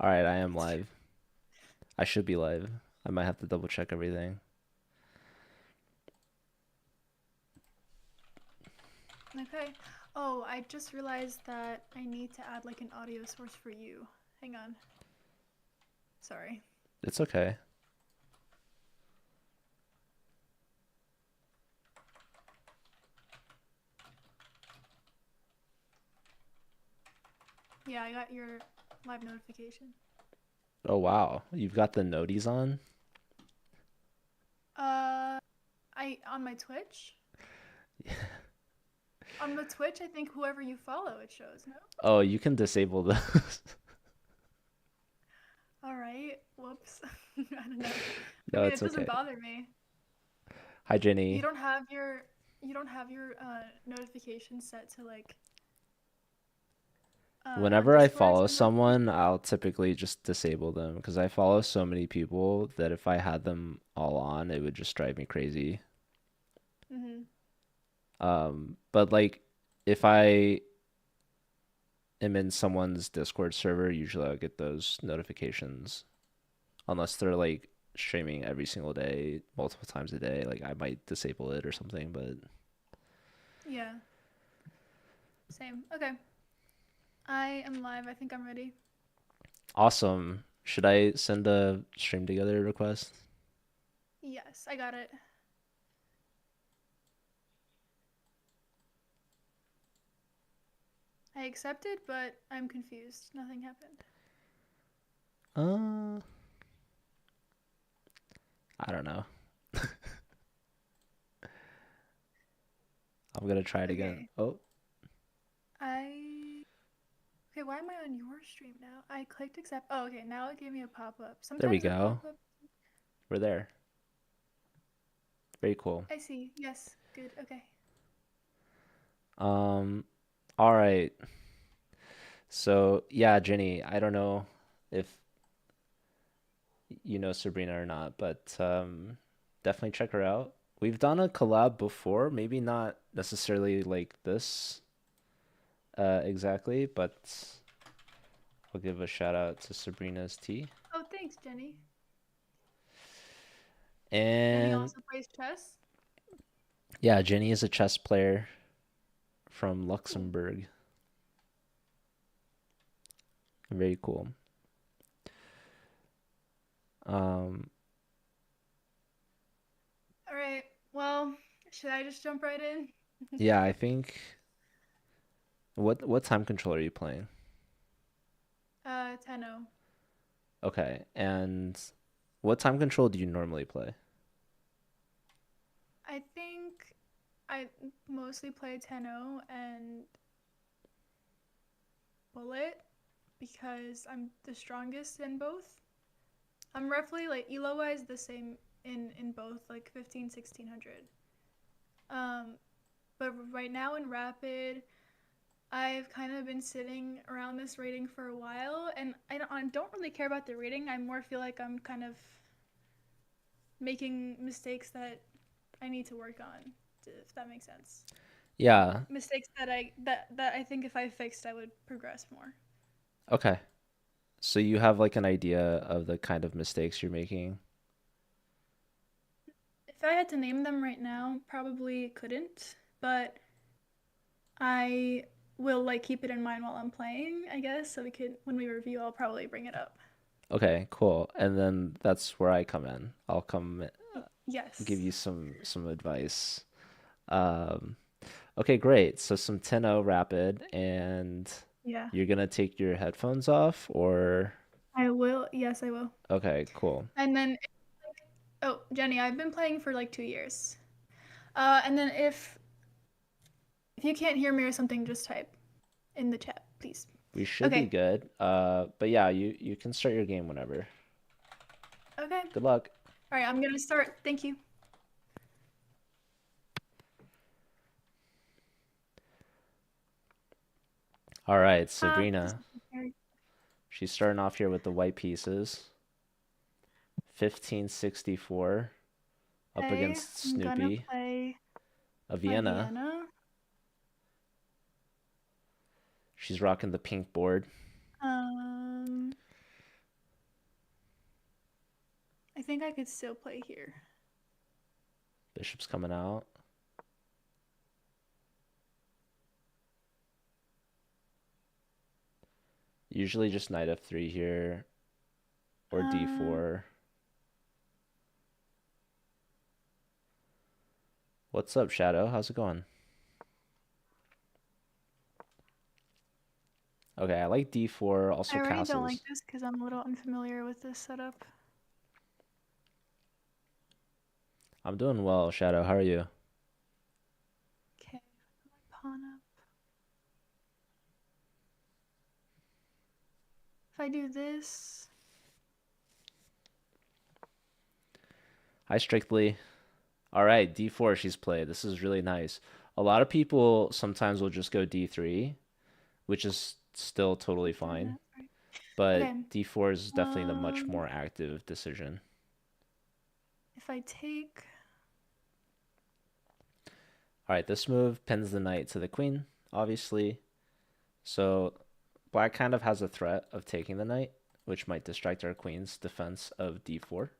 All right, I am live. I should be live. I might have to double check everything. Okay. Oh, I just realized that I need to add like an audio source for you. Hang on. Sorry. It's okay. Yeah, I got your live notification. Oh wow, you've got the noties on? Uh, I on my Twitch. On the Twitch, I think whoever you follow it shows, no? Oh, you can disable those. All right. Whoops. I don't know. I No, mean, it's it doesn't okay. bother me. Hi, You Jenny. don't have your you don't have your notifications set to like on Whenever I Discord follow to notification. someone, I'll typically just disable them because I follow so many people that if I had them all on, it would just drive me crazy. Mhm. But like if I am in someone's Discord server, usually I'll get those notifications. Unless they're like streaming every single day, multiple times a day, like I might disable it or something, but Yeah. Same. Okay. I am live. I think I'm ready. awesome. Should I send a stream together request? Yes, I got it. I accepted, but I'm confused. Nothing happened. Uh, I don't know. I'm gonna try it again. Okay. Oh, I. Okay, why am I on your stream now? I clicked accept. Oh, okay. Now it gave me a pop up. there we Sometimes the pop go. up. We're there. Very cool. I see. Yes. Good. Okay. Um, all right. So yeah, Jenny, I don't know if you know Sabrina or not, but definitely check her out. We've done a collab before, maybe not necessarily like this exactly, but I'll give a shout out to Sabrina's Tea. Oh, thanks, Jenny. Jenny And also plays chess. yeah, Jenny is a chess player from Cool. Luxembourg. Very cool. Um, All right. Well, should I just jump right in? yeah, I think what time control are you playing? 10-0. Okay, and what time control do you normally play? I think I mostly play 10-0 and bullet because I'm the strongest in both. I'm roughly like elo wise the same in both like 15 1600. Um but right now in rapid I've kind of been sitting around this rating for a while and I don't really care about the rating. I more feel like I'm kind of making mistakes that I need to work on, if that makes sense. Yeah, Mistakes that I think if I fixed I would progress more. okay. So you have like an idea of the kind of mistakes you're making? If I had to name them right now, probably couldn't, but I will like keep it in mind while I'm playing, I guess. So we could when we review, I'll probably bring it up. Okay, cool. And then that's where I come in. I'll come give Yes. you some advice. Um, okay, great. So some 10-0 rapid, and Yeah. you're gonna take your headphones off, or I will. Yes, I will. okay, cool. And then oh, Jenny, I've been playing for like 2 years. And then if you can't hear me or something, just type in the chat, please. We should be Okay. good. But yeah, you can start your game whenever. Okay. Good luck. All right, I'm going to start. Thank you. All right, Just Sabrina. prepared. She's starting off here with the white pieces. 1564 up Okay, against I'm gonna Snoopy play of my Vienna. Vienna. She's rocking the pink board. Um, think I could still play here. Bishop's coming out. Usually just knight f3 here or Um, d4. What's up, Shadow? How's it going? Okay, I like d4, I also already don't like castles. this because I'm a little unfamiliar with this setup. I'm doing well, Shadow. How are you? Okay, put my pawn up. If I do this, Hi, Strictly. All right, d4 she's played. This is really nice. A lot of people sometimes will just go d3, which is still totally keep doing fine, that. Right. but Okay. d4 is definitely the much Um, more active decision. if I take, All right, this move pins the knight to the queen, obviously. So black kind of has a threat of taking the knight, which might distract our queen's defense of d4.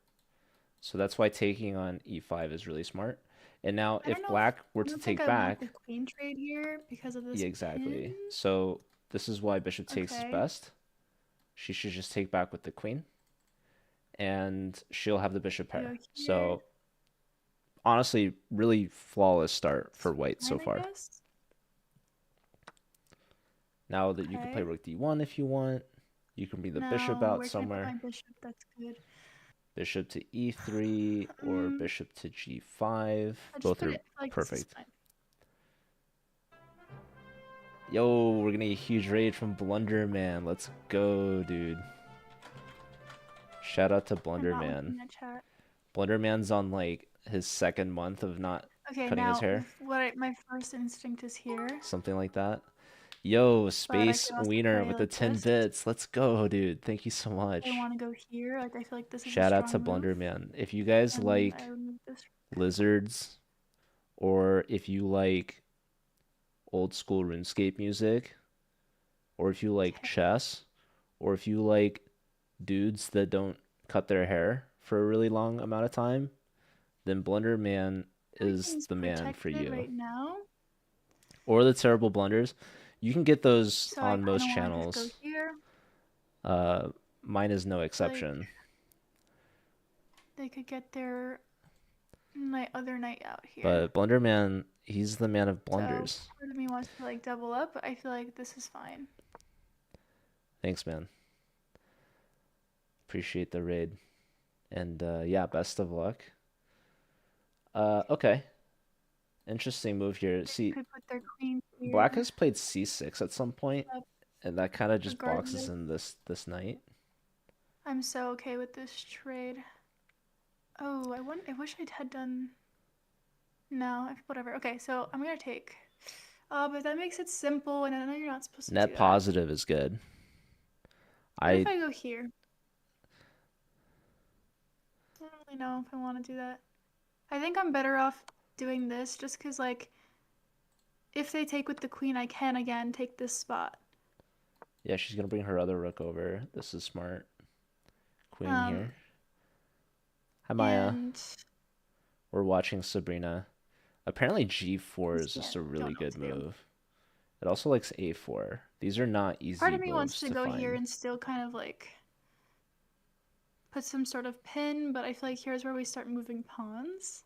So that's why taking on e5 is really smart. And now I don't if know if black were I to don't think take I want the back, queen trade here because of this yeah, pin. exactly. So this is why bishop takes is Okay. best. She should just take back with the queen, and she'll have the bishop I go pair. here. So honestly, really flawless start It's for white so fine, I far. guess. Now that you can play Okay. rook d1 if you want, you can bring the bishop Now, out where can I put somewhere. my bishop? That's good. Bishop to e3 or Um, bishop to g5. I just Both put are it like this is perfect. fine. Yo, we're gonna get a huge raid from Blunderman. Let's go, dude. Shout out to I'm not Blunderman. looking at chat. Blunderman's on like his second month of not Okay, cutting his now hair. my first instinct is here, Something like that. Yo, but I Space could also Wiener play with the like 10 this. bits. Let's go, dude. Thank you so I much. want to go here. Like I feel like this is a Shout out to strong move, Blunderman. If you guys and I like remove this. lizards, or if you like old school RuneScape music, or if you like Okay, chess, or if you like dudes that don't cut their hair for a really long amount of time, then Blender Man is everything's the man for protected you. right now, Or the terrible blunders. You can get those so I on kind most of want to just go channels. here. Uh, Mine is no I feel like exception. they could get their night other night out here. But Blender Man, he's the man of So blunders. part of me wants to like double up, but I feel like this is fine. Thanks, man. Appreciate the raid. And yeah, best of luck. Okay. Interesting move here. They See, could put their queen Black here, has played c6 at some point, up and that kind of just boxes regardless. in this knight. I'm so okay with this trade. Oh, I wish I had done. No, whatever. Okay, so I'm gonna take. But that makes it simple, and I know you're not supposed to Net do that. positive is good. What if I I go here? I don't really know if I want to do that. I think I'm better off doing this just because, like, if they take with the queen, I can again take this spot. Yeah, she's gonna bring her other rook over. This is smart. Queen Um, here. Hi Maya. and We're watching Sabrina. Apparently G4 just is yeah, just a don't really know what good to do. move. It also likes A4. These are not Part easy of me wants moves to to go here find. and still kind of like put some sort of pin, but I feel like here's where we start moving pawns.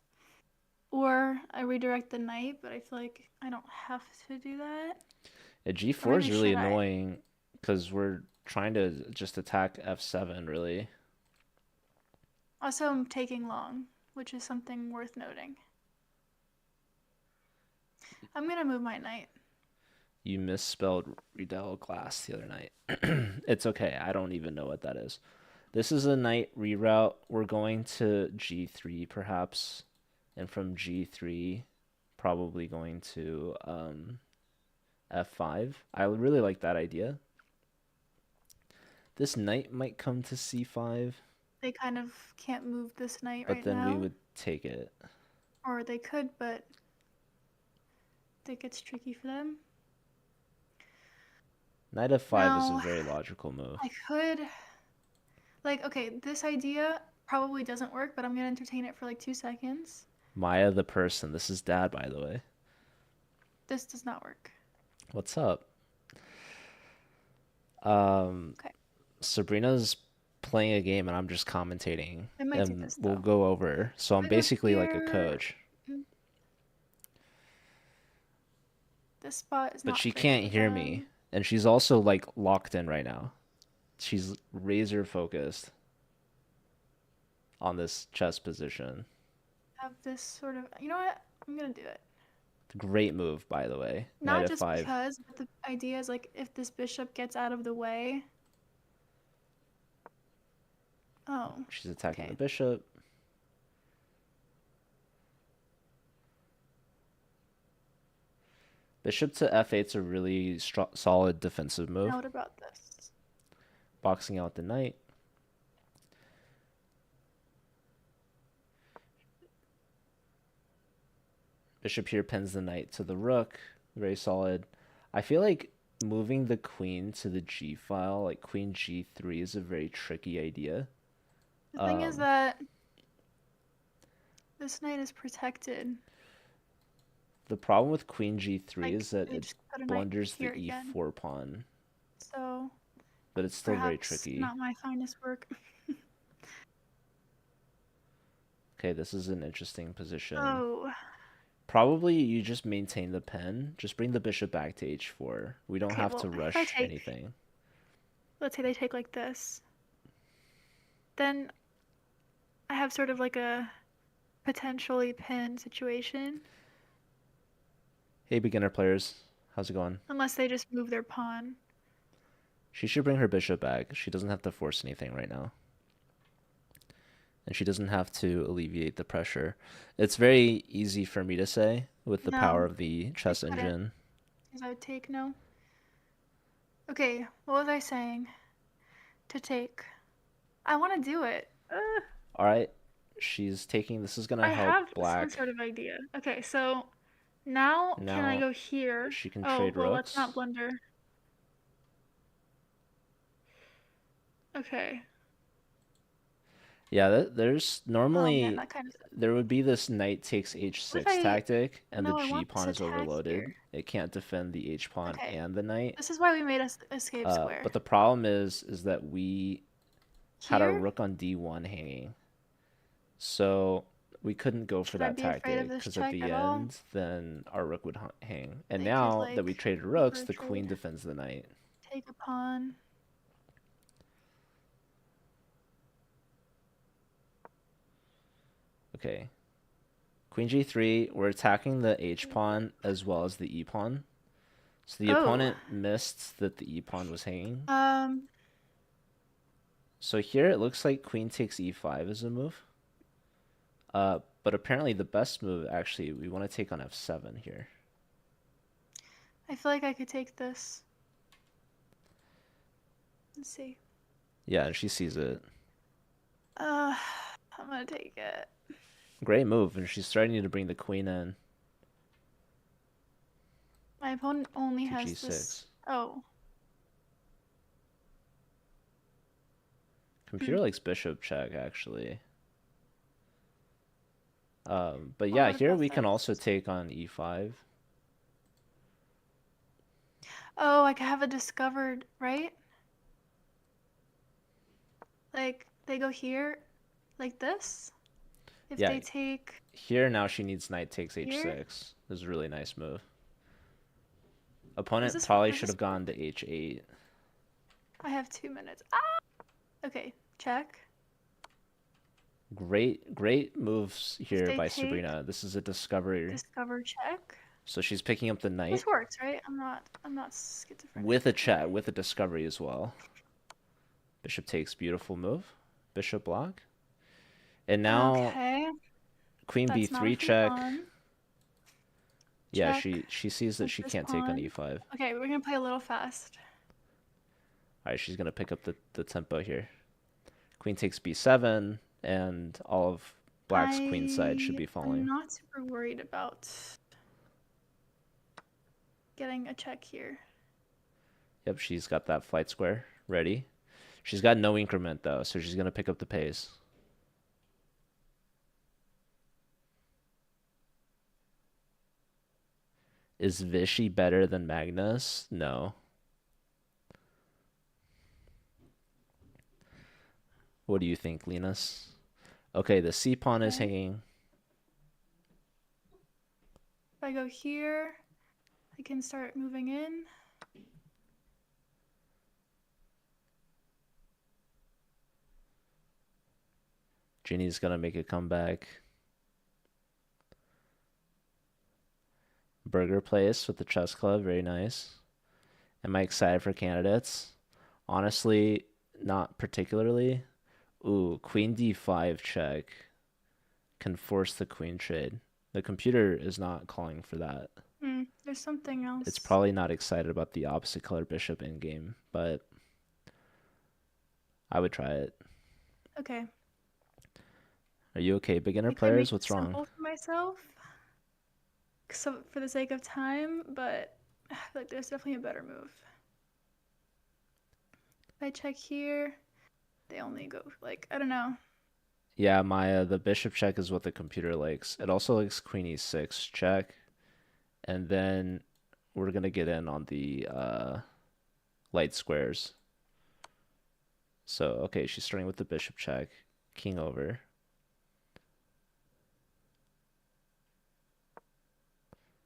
Or I redirect the knight, but I feel like I don't have to do that. Yeah, Or G4 is maybe really should I? annoying because we're trying to just attack F7 really. Also, I'm taking long, which is something worth noting. I'm gonna move my knight. You misspelled Riddell class the other night. It's okay. I don't even know what that is. This is a knight reroute. We're going to G3 perhaps, and from G3 probably going to F5. I really like that idea. This knight might come to C5, They kind of can't move this knight but right then we now. would take it. Or they could, but that gets tricky for them. Knight F5 is a Now, very logical move. I could. Like, okay, this idea. probably doesn't work, but I'm gonna entertain it for like 2 seconds. Maya the person. This is Dad, by the way. This does not work. What's up? Um, Okay. Sabrina's playing a game and I'm just commentating, I might do and this we'll though. go over. So I'm I go basically like a here. coach, Mm, this spot is but not she great can't for hear me, them. and she's also like locked in right now. She's razor focused on this chess position. Have this sort of, you know what? I'm gonna do it. Great move, by the way. Knight Not just f5. because, but the idea is like if this bishop gets out of the way. Oh, She's attacking the okay. bishop. Bishop to f8's a really solid defensive Now move. what about this? Boxing out the knight. Bishop here pins the knight to the rook. Very solid. I feel like moving the queen to the g file, like queen g3, is a very tricky idea. The thing is Um, that this knight is protected. the problem with queen g3 Like is that they it just put a knight blunders the here again. e4 pawn, So but it's still very perhaps tricky. not my finest work. Okay, this is an interesting position. Oh, Probably you just maintain the pen. Just bring the bishop back to h4. We don't okay. have Well, to if I rush take, anything. let's say they take like this, then I have sort of like a potentially pin situation, Hey, beginner players. How's it going? unless they just move their pawn. She should bring her bishop back. She doesn't have to force anything right now. And she doesn't have to alleviate the pressure. It's very easy for me to say with the power No, of the I chess couldn't, engine. because I would take no. Okay, what was I saying? To take. I want to do it. All right, she's taking. This is going to I help have some black. sort of idea. Okay, so now can I Now go here? she can Oh, trade well, let's not rooks. blunder. Okay. Yeah, there's Oh man, normally that kind of. there would be this knight takes What if h6 I. tactic, and the No, I g want this pawn is attack overloaded. here. It can't defend the h pawn Okay. and the knight. This is why we made a escape But square. the problem is that we had our Here? rook on d1 hanging, so we couldn't go for Should I that be afraid of tactic this because at check the at all? end, then our rook would hang. And They could, now that like, we traded go for rooks, a the queen trade. defends the knight. Take a pawn. Okay, queen g3. We're attacking the h pawn as well as the e pawn. So the Oh. opponent missed that the e pawn was hanging. Um, So here it looks like queen takes e5 as a move. But apparently the best move, actually, we want to take on f7 here. I feel like I could take this. Let's see. Yeah, she sees it. Uh, I'm gonna take it. Great move, and she's starting to bring the queen in My opponent only to has this. g6. Oh. Computer likes bishop check, actually. But Well, yeah, what here about we can also this? take on e5. Oh, I could have a discovered, right? Like, they go here, like this. If Yeah, they take here now she needs knight takes here, h6. This is a really nice move. does Opponent this probably does should this have work? gone to h8. I have 2 minutes. Ah! Okay, check. Great moves If here they by take Sabrina. This is a discovery. discover check. So she's picking up the knight This works, right? I'm not schizophrenic. with a Okay. with a discovery as well. Bishop takes, beautiful move. Bishop block. And now Okay. queen That's not a b3 free check. pawn. Yeah, Check she sees that with she this can't take on pawn. e5. Okay, we're gonna play a little fast. All right, she's gonna pick up the tempo here. Queen takes b7, and all of black's queen side should I be am falling. not super worried about getting a check here. Yep, she's got that flight square ready. She's got no increment though, so she's gonna pick up the pace. Is Vichy better than Magnus? No. What do you think, Linus? Okay, the C pawn is Okay. hanging. If I go here, I can start moving in. Ginny's gonna make a comeback. Burger Place with the chess club, very nice. Am I excited for candidates? Honestly, not particularly. Ooh, Queen D5 check can force the queen trade. The computer is not calling for that. There's something It's else. probably not excited about the opposite color bishop in game, but I would try it. Okay. Are you okay, beginner I could players? make it What's wrong? simple for myself, so for the sake of time, but I feel like there's definitely a better move. If I check here, they only go like I don't know. Yeah, Maya, the bishop check is what the computer likes. It also likes queen e6 check, and then we're gonna get in on the light squares. So, okay, she's starting with the bishop check, king over.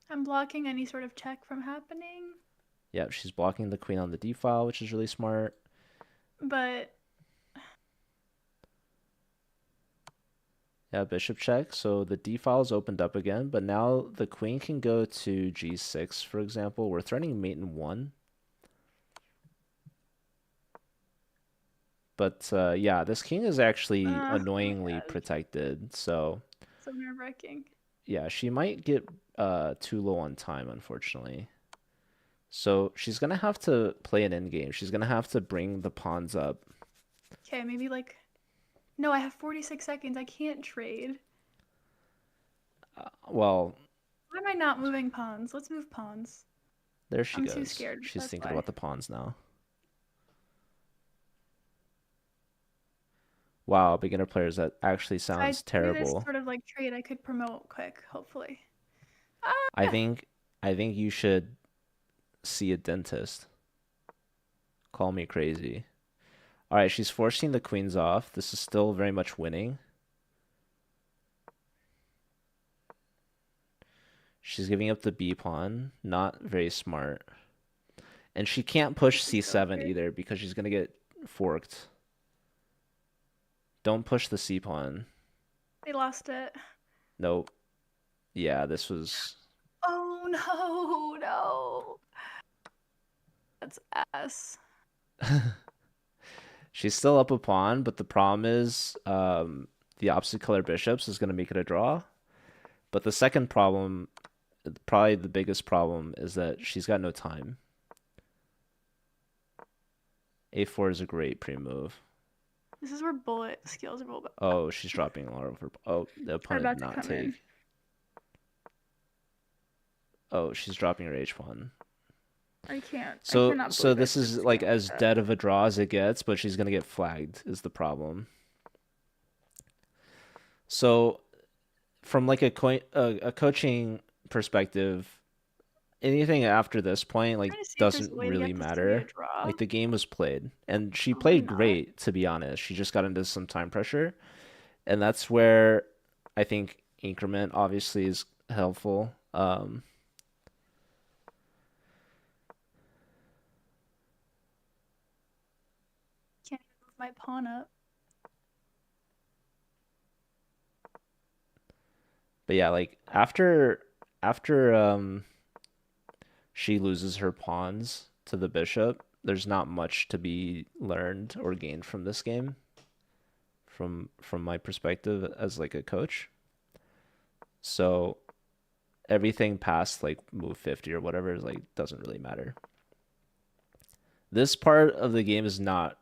I'm blocking any sort of check from happening, Yeah, she's blocking the queen on the d file, which is really smart. but Yeah, bishop check. So the d file is opened up again, but now the queen can go to g6, for example. We're threatening mate in 1. But yeah, this king is actually oh my annoyingly gosh, protected. So so nerve-wracking. yeah, she might get too low on time, unfortunately. So she's gonna have to play an endgame. She's gonna have to bring the pawns up. Okay, maybe like no, I have 46 seconds. I can't trade. Well, Why am I not moving pawns? Let's move pawns. there she I'm too goes. scared. She's That's thinking why. about the pawns now. Wow, beginner players, that actually If I sounds do this terrible. sort of like trade, I could promote quick, hopefully. I Ah! think I think you should see a dentist. Call me crazy. All right, she's forcing the queens off. This is still very much winning. She's giving up the b pawn. Not very smart. And she can't push Let's just go c7 for it. either because she's gonna get forked. Don't push the c pawn. They lost it. Nope. Yeah, this was. Oh no, no. That's ass. She's still up a pawn, but the problem is the opposite color bishops is gonna make it a draw. But the second problem, probably the biggest problem, is that she's got no time. A4 is a great pre-move. This is where bullet skills Oh, she's dropping a lot of her. Oh, the are opponent did about to not come in. take. Oh, she's dropping her h pawn. I can't. I So, cannot so believe I this played is this like game like as that. dead of a draw as it gets, but she's gonna get flagged is the problem. So, from like a coaching perspective, anything after this point like Trying to see if there's doesn't a way to really get this to be a matter. draw. Like the game was played, and she Probably played not. great, to be honest. She just got into some time pressure, and that's where I think increment obviously is helpful. Can't even move my pawn up. But yeah, like after she loses her pawns to the bishop, there's not much to be learned or gained from this game from my perspective as like a coach. So everything past like move 50 or whatever is like doesn't really matter. This part of the game is not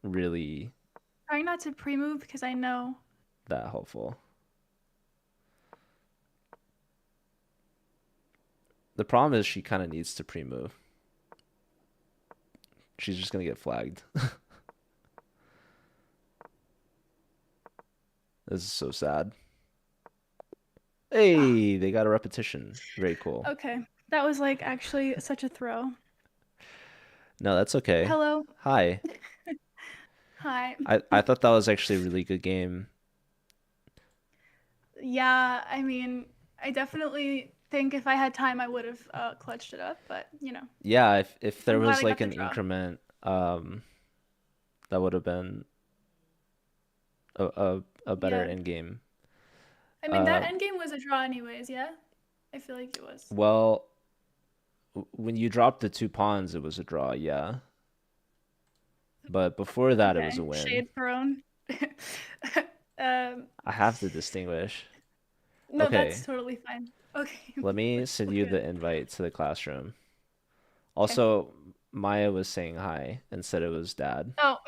really Trying not to pre-move because I know. that helpful. The problem is she kind of needs to pre-move. She's just gonna get flagged. This is so sad. Hey, they got a repetition. Very cool. Okay, That was like actually such a throw. No, that's okay. Hello. Hi. Hi. I thought that was actually a really good game. Yeah, I mean, I definitely think if I had time, I would have clutched it up, but Yeah, if there I'm glad was I like got the an draw. increment, that would have been a better Yeah. end game. I mean, that Uh, endgame was a draw anyways, yeah? I feel like it was. well, when you dropped the two pawns, it was a draw, yeah. But before that, it was a Okay. win. Shade thrown. Um, I have to distinguish. no, that's Okay, totally fine. Okay, let me let's send look you at the invite to the classroom. Okay. Also, Maya was saying hi and said it was dad. Oh,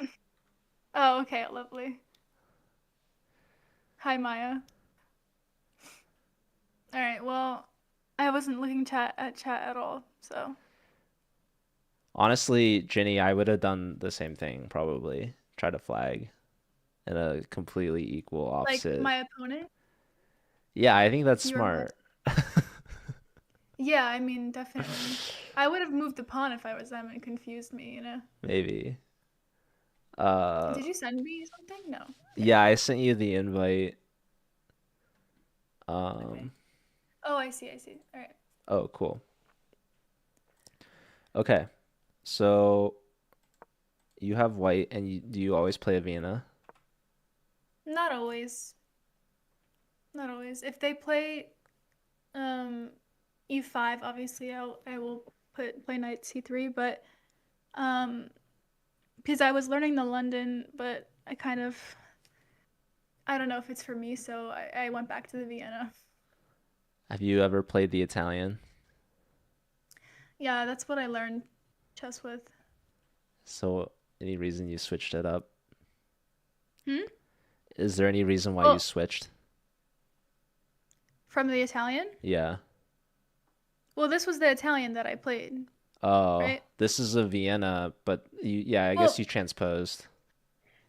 oh, okay, lovely. Hi, Maya. All right, well, I wasn't looking chat at all, so Honestly, Jenny, I would have done the same thing, probably. Try to flag in a completely equal like opposite. my opponent, Yeah, I think that's your opponent. smart. Yeah, I mean, definitely. I would have moved the pawn if I was them and confused me. Maybe. Uh, Did you send me something? No. Okay. yeah, I sent you the invite. Okay. Um, Oh, I see. I see. All right. oh, cool. Okay, so you have white, and do you always play a Vienna? Not always. Not always. If they play um e5, obviously I will play knight c3, but um because I was learning the London, but I don't know if it's for me, so I went back to the Vienna. Have you ever played the Italian? Yeah, that's what I learned chess with. So, any reason you switched it up? Hmm? Is there any reason why you Well, switched? from the Italian? Yeah. Well, this was the Italian that I played, Oh, right? this is a Vienna, but yeah, I guess Well, you transposed.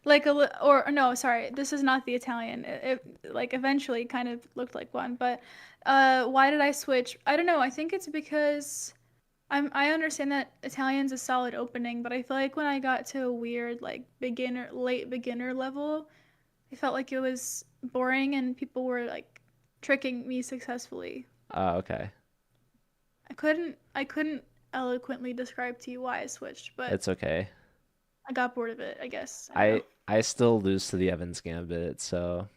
like or no, sorry, this is not the Italian. It like eventually kind of looked like one, but why did I switch? I don't know. I think it's because I understand that Italian's a solid opening, but I feel like when I got to a weird like late beginner level, I felt like it was boring and people were like tricking me successfully. Okay. I couldn't eloquently describe to you why I switched, but It's okay. I got bored of it, I guess. I don't know. I still lose to the Evans Gambit, so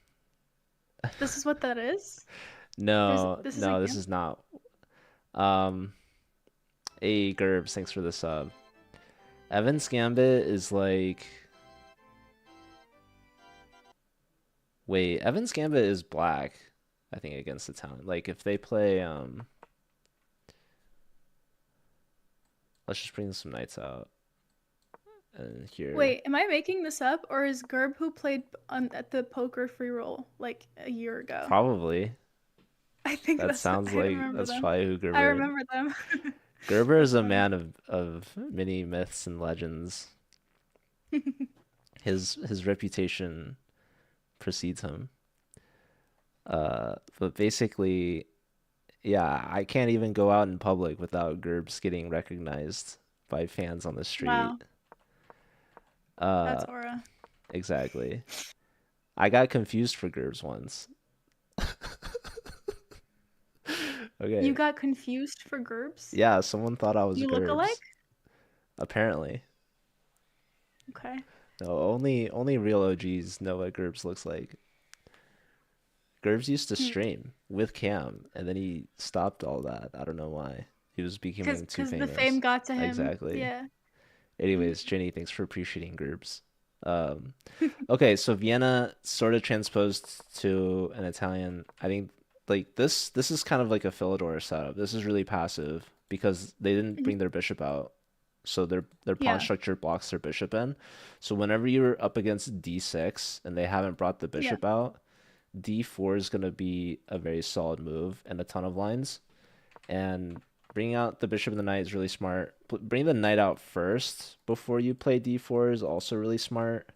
This is what that is? no, This is a no, this game. is not. Um, hey, Gerbs, thanks for the sub. Evans Gambit is like, wait, Evans Gambit is black, I think, against the town. Like if they play, let's just bring some knights out and here. Wait, am I making this up, or is Gerb who played at the poker free roll like a year ago? Probably. I think That that's what sounds I like remember that's them. probably who I Gerber. remember them. Gerber is That's a funny. man of many myths and legends. His reputation precedes him. But basically, yeah, I can't even go out in public without Gerbs getting recognized by fans on the Wow, street. Uh, that's aura. exactly. I got confused for Gerbs once. You Okay. got confused for Gerbs? Yeah, someone thought I was You look alike? Gerbs. Apparently. Okay. No, only real OGs know what Gerbs looks like. Gerbs used to Hmm. stream with Cam, and then he stopped all that. I don't know why. He was Cause, becoming too cause the fame famous. got to him. Exactly. Yeah. Mm. Anyways, Jenny, thanks for appreciating Gerbs. Um, okay, so Vienna sort of transposed to an Italian. I think like this is kind of like a Philidor setup. This is really passive because they didn't Mhm. bring their bishop out. So their pawn Yeah. structure blocks their bishop in. So whenever you're up against d6 and they haven't brought the Yeah. bishop out, d4 is going to be a very solid move and a ton of lines. And bringing out the bishop and the knight is really smart. Bring the knight out first before you play d4 is also really smart.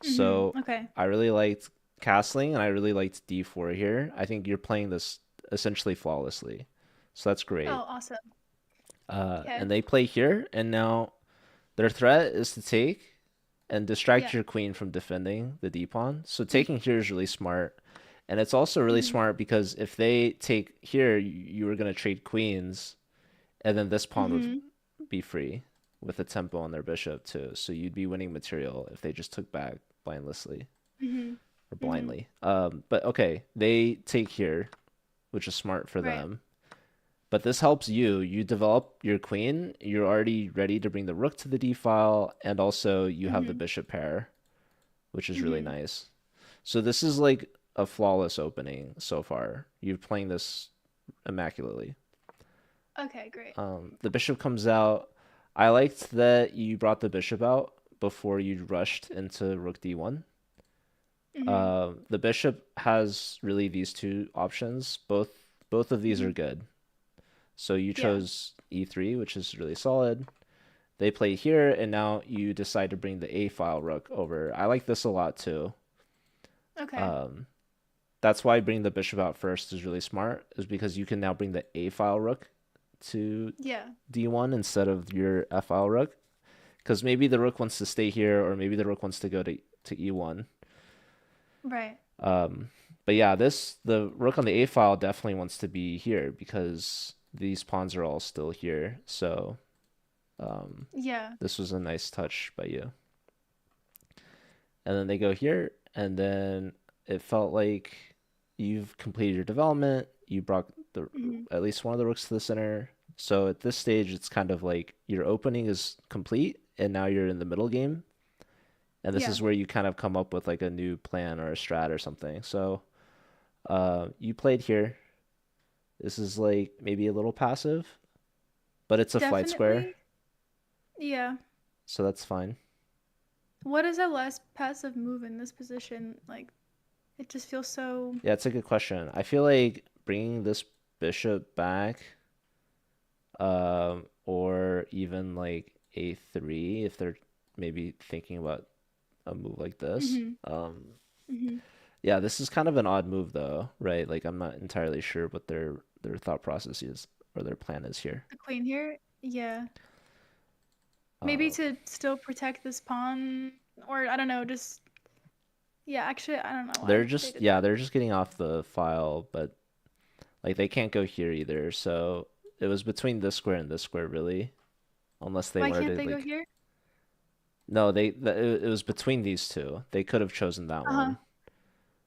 So Okay. I really liked castling and I really liked d4 here. I think you're playing this essentially flawlessly. So that's great. Oh, awesome. Okay. And they play here, and now their threat is to take and distract Yeah. your queen from defending the d pawn. So Mm-hmm. taking here is really smart. And it's also really Mm-hmm. smart because if they take here, you were going to trade queens, and then this pawn would Mm-hmm. be free with a tempo on their bishop too. So you'd be winning material if they just took back blindlessly Mm-hmm. or Mm-hmm. blindly. But okay, they take here, which is smart for Right. them. But this helps you. You develop your queen. You're already ready to bring the rook to the d file, and also you have the Mm-hmm. bishop pair, which is really Mm-hmm. nice. So this is like a flawless opening so far. You're playing this immaculately. Okay, great. The bishop comes out. I liked that you brought the bishop out before you rushed into rook d1. Mm-hmm. The bishop has really these two options. Both of these Mm-hmm. are good. So you Yeah. chose e3, which is really solid. They play here, and now you decide to bring the a file rook over. I like this a lot too. Okay. Um, that's why bringing the bishop out first is really smart, is because you can now bring the a file rook to Yeah. d1 instead of your f file rook. Because maybe the rook wants to stay here, or maybe the rook wants to go to e1. Right. Um, but yeah, the rook on the a file definitely wants to be here because these pawns are all still here. So um, Yeah. this was a nice touch by you. And then they go here, and then it felt like you've completed your development. You brought the Mm-hmm. at least one of the rooks to the center. So at this stage, it's kind of like your opening is complete, and now you're in the middle game. And this Yeah. is where you kind of come up with like a new plan or a strat or something. So you played here. This is like maybe a little passive, but it's a flight square, Definitely. Yeah. so that's fine. What is a less passive move in this position? Like, it just feels so. Yeah, it's a good question. I feel like bringing this bishop back, or even like a3 if they're maybe thinking about a move like this. Mm-hmm. Mm-hmm. Yeah, this is kind of an odd move though, right? Like I'm not entirely sure what their thought process is or their plan is here. The queen here. Yeah. Maybe Um, to still protect this pawn, or I don't know. Just yeah. Actually, I don't know they're why they just did yeah, that. they're just getting off the file, but like they can't go here either. So it was between this square and this square really, unless they Why wanted can't to they go like here? no, it was between these two. They could have chosen that Uh huh. one.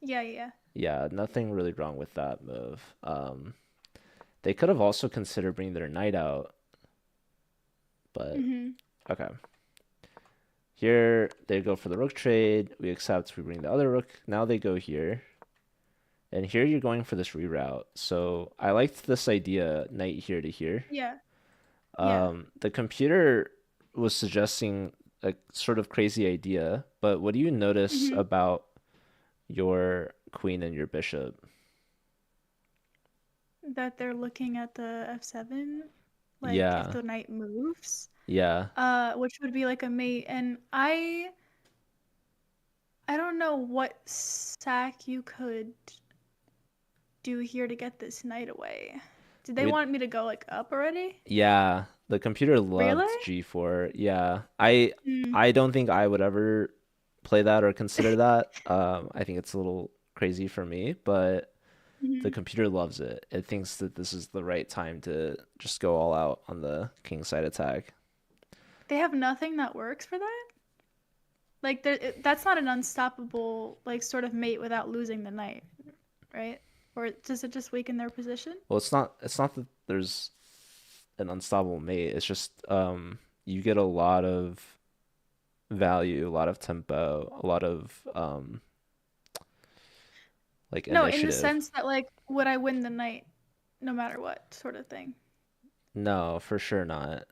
Yeah. Yeah. Yeah, nothing really wrong with that move. They could have also considered bringing their knight out, but Mm-hmm. okay. Here they go for the rook trade. We accept. We bring the other rook. Now they go here, and here you're going for this reroute. So I liked this idea, knight here to here. Yeah. Yeah. The computer was suggesting a sort of crazy idea, but what do you notice Mm-hmm. about your queen and your bishop? That they're looking at the f7, like if Yeah, the knight moves, yeah. which would be like a mate. And I don't know what sack you could do here to get this knight away. Did they We want me to go like up already? Yeah, the computer Really? loved G4. Yeah. I Mm. I don't think I would ever play that or consider that. I think it's a little crazy for me, but the Hmm. computer loves it. It thinks that this is the right time to just go all out on the king side attack. They have nothing that works for that? Like that's not an unstoppable like sort of mate without losing the knight, right? Or does it just weaken their position? Well, it's not that there's an unstoppable mate. It's just you get a lot of value, a lot of tempo, a lot of like No, in the initiative. sense that like would I win the knight no matter what sort of thing. No, for sure not.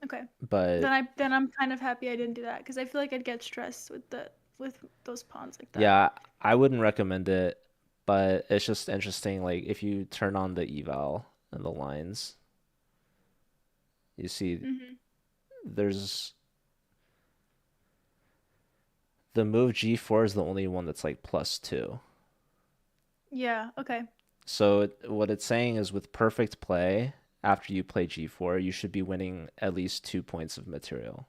Okay. But Then I'm kind of happy I didn't do that because I feel like I'd get stressed with the with those pawns like that. yeah, I wouldn't recommend it, but it's just interesting. Like if you turn on the eval and the lines, you see Hmm. there's the move G4 is the only one that's like +2. Yeah. Okay. So what it's saying is with perfect play, after you play g4, you should be winning at least 2 points of material,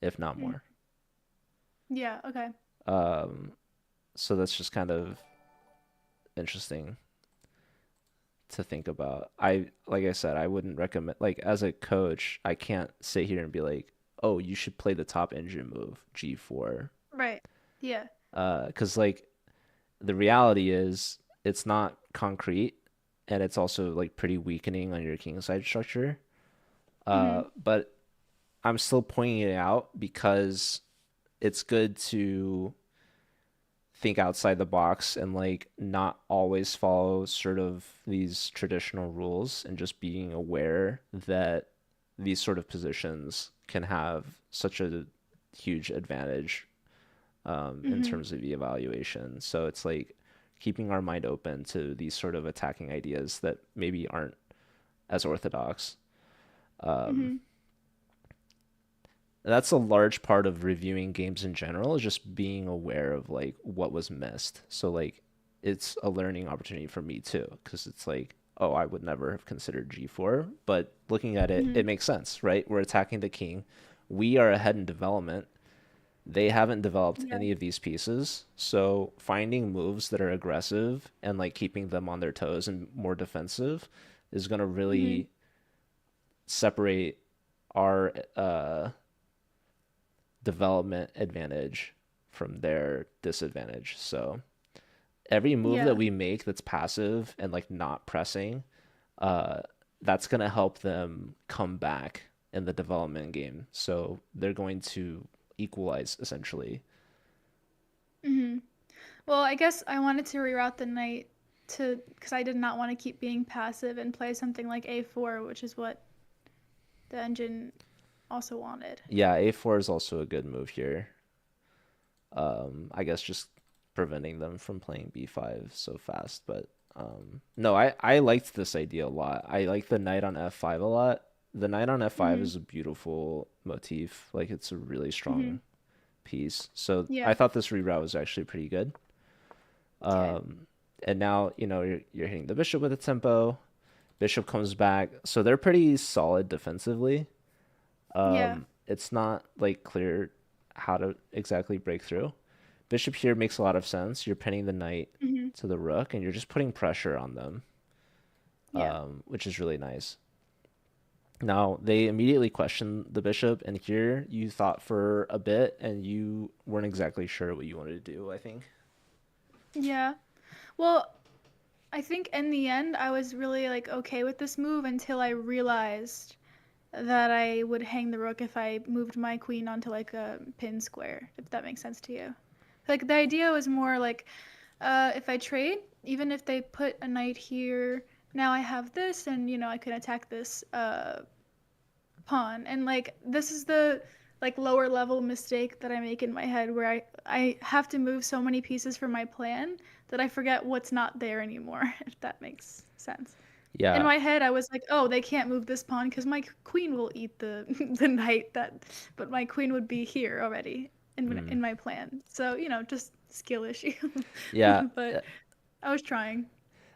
if not Mm. more. Yeah, okay. Um, so that's just kind of interesting to think about. Like I said, I wouldn't recommend, like as a coach, I can't sit here and be like, "Oh, you should play the top engine move, G4." Right. Yeah. 'Cause like the reality is it's not concrete and it's also like pretty weakening on your king side structure. Mhm. But I'm still pointing it out because it's good to think outside the box and like not always follow sort of these traditional rules and just being aware that these sort of positions can have such a huge advantage in Mhm. terms of the evaluation. So it's like keeping our mind open to these sort of attacking ideas that maybe aren't as orthodox. Um, Mhm. that's a large part of reviewing games in general is just being aware of like what was missed. So like it's a learning opportunity for me too because it's like, oh, I would never have considered G4, but looking at it, Mhm. it makes sense, right? We're attacking the king. We are ahead in development. They haven't developed Yeah. any of these pieces. So finding moves that are aggressive and like keeping them on their toes and more defensive is going to Mhm. really separate our development advantage from their disadvantage. So every move that Yeah. we make that's passive and like not pressing, uh, that's gonna help them come back in the development game. So they're going to equalize essentially. Mhm. Well, I guess I wanted to reroute the knight to because I did not want to keep being passive and play something like A4, which is what the engine also wanted. Yeah, A4 is also a good move here. I guess just preventing them from playing B5 so fast. But no, I liked this idea a lot. I like the knight on F5 a lot. The knight on F5 Mhm. is a beautiful motif. Like it's a really Mhm. strong piece. So I Yeah. thought this reroute was actually pretty good. Okay. And now you're hitting the bishop with a tempo. Bishop comes back, so they're pretty solid defensively. Yeah. It's not like clear how to exactly break through. Bishop here makes a lot of sense. You're pinning the knight Mhm. to the rook, and you're just putting pressure on them, Yeah. which is really nice. Now they immediately question the bishop, and here you thought for a bit, and you weren't exactly sure what you wanted to do. I think. Yeah. Well, I think in the end I was really like okay with this move until I realized that I would hang the rook if I moved my queen onto like a pin square, if that makes sense to you. Like the idea was more like if I trade, even if they put a knight here, now I have this and I can attack this pawn. And like this is the like lower level mistake that I make in my head where I have to move so many pieces for my plan that I forget what's not there anymore, if that makes sense. In Yeah. my head, I was like, "Oh, they can't move this pawn because my queen will eat the the knight that, but my queen would be here already Mm. in my plan." So just skill issue. Yeah. But I was trying.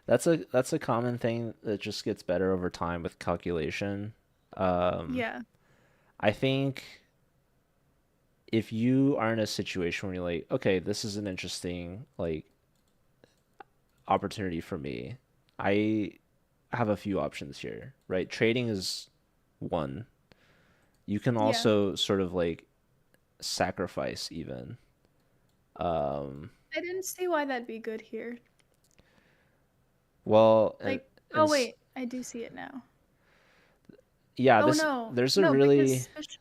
That's a common thing that just gets better over time with calculation. Um, Yeah. I think if you are in a situation where you're like, okay, this is an interesting like opportunity for me, I have a few options here, right? Trading is one. You can Yeah. also sort of like sacrifice even. Um, I didn't see why that'd be good here. well, Like, oh and wait, I do see it now. yeah, Oh this no. there's a No, really because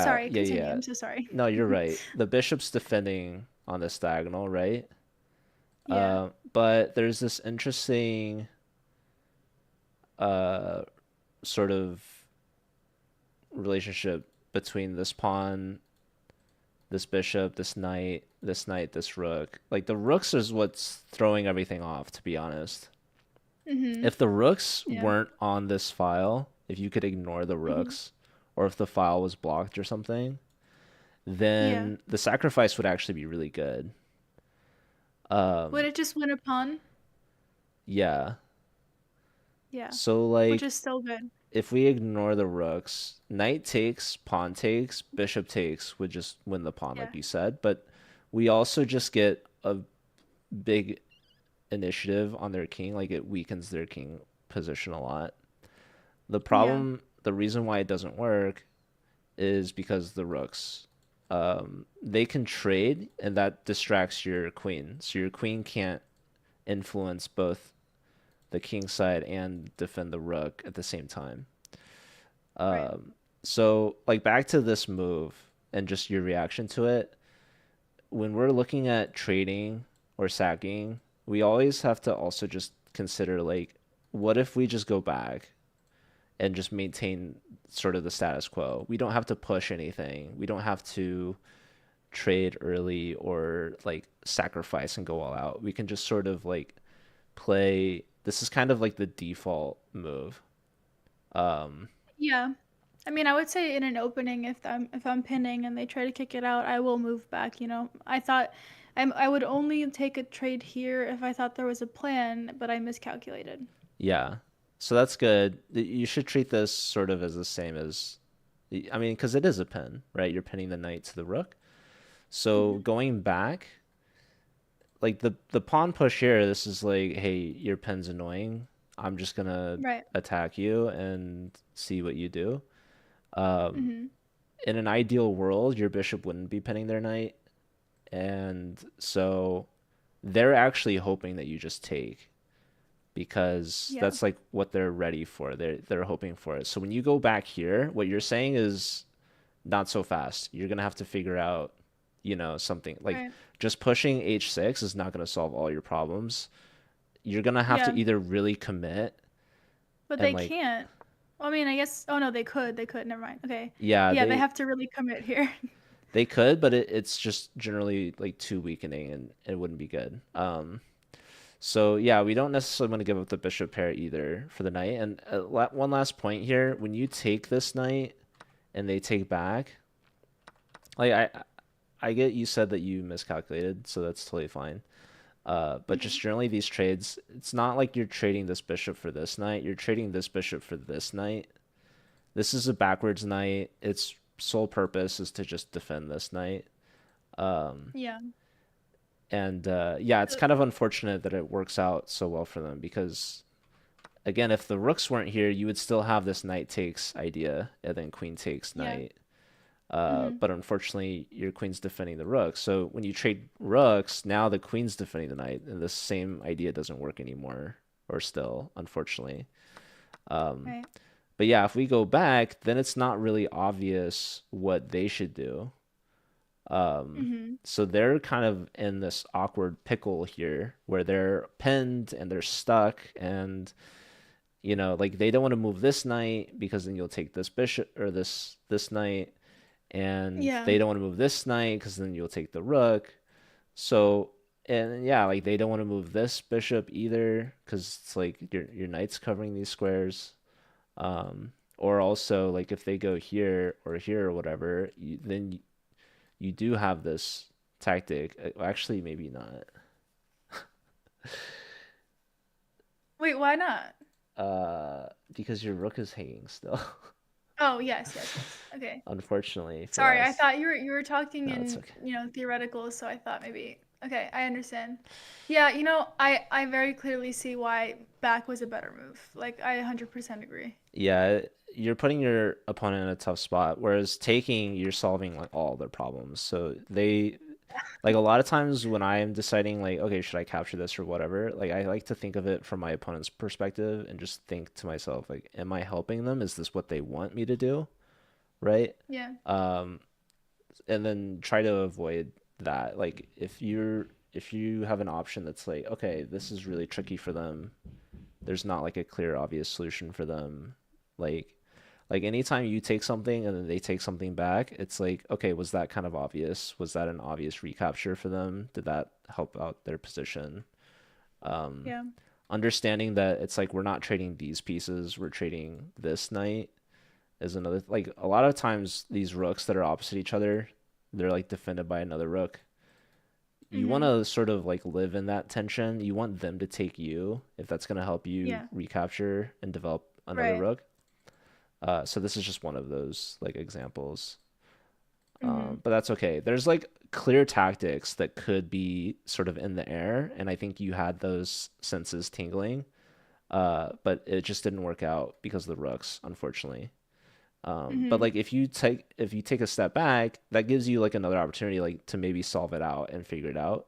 sorry, continue. yeah. I'm so sorry. No, you're right. The bishop's defending on this diagonal, right? Yeah. But there's this interesting uh, sort of relationship between this pawn, this bishop, this knight, this rook. Like the rooks is what's throwing everything off, to be honest. Mhm. If the rooks Yeah. weren't on this file, if you could ignore the Mhm. rooks, or if the file was blocked or something, Yeah. then the sacrifice would actually be really good. Would it just win a pawn? Yeah. Yeah, So which like is still good. if we ignore the rooks, knight takes, pawn takes, bishop takes would just win the pawn, Yeah. like you said. But we also just get a big initiative on their king, like it weakens their king position a lot. The Yeah. problem, the reason why it doesn't work is because the rooks. They can trade, and that distracts your queen. So your queen can't influence both the king side and defend the rook at the same time. Right. So, like, back to this move and just your reaction to it. When we're looking at trading or sacking, we always have to also just consider, like, what if we just go back and just maintain sort of the status quo? We don't have to push anything. We don't have to trade early or like sacrifice and go all out. We can just sort of like play. This is kind of like the default move. Um, Yeah. I mean, I would say in an opening, if I'm pinning and they try to kick it out, I will move back. I thought I would only take a trade here if I thought there was a plan, but I miscalculated. yeah. So that's good. You should treat this sort of as the same as, I mean, because it is a pin, right? You're pinning the knight to the rook. So Hmm. going back, like the pawn push here, this is like, hey, your pin's annoying. I'm just gonna Right. attack you and see what you do. Um, Hmm. in an ideal world, your bishop wouldn't be pinning their knight, and so they're actually hoping that you just take because Yeah. that's like what they're ready for. They're hoping for it. So when you go back here, what you're saying is not so fast. You're gonna have to figure out, something like Right. just pushing h6 is not gonna solve all your problems. You're gonna have to Yeah. either really commit But and they like, can't. Well, I mean, I guess. Oh no, they could. They could. Never mind. Okay. yeah, Yeah, they they have to really commit here. they could, but it's just generally like too weakening and it wouldn't be good. So yeah, we don't necessarily want to give up the bishop pair either for the knight. And one last point here: when you take this knight and they take back, like I get you said that you miscalculated, so that's totally fine. But just Mhm. generally these trades, it's not like you're trading this bishop for this knight. You're trading this bishop for this knight. This is a backwards knight. Its sole purpose is to just defend this knight. Um, Yeah. and yeah, it's kind of unfortunate that it works out so well for them because again, if the rooks weren't here, you would still have this knight takes idea and then queen takes Yeah. knight. Hmm. But unfortunately, your queen's defending the rook. So when you trade rooks, now the queen's defending the knight, and the same idea doesn't work anymore, or still, unfortunately. Um, Right. but yeah, if we go back, then it's not really obvious what they should do. Um, Hmm. so they're kind of in this awkward pickle here where they're pinned and they're stuck and like they don't want to move this knight because then you'll take this bishop or this knight and Yeah. they don't want to move this knight because then you'll take the rook. So and yeah, like they don't want to move this bishop either because it's like your knight's covering these squares. Or also like if they go here or here or whatever, then you do have this tactic. Actually, maybe not. Wait, why not? Because your rook is hanging still. Oh, yes, yes, yes. Okay. Unfortunately for Sorry, I us. thought you were talking No, it's in, okay. theoretical, so I thought maybe. Okay, I understand. Yeah, I very clearly see why back was a better move. Like I 100% agree. Yeah, you're putting your opponent in a tough spot, whereas taking, you're solving like all their problems. So they like a lot of times when I am deciding like, okay, should I capture this or whatever, like I like to think of it from my opponent's perspective and just think to myself, like, am I helping them? Is this what they want me to do? Right? Yeah. Um, and then try to avoid that. Like if you have an option that's like, okay, this is really tricky for them. There's not like a clear, obvious solution for them. Like like anytime you take something and then they take something back, it's like, okay, was that kind of obvious? Was that an obvious recapture for them? Did that help out their position? Um, Yeah. Understanding that it's like we're not trading these pieces, we're trading this knight is another like a lot of times these rooks that are opposite each other, they're like defended by another rook. you want Mhm. to sort of like live in that tension. You want them to take you if that's going to help you Yeah. recapture and develop another Right. rook. So this is just one of those like examples. Mhm. But that's okay. There's like clear tactics that could be sort of in the air, and I think you had those senses tingling. But it just didn't work out because of the rooks, unfortunately. But Mhm. like if you take a step back, that gives you like another opportunity like to maybe solve it out and figure it out.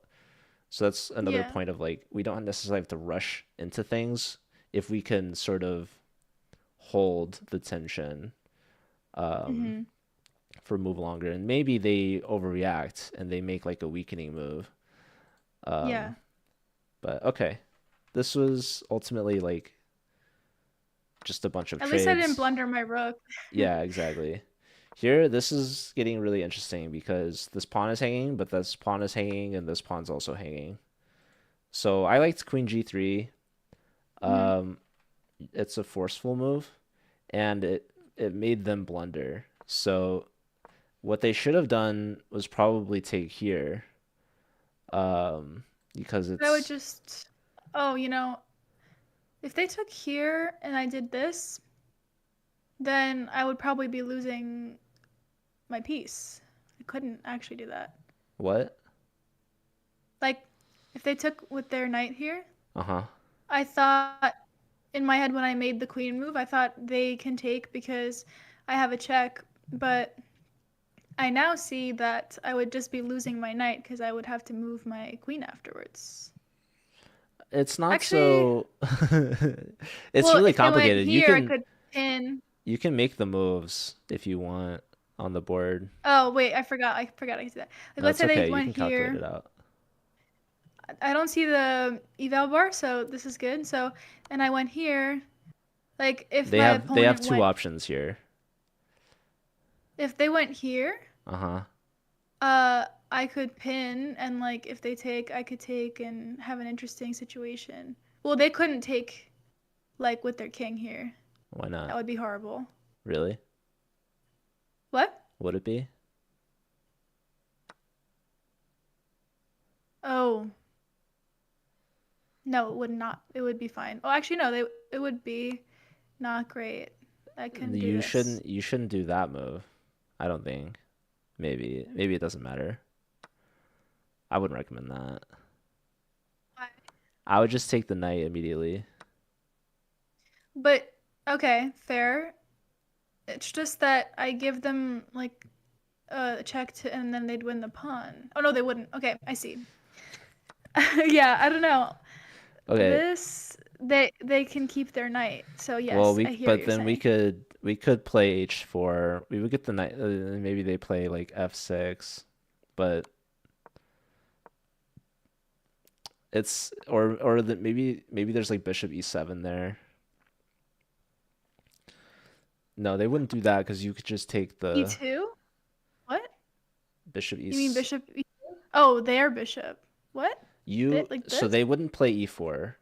So that's another Yeah. point of like we don't necessarily have to rush into things if we can sort of hold the tension um, Mhm. for a move longer, and maybe they overreact and they make like a weakening move. Um, Yeah. but okay, this was ultimately like just a bunch of At least I didn't trades. blunder my rook. Yeah, exactly. Here, this is getting really interesting because this pawn is hanging, but this pawn is hanging, and this pawn's also hanging. So I liked Queen G3. Mhm. Um, it's a forceful move, and it made them blunder. So what they should have done was probably take here, um, because I would it's just oh, if they took here and I did this, then I would probably be losing my piece. I couldn't actually do that. what? Like, if they took with their knight here, Uh-huh. I thought in my head when I made the queen move, I thought they can take because I have a check, but I now see that I would just be losing my knight because I would have to move my queen afterwards. It's not Actually, so it's well, really if they went complicated. You here, I can could pin. you can make the moves if you want on the board. Oh, wait, I forgot. I forgot I could do that. Like, No, let's it's say they okay. You went can calculate here. it out. I don't see the eval bar, so this is good. So, and I went here. Like, if my They have opponent two went, options here. if they went here, Uh-huh. I could pin, and like, if they take, I could take and have an interesting situation. Well, they couldn't take, like, with their king here. Why That not? would be horrible. Really? What? Would it be? Oh, no, it would not. It would be fine. Oh, actually, no, it would be not great. I couldn't do this. You shouldn't do that move. I don't think. Maybe it doesn't matter. I wouldn't recommend that. I would just take the knight immediately. But okay, fair. It's just that I give them like a check to, and then they'd win the pawn. Oh no, they wouldn't. Okay, I see. Yeah, I don't know. Okay. This they can keep their knight. So Well, yes, I hear what but you're then saying. we could play H4. We would get the knight. Maybe they play like F6, but it's or that maybe there's like Bishop E7 there. No, they wouldn't do that because you could just take the E2? What? Bishop E. You mean bishop E2? Oh, their bishop. What? You Like so this? they wouldn't play E4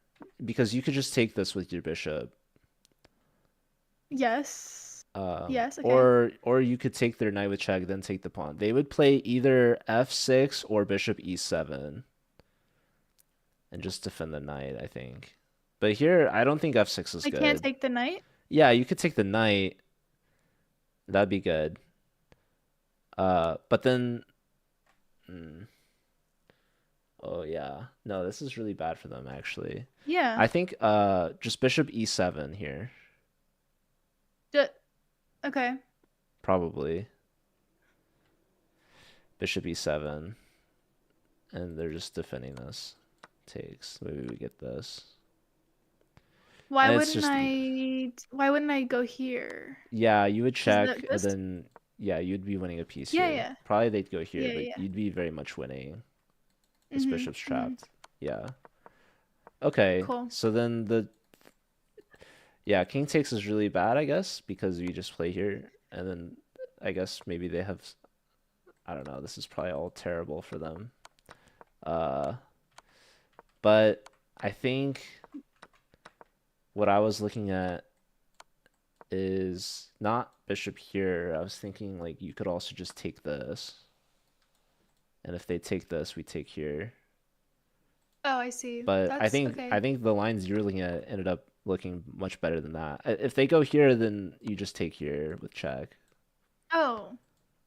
because you could just take this with your bishop. Yes. Yes, okay. Or you could take their knight with check, then take the pawn. They would play either F6 or Bishop E7 and just defend the knight, I think. But here, I don't think F6 is I can't good. take the knight? Yeah, you could take the knight. That'd be good. But then, hmm, oh yeah, no, this is really bad for them actually. Yeah. I think just Bishop E7 here, D okay. probably Bishop E7, and they're just defending this. Takes. Maybe we get this. And it's just Why wouldn't I go here? yeah, you would Is check that and this? then yeah, you'd be winning a piece Yeah, here. yeah. Probably they'd go here, Yeah, but yeah. you'd be very much winning. This Mhm. bishop's Mhm. trapped. Yeah. Okay. Cool. So then the yeah, king takes is really bad, I guess, because you just play here and then I guess maybe they have I don't know, this is probably all terrible for them. Uh but I think what I was looking at is not bishop here. I was thinking like you could also just take this. and if they take this, we take here. Oh, I see. But I That's think I okay. think the lines you're looking at ended up looking much better than that. If they go here, then you just take here with check. Oh,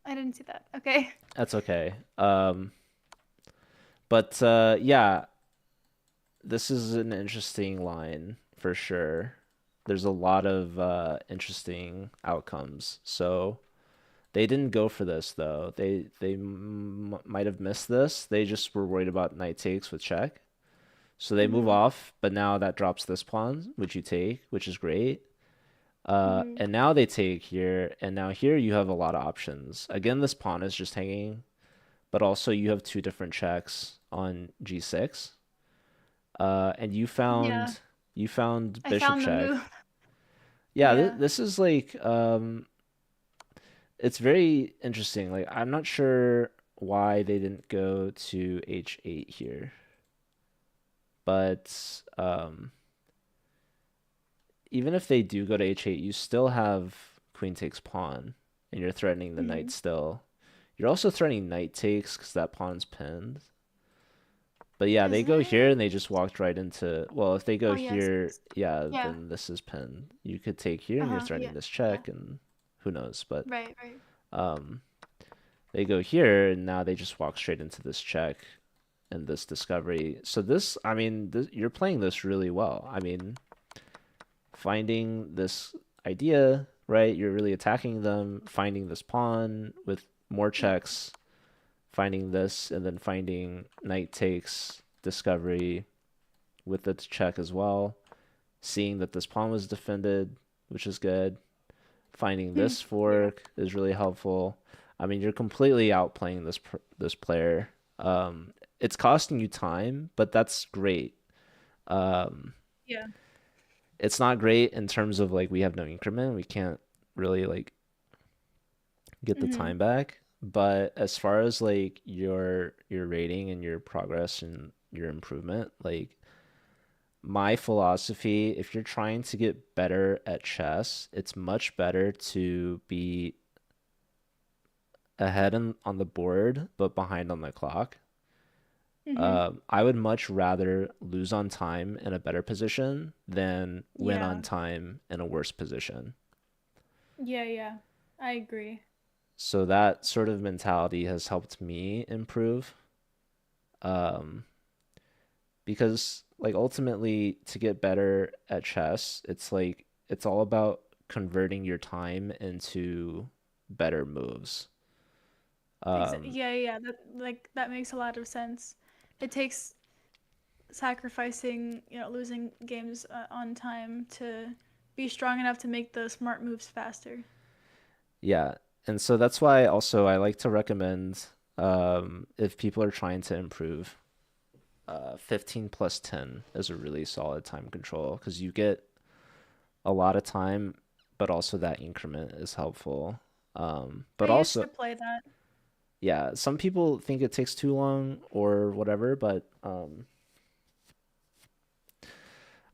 I didn't see that. Okay. That's okay. But yeah, this is an interesting line for sure. There's a lot of interesting outcomes. So they didn't go for this though. They might have missed this. They just were worried about knight takes with check. So they move Mhm. off, but now that drops this pawn, which you take, which is great. Mhm. And now they take here, and now here you have a lot of options. Again, this pawn is just hanging, but also you have two different checks on g6. And Yeah. you found I bishop found the check. move. Yeah, Yeah. this is like it's very interesting. Like I'm not sure why they didn't go to h8 here, but even if they do go to h8, you still have queen takes pawn, and you're threatening the knight Mhm. still. You're also threatening knight takes because that pawn's pinned. But yeah, they Is go here it? and they just walked right into. Well, if they go Oh, yes. here, yeah, Yeah. then this is pinned. You could take here and you're Uh-huh. Yeah. threatening this Yeah. check, and who knows? But Right, right. um, they go here and now they just walk straight into this check and this discovery. So this, I mean, you're playing this really well. I mean, finding this idea, right? You're really attacking them, finding this pawn with more Yeah. checks, finding this, and then finding knight takes discovery with its check as well. Seeing that this pawn was defended, which is good. Finding this Yeah. fork is really helpful. I mean, you're completely outplaying this player. It's costing you time, but that's great. Um, Yeah. it's not great in terms of like we have no increment. We can't really like get the Mhm. time back. But as far as like your rating and your progress and your improvement, like my philosophy, if you're trying to get better at chess, it's much better to be ahead on the board but behind on the clock. Mhm. I would much rather lose on time in a better position than win Yeah. on time in a worse position. Yeah, yeah. I agree. So that sort of mentality has helped me improve. Um, because like ultimately to get better at chess, it's like it's all about converting your time into better moves. Um, Yeah, yeah. That makes a lot of sense. It takes sacrificing, losing games on time to be strong enough to make the smart moves faster. yeah, and so that's why also I like to recommend if people are trying to improve, 15 plus 10 is a really solid time control because you get a lot of time, but also that increment is helpful. I But used also, to play that. yeah, some people think it takes too long or whatever, but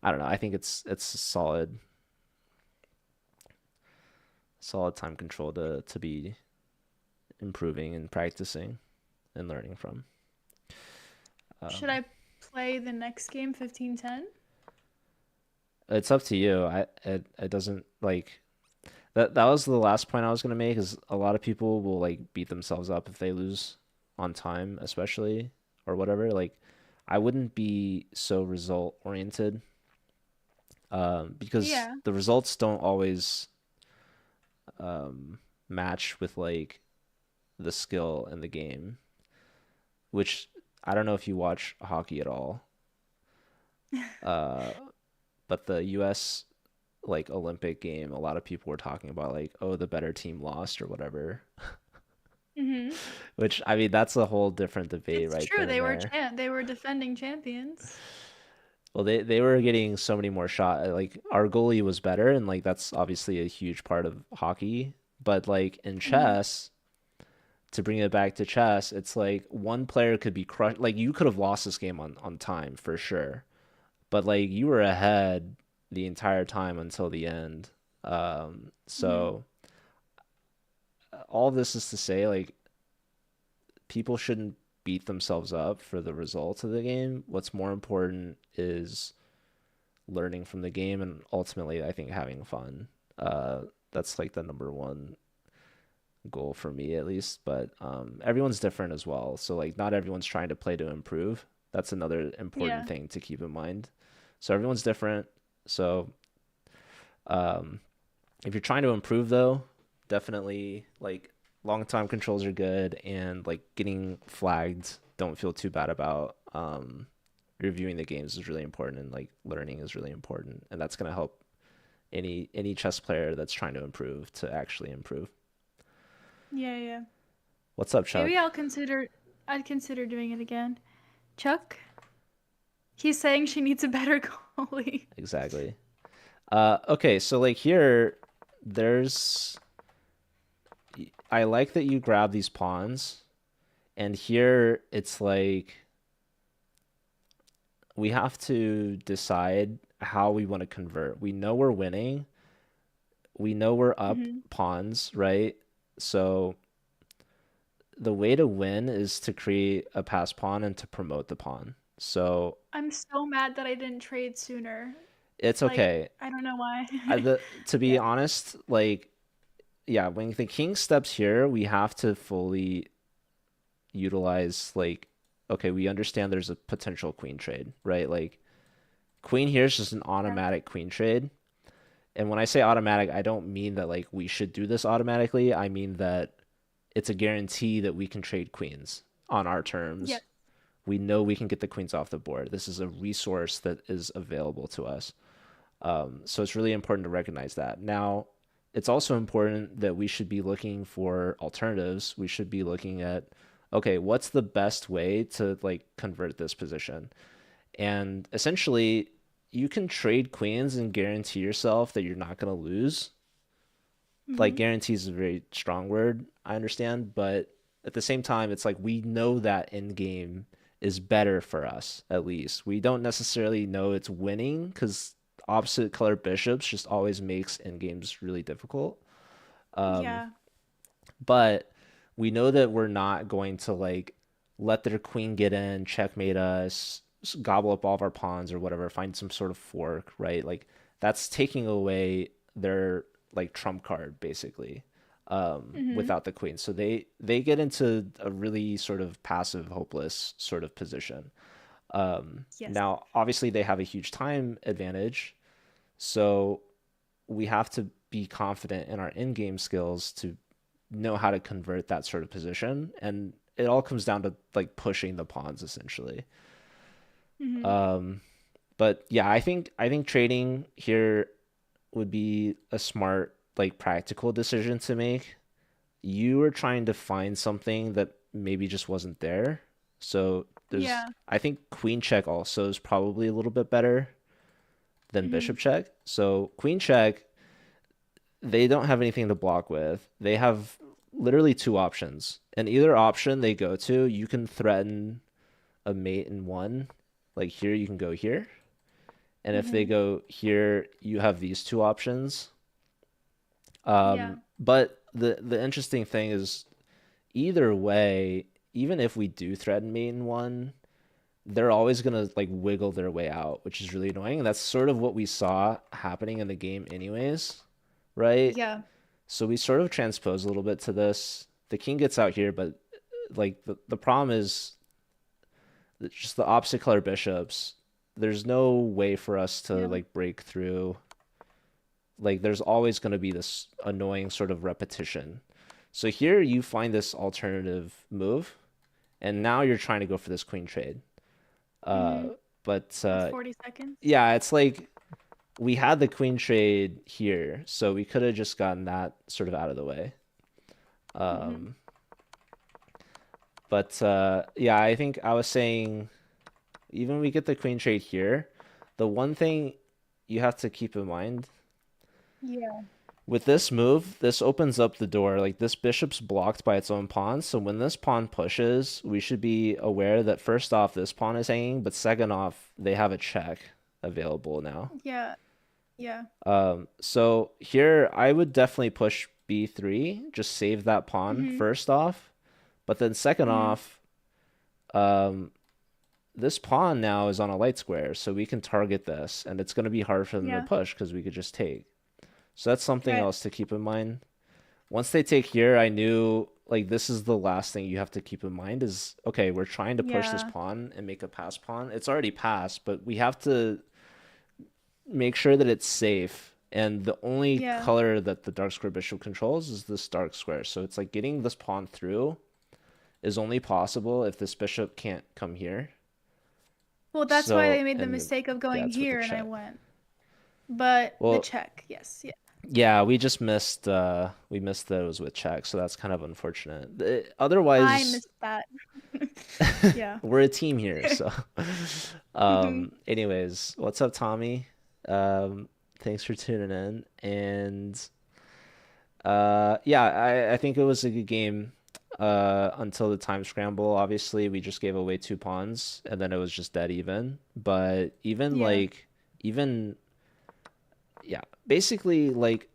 I don't know. I think it's a solid time control to be improving and practicing and learning from. Should Um, I play the next game 15-10? it's up to you. It doesn't like that was the last point I was gonna make is a lot of people will like beat themselves up if they lose on time, especially or whatever. Like I wouldn't be so result oriented because Yeah. the results don't always match with like the skill in the game, which I don't know if you watch hockey at all. Uh, but the US like Olympic game, a lot of people were talking about like, oh, the better team lost or whatever. Mhm. Which I mean, that's a whole different debate It's right true. then and there. They were defending champions. Well, they were getting so many more shot. Like our goalie was better, and like that's obviously a huge part of hockey. But like in Mhm. chess, to bring it back to chess, it's like one player could be crushed. Like you could have lost this game on time for sure, but like you were ahead the entire time until the end. Mhm. So all this is to say, like people shouldn't. beat themselves up for the results of the game. What's more important is learning from the game and ultimately I think having fun. That's like the number one goal for me at least, but everyone's different as well. So like not everyone's trying to play to improve. That's another important Yeah. thing to keep in mind. So everyone's different. So um, if you're trying to improve though, definitely like long time controls are good and like getting flagged, don't feel too bad about. Reviewing the games is really important and like learning is really important and that's going to help any chess player that's trying to improve to actually improve. Yeah, yeah. What's up, Maybe Chuck? I'd consider doing it again. Chuck? He's saying she needs a better goalie. Exactly. Okay, so like here, there's I like that you grab these pawns, and here it's like we have to decide how we want to convert. We know we're winning. We know we're up Hmm. pawns, right? So the way to win is to create a pass pawn and to promote the pawn. So I'm so mad that I didn't trade sooner. it's Like, okay. I don't know why. To be Yeah. honest, like yeah, when the king steps here, we have to fully utilize like okay, we understand there's a potential queen trade, right? Like queen here is just an Yeah. automatic queen trade. And when I say automatic, I don't mean that like we should do this automatically. I mean that it's a guarantee that we can trade queens on our terms. Yes. We know we can get the queens off the board. This is a resource that is available to us. So it's really important to recognize that. Now, it's also important that we should be looking for alternatives. We should be looking at, okay, what's the best way to like convert this position? And essentially, you can trade queens and guarantee yourself that you're not going to lose. Like Hmm. guarantees is a very strong word, I understand, but at the same time, it's like we know that in game is better for us, at least. We don't necessarily know it's winning because opposite color bishops just always makes end games really difficult. Um, Yeah. but we know that we're not going to like let their queen get in, checkmate us, gobble up all of our pawns or whatever, find some sort of fork, right? Like that's taking away their like trump card basically Hmm. without the queen. So they get into a really sort of passive, hopeless sort of position. Yes. Now, obviously, they have a huge time advantage, so we have to be confident in our in-game skills to know how to convert that sort of position. And it all comes down to like pushing the pawns essentially. Hmm. Um, but yeah, I think trading here would be a smart, like practical decision to make. You were trying to find something that maybe just wasn't there. So there's, Yeah. I think queen check also is probably a little bit better than Hmm. bishop check. So queen check, they don't have anything to block with. They have literally two options. And either option they go to, you can threaten a mate in one. Like here, you can go here. And if they Hmm. go here, you have these two options. Yeah. But the interesting thing is either way, even if we do threaten mate in one, they're always gonna like wiggle their way out, which is really annoying. And that's sort of what we saw happening in the game anyways, right? Yeah. So we sort of transpose a little bit to this. The king gets out here, but like the problem is that just the opposite color bishops. There's no way for us to Yeah. like break through. Like there's always going to be this annoying sort of repetition. So here you find this alternative move, and now you're trying to go for this queen trade. Uh, Hmm. but With 40 seconds. yeah, it's like we had the queen trade here, so we could have just gotten that sort of out of the way. Hmm. Um, but yeah, I think I was saying even we get the queen trade here, the one thing you have to keep in mind Yeah. with this move, this opens up the door. Like this bishop's blocked by its own pawn, so when this pawn pushes, we should be aware that first off, this pawn is hanging, but second off, they have a check available now. Yeah. Yeah. So here I would definitely push b3, just save that pawn Hmm. first off, but then second Hmm. off, Um, this pawn now is on a light square, so we can target this, and it's going to be hard for them to Yeah. push because we could just take. So that's something Right. else to keep in mind. Once they take here, I knew like this is the last thing you have to keep in mind is okay, we're trying to push this Yeah. pawn and make a pass pawn. It's already passed, but we have to make sure that it's safe. And the only Yeah. color that the dark square bishop controls is this dark square. So it's like getting this pawn through is only possible if this bishop can't come here. Well, that's why So, they made the and mistake of going that's with the here and I check. went. But the Well, check, yes. Yeah. yeah, we just missed we missed those with check, so that's kind of unfortunate. I Otherwise, missed that. Yeah. we're a team here, so anyways, what's up, Tommy? Thanks for tuning in. And yeah, I think it was a good game until the time scramble. Obviously, we just gave away two pawns and then it was just dead even. But even Yeah. like even yeah, basically like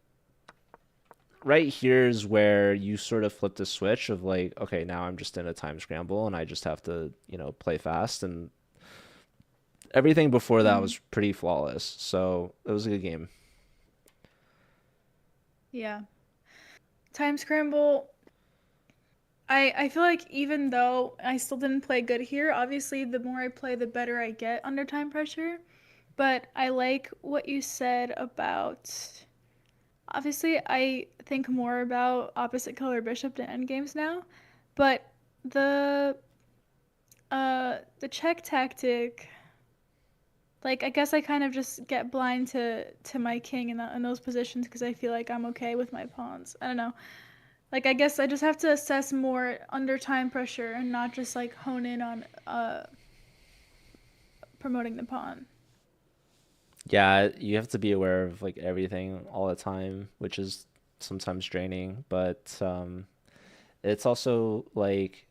right here is where you sort of flip the switch of like, okay, now I'm just in a time scramble and I just have to, play fast. And everything before that Hmm. was pretty flawless. So it was a good game. Yeah. Time scramble. I feel like even though I still didn't play good here, obviously the more I play, the better I get under time pressure. But I like what you said about. Obviously, I think more about opposite color bishop to endgames now, but the the check tactic, like I guess I kind of just get blind to my king in those positions because I feel like I'm okay with my pawns. I don't know. Like I guess I just have to assess more under time pressure and not just like hone in on promoting the pawn. Yeah, you have to be aware of like everything all the time, which is sometimes draining, but it's also like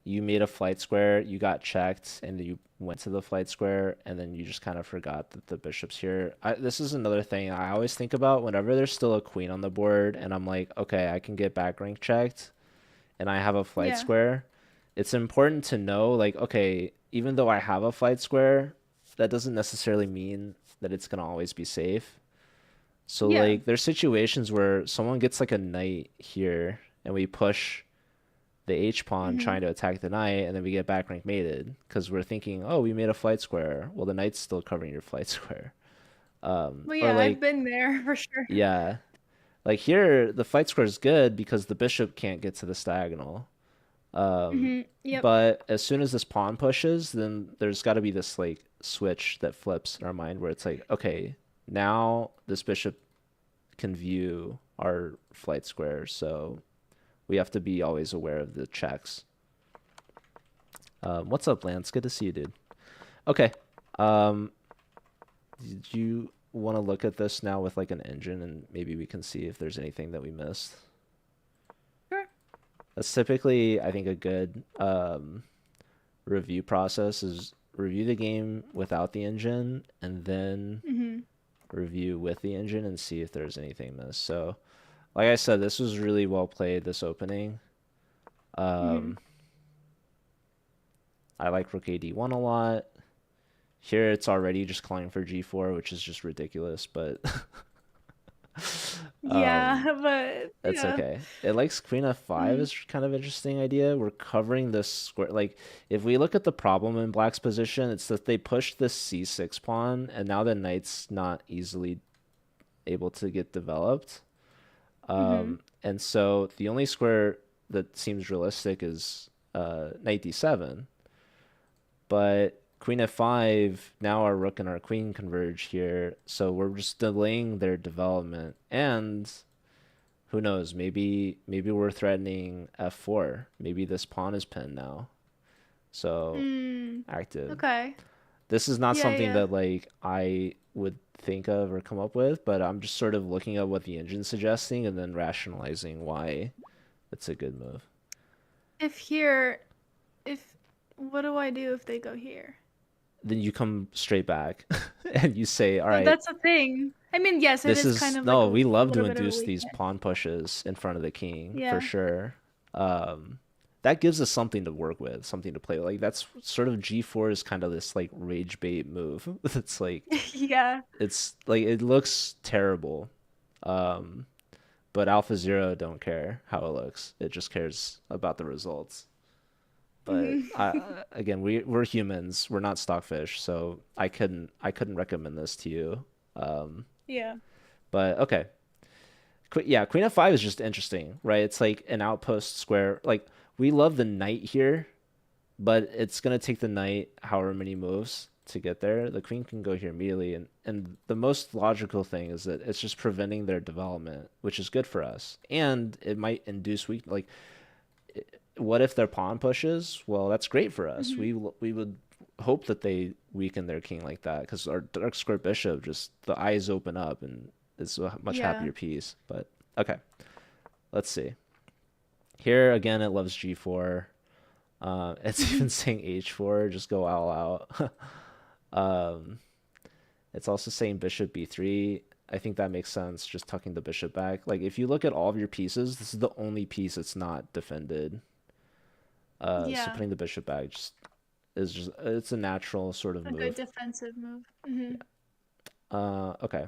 you made a flight square, you got checked, and you went to the flight square, and then you just kind of forgot that the bishop's here. This is another thing I always think about whenever there's still a queen on the board, and I'm like, okay, I can get back rank checked, and I have a flight Yeah. square. It's important to know, like, okay, even though I have a flight square, that doesn't necessarily mean that it's gonna always be safe. So, Yeah. like, there's situations where someone gets like a knight here, and we push the H pawn Mhm. trying to attack the knight, and then we get back rank mated because we're thinking, oh, we made a flight square. Well, the knight's still covering your flight square. Well, Or yeah, I've like, been there for sure. yeah, like here the flight square is good because the bishop can't get to the diagonal. Mhm. Yep. But as soon as this pawn pushes, then there's got to be this like switch that flips in our mind where it's like, okay, now this bishop can view our flight square, so we have to be always aware of the checks. What's up, Lance? Good to see you, dude. Okay. Um, did you want to look at this now with like an engine and maybe we can see if there's anything that we missed? Sure. That's typically, I think, a good review process is review the game without the engine and then Mhm. review with the engine and see if there's anything missed. So, like I said, this was really well played, this opening. Mhm. Um, I like Rook AD1 a lot. Here it's already just calling for G4, which is just ridiculous, but Yeah, um, but that's yeah. okay. It likes Queen F5 Mhm. is kind of interesting idea. We're covering this square. Like, if we look at the problem in Black's position, it's that they pushed this C6 pawn, and now the knight's not easily able to get developed. Mhm. And so the only square that seems realistic is knight d7. But Queen f5, now our rook and our queen converge here, so we're just delaying their development. And who knows, maybe we're threatening f4. Maybe this pawn is pinned now. So Mm. active. Okay. This is not Yeah, something yeah. that like I would think of or come up with, but I'm just sort of looking at what the engine's suggesting and then rationalizing why it's a good move. If here, if what do I do if they go here? Then you come straight back and you say, all But right, that's the thing. I mean, yes, it this is kind is of like no, a we love to little bit of a induce these weakness. pawn pushes in front of the king for Yeah. sure. Um, that gives us something to work with, something to play with. Like that's sort of G4 is kind of this like rage bait move. It's like Yeah. it's like it looks terrible. Um, but Alpha Zero don't care how it looks. It just cares about the results. But Hmm. again, we're humans. We're not stockfish, so I couldn't recommend this to you. Um, Yeah. but okay, yeah, Queen of 5 is just interesting, right? It's like an outpost square. Like we love the knight here, but it's gonna take the knight however many moves to get there. The queen can go here immediately, and the most logical thing is that it's just preventing their development, which is good for us. And it might induce weak. Like, what if their pawn pushes? Well, that's great for us. Hmm. We would hope that they weaken their king like that because our dark square bishop just the eyes open up and it's a much Yeah. happier piece. But okay, let's see. Here again, it loves g4. It's even saying h4. Just go all out. um, it's also saying bishop b3. I think that makes sense. Just tucking the bishop back. Like if you look at all of your pieces, this is the only piece that's not defended. So Yeah. putting the bishop back just is just it's a natural sort of A good move. defensive move. Hmm. Okay.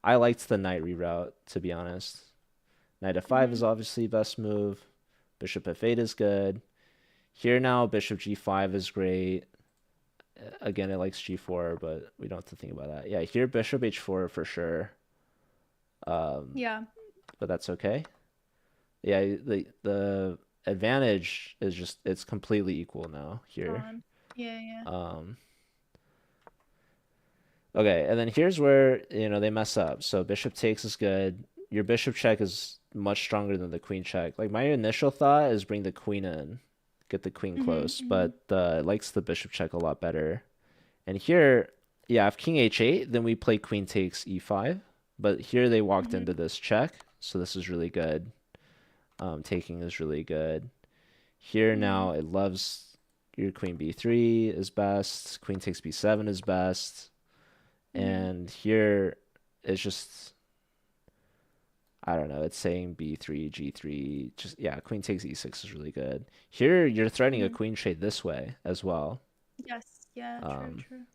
I liked the knight reroute to be honest. Knight f5 is Hmm. obviously best move. Bishop f8 is good. Here now, bishop g5 is great. Again, it likes g4, but we don't have to think about that. Yeah, here bishop h4 for sure. Um, Yeah. but that's okay. Yeah, the advantage is just it's completely equal now here. On. Yeah. Yeah. Um, okay, and then here's where they mess up. So bishop takes is good. Your bishop check is much stronger than the queen check. Like my initial thought is bring the queen in, get the queen Hmm. close, Hmm. but it likes the bishop check a lot better. And here, yeah, if king h8, then we play queen takes e5. But here they walked Hmm. into this check, so this is really good. Taking is really good. Here Hmm. now it loves your queen b3 is best, queen takes b7 is best, Hmm. and here it's just I don't know, it's saying b3, g3, just yeah, queen takes e6 is really good. Here you're threatening a Hmm. queen trade this way as well. Yes. Yeah. True. Um, True.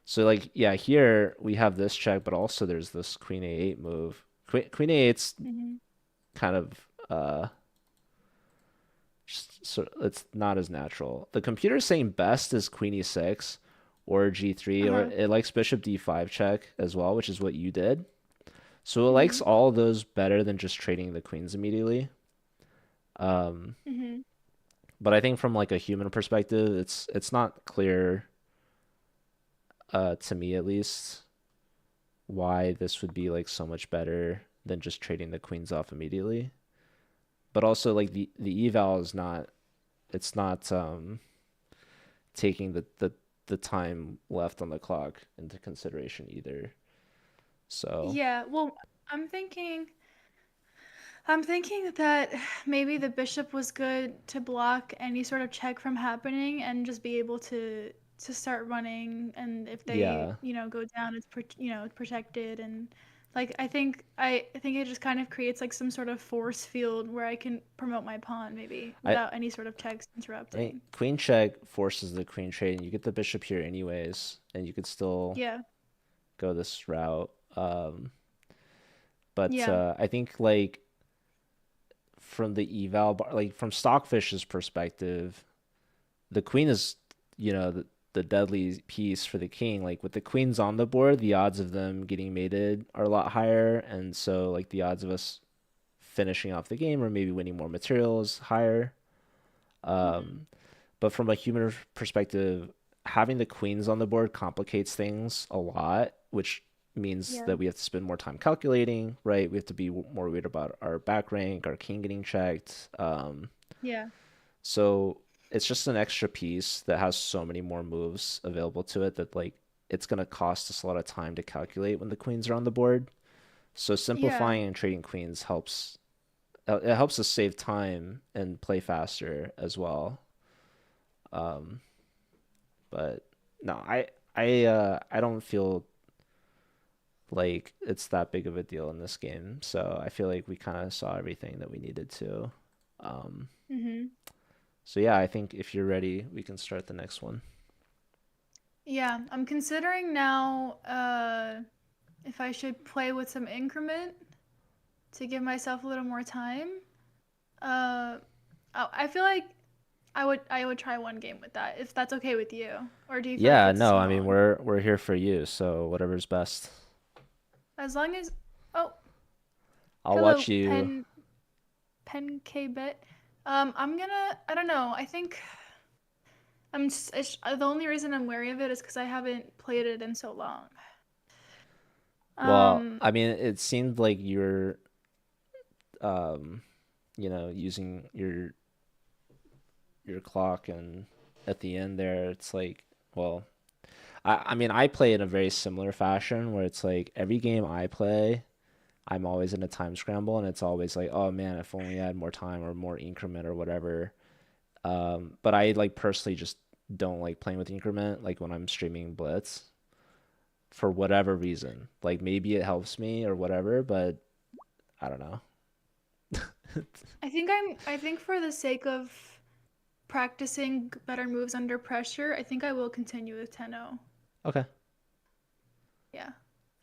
So like yeah, here we have this check, but also there's this queen a8 move. Queen a8's Hmm. kind of just so it's not as natural. The computer's saying best is queen e6 or Uh g3 or huh. it likes bishop d5 check as well, which is what you did. So it likes Hmm. all those better than just trading the queens immediately. Um, Hmm. but I think from like a human perspective, it's not clear to me at least why this would be like so much better than just trading the queens off immediately. But also like the eval is not it's not taking the time left on the clock into consideration either. So Yeah. Well, I'm thinking. I'm thinking that maybe the bishop was good to block any sort of check from happening and just be able to start running, and if they, yeah, go down, it's protected. And like I think it just kind of creates like some sort of force field where I can promote my pawn maybe I without any sort of checks I think interrupting. queen check forces the queen trade and you get the bishop here anyways and you could still Yeah. go this route. But Yeah. I think like from the eval bar, like from Stockfish's perspective, the queen is, the deadly piece for the king. Like with the queens on the board, the odds of them getting mated are a lot higher, and so like the odds of us finishing off the game or maybe winning more material is higher. Hmm. Um, but from a human perspective, having the queens on the board complicates things a lot, which means Yeah. that we have to spend more time calculating, right? We have to be more worried about our back rank, our king getting checked. Yeah. So it's just an extra piece that has so many more moves available to it that like it's gonna cost us a lot of time to calculate when the queens are on the board. So Yeah. simplifying and trading queens helps. It helps us save time and play faster as well. Um, but no, I don't feel like it's that big of a deal in this game. So I feel like we kind of saw everything that we needed to. Um, Mhm. so yeah, I think if you're ready, we can start the next one. Yeah, I'm considering now if I should play with some increment to give myself a little more time. Uh I feel like I would try one game with that if that's okay with you. Or do you feel like Yeah, it's no, too I mean long? we're here for you, so whatever's best. As long as oh, I'll hello, watch you. Pen K bet. I'm gonna I don't know. I think the only reason I'm wary of it is because I haven't played it in so long. Well, Um, I mean, it seemed like you're um, using your clock, and at the end there, it's like, well, I mean, I play in a very similar fashion where it's like every game I play, I'm always in a time scramble, and it's always like, oh man, if only I had more time or more increment or whatever. But I like personally just don't like playing with increment, like when I'm streaming Blitz for whatever reason. Like maybe it helps me or whatever, but I don't know. I think for the sake of practicing better moves under pressure, I think I will continue with 10-0. Okay. Yeah.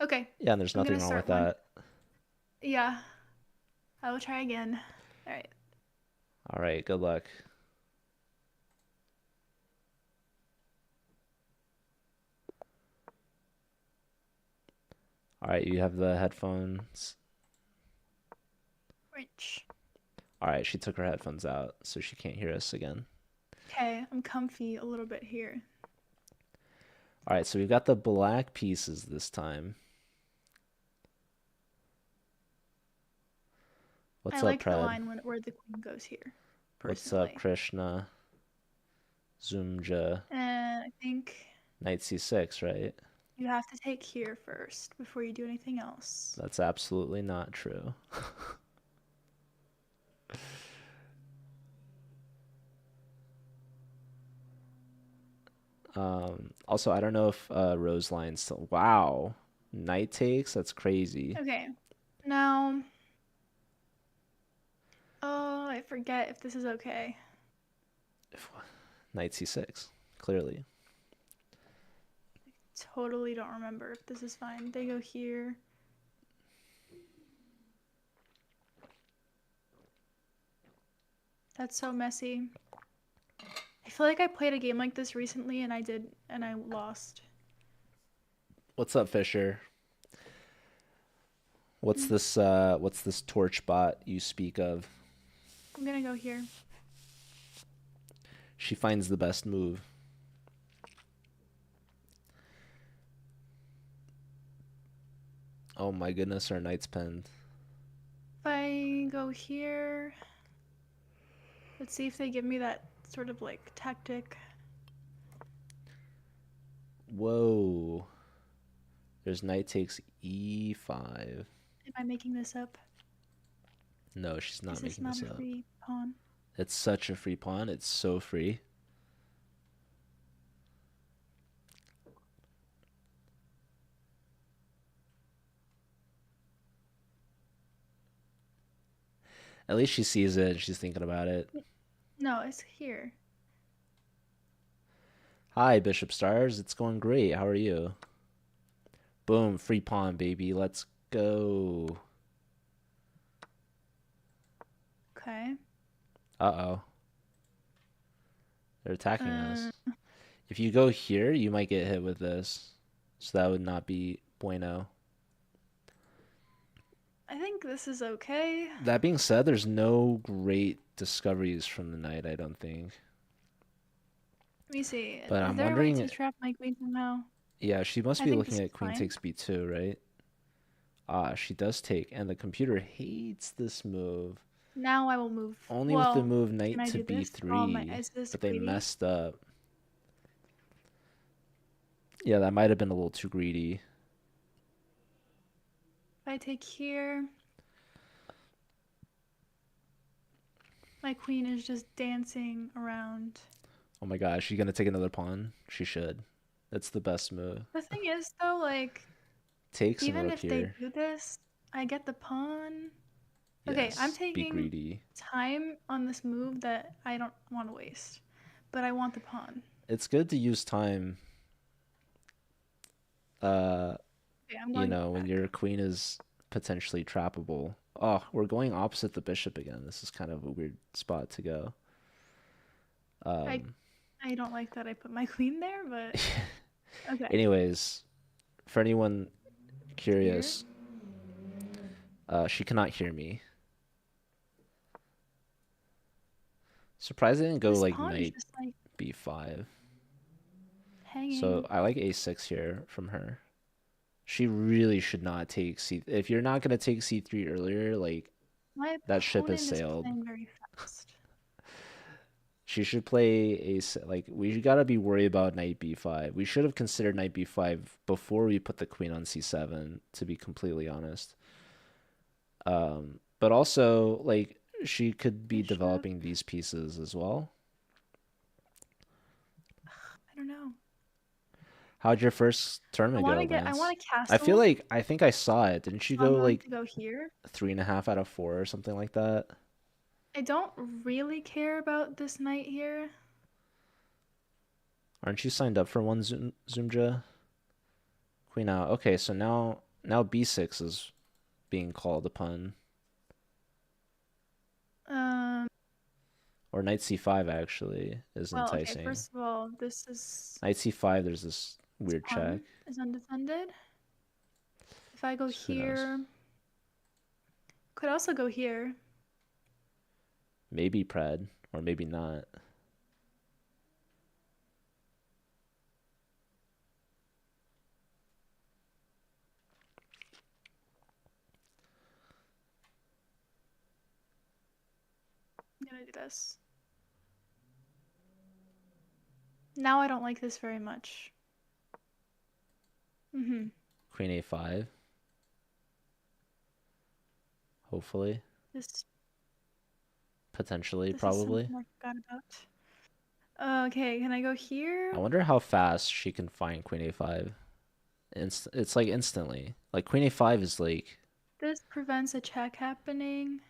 Okay. Yeah, and there's I'm nothing gonna wrong with start one. that. Yeah. I will try again. All right. All right, good luck. All right, you have the headphones. Wrench. All right, she took her headphones out, so she can't hear us again. Okay, I'm comfy a little bit here. All right, so we've got the black pieces this time. I What's up, like the Pred? line where the queen goes here, What's up, personally. Krishna? Zoomja. And I think Knight c6, right? you have to take here first before you do anything else. That's absolutely not true. Also, I don't know if Roseline's still. Wow, knight takes. That's crazy. Okay. Now, oh, I forget if this is okay. If, knight c6, clearly. Totally don't remember if this is fine. They go here. That's so messy. I feel like I played a game like this recently and I lost. What's up, Fisher? Mm, What's this torch bot you speak of? I'm gonna go here. She finds the best move. Oh my goodness, our knight's penned. If I go here, let's see if they give me that sort of like tactic. Whoa. There's knight takes e5. Am I making this up? No, she's Is not this making not this a up. free pawn? It's such a free pawn. It's so free. At least she sees it and she's thinking about it. No, it's here. Hi, Bishop Stars. It's going great. How are you? Boom, free pawn, baby. Let's go. Okay. Uh-oh. They're attacking Uh, us. If you go here, you might get hit with this. So that would not be bueno. I think this is okay. That being said, there's no great discoveries from the knight, I don't think. Let me see. But Is I'm there a way wondering, to trap my queen somehow? yeah, she must I be think this looking is at queen fine. takes b2, right? Ah, she does take, and the computer hates this move. Now I will move. Only with the Well, move can knight I to do this? Oh my, b3, is this but they greedy? messed up. Yeah, that might have been a little too greedy. If I take here, my queen is just dancing around. Oh my gosh, she gonna take another pawn? She should. That's the best move. The thing is, though, like, Takes and even rook if they here. do this, I get the pawn. Okay, I'm Yes, be taking greedy. time on this move that I don't want to waste, but I want the pawn. It's good to use time, uh, Okay, I'm going when back. your queen is potentially trappable. Oh, we're going opposite the bishop again. This is kind of a weird spot to go. I Um, I don't like that I put my queen there, but okay. anyways, for anyone Here, curious, she cannot hear me. Surprised I didn't go this like pawn is knight just like b5. So hanging. I like a6 here from her. She really should not take c. If you're not gonna take c3 earlier, like My that ship has opponent is sailed. playing very fast. She should play like we gotta be worried about knight b5. We should have considered knight b5 before we put the queen on c7. To be completely honest, but also like she could be Bishop. developing these pieces as well. I don't know. How'd your first I tournament want go, to get. I Lance? want a I feel castle, like I think I saw it. Didn't she so I'm go going like to go here. 3.5 out of 4 or something like that? I don't really care about this knight here. Aren't you signed up for one Zoomja? Queen out. Okay, so now b6 is being called upon, Um. or knight c5 actually is Well, okay. enticing. First of all, this Knight c5, there's this weird check. pawn is undefended. If I go So who knows? here, could also go here. Maybe pred or maybe not. I'm gonna do this. Now I don't like this very much. Mm-hmm. Queen a5, hopefully, This potentially, this is probably. something I forgot about. Okay, can I go I here? wonder how fast she can find queen a5. It's like instantly. Like queen a5 is like, This prevents a check happening.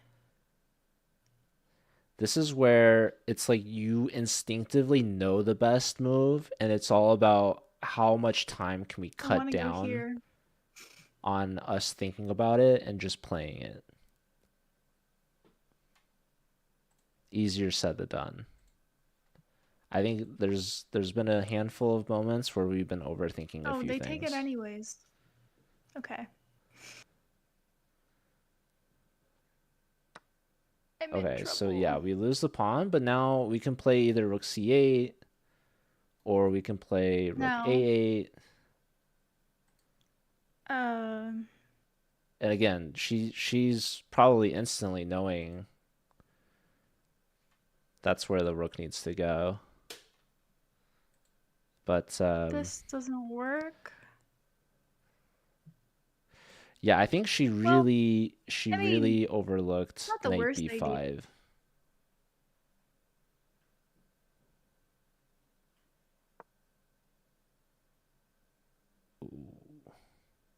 this is where it's like you instinctively know the best move, and it's all about how much time can we I want cut to go down here. on us thinking about it and just playing it. Easier said than done. I think there's been a handful of moments where we've been overthinking a Oh, few they take it things. anyways. Okay. I'm in Okay, so yeah, trouble. we lose the pawn, but now we can play either rook c8 or we can play rook Now, a8. um, And again, she's probably instantly knowing that's where the rook needs to go. But this doesn't work. yeah, I think she Well, really she I mean, really it's overlooked not the knight worst idea. b5.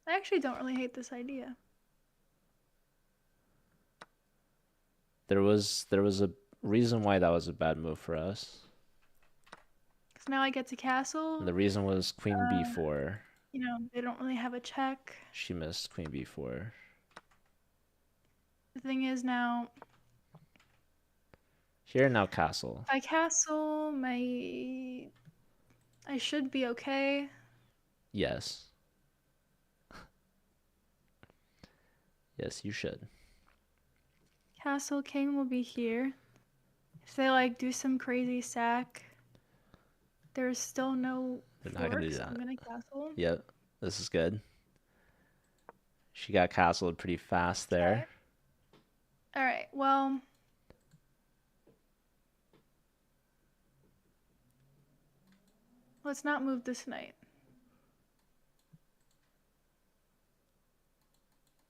I actually don't really hate this idea. There was a reason why that was a bad move for us. Because now I get to And castle. the reason was queen Uh, b4. they don't really have a check. She missed queen b4. The thing is now, Here now castle. if I castle, I should be okay. Yes. Yes, you should. Castle king will be here. If they like do some crazy sack, there's still no They're not gonna fork, do so I'm that. gonna castle. Yep. This is good. She got castled pretty fast Okay. there. All right. Well, let's not move this knight.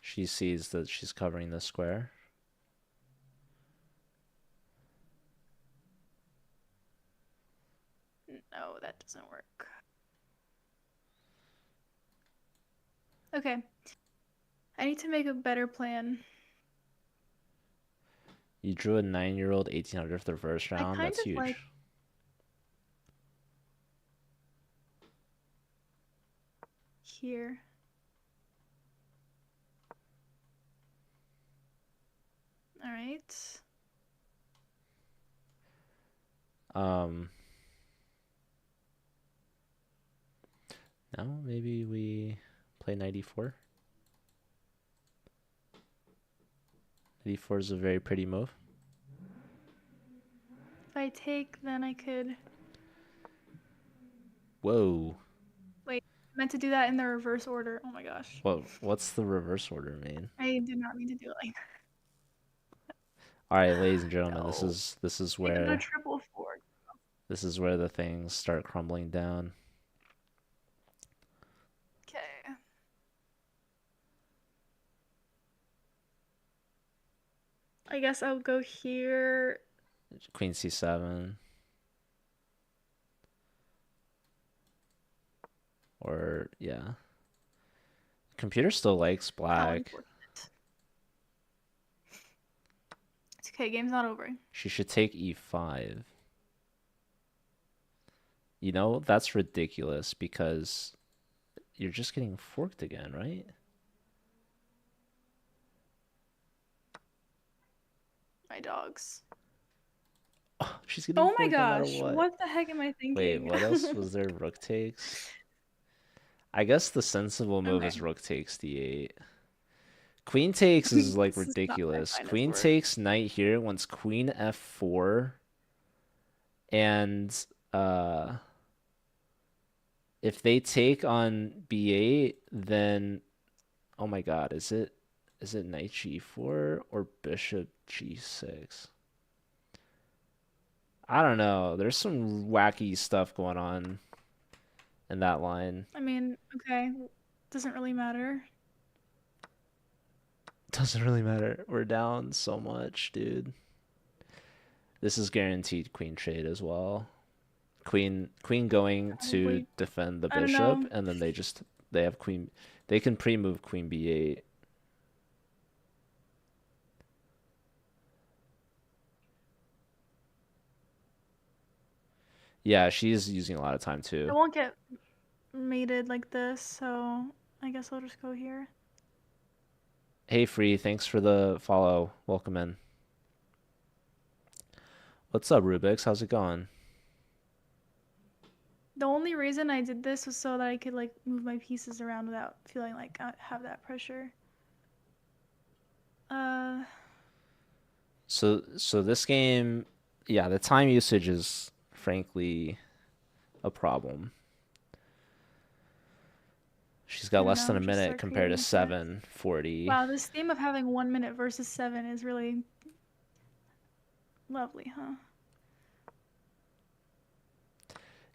She sees that she's covering the square. No, that doesn't work. Okay. I need to make a better plan. You drew a 9-year-old 1800 for the first I round. kind That's of like huge. here. All right. Um, Now maybe we play 94. 94 is a very pretty move. If I take, then I could. Whoa. Wait, I meant to do that in the reverse order. Oh my gosh. What's the reverse order mean? I did not mean to do it like All right, ladies and that. gentlemen, this No. is this is Take another where triple forward. this is where the things start crumbling down. Okay. I guess I'll go here. Queen C7 or yeah. Computer still likes How black. unfortunate. It's okay, game's not over. She should take E5. You know, that's ridiculous because you're just getting forked again, right? My dogs. Oh, she's getting Oh my forked no matter gosh, what. what the heck am I Wait, thinking? what else was there? Rook takes? I guess the sensible move Okay. is rook takes d8. Queen takes is like This is not my ridiculous. finest Queen work. takes knight here once queen f4 and uh if they take on b8 then oh my god, is it knight g4 or bishop g6? I don't know. There's some wacky stuff going on in that line. I mean, okay, doesn't really matter. Doesn't really matter. We're down so much, dude. This is guaranteed queen trade as well. Queen going to Probably, defend the I don't bishop, know. and then they have queen. They can pre-move queen b8. Yeah, she's using a lot of time I too. won't get mated like this, so I guess I'll just go here. Hey, Free, thanks for the follow. Welcome in. What's up, Rubix? How's it going? The only reason I did this was so that I could like move my pieces around without feeling like I have that pressure. Uh, So this game, yeah, the time usage is frankly a problem. She's I got don't less than know, a just minute start compared creating to a set. 7:40. Wow, this theme of having 1 minute versus 7 is really lovely, huh?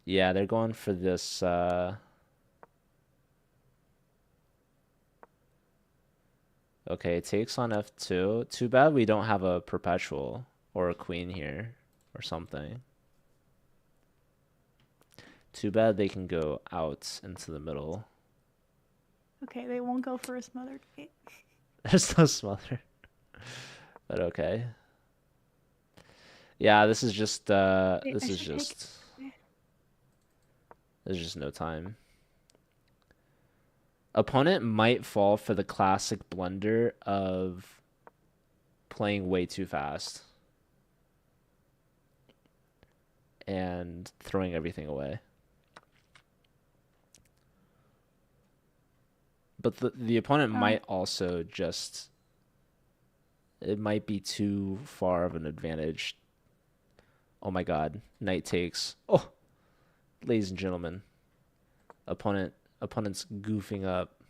Yeah, they're going for this okay, it takes on f2. Too bad we don't have a perpetual or a queen here or something. Too bad they can go out into the middle. Okay, they won't go for a smothered gate. There's no smother. But okay. Yeah, this is just Wait, I should take it. there's just no time. Opponent might fall for the classic blunder of playing way too fast and throwing everything away. But the opponent Oh, might also just it might be too far of an advantage. Oh my god, knight takes. Oh, ladies and gentlemen, opponent's goofing up.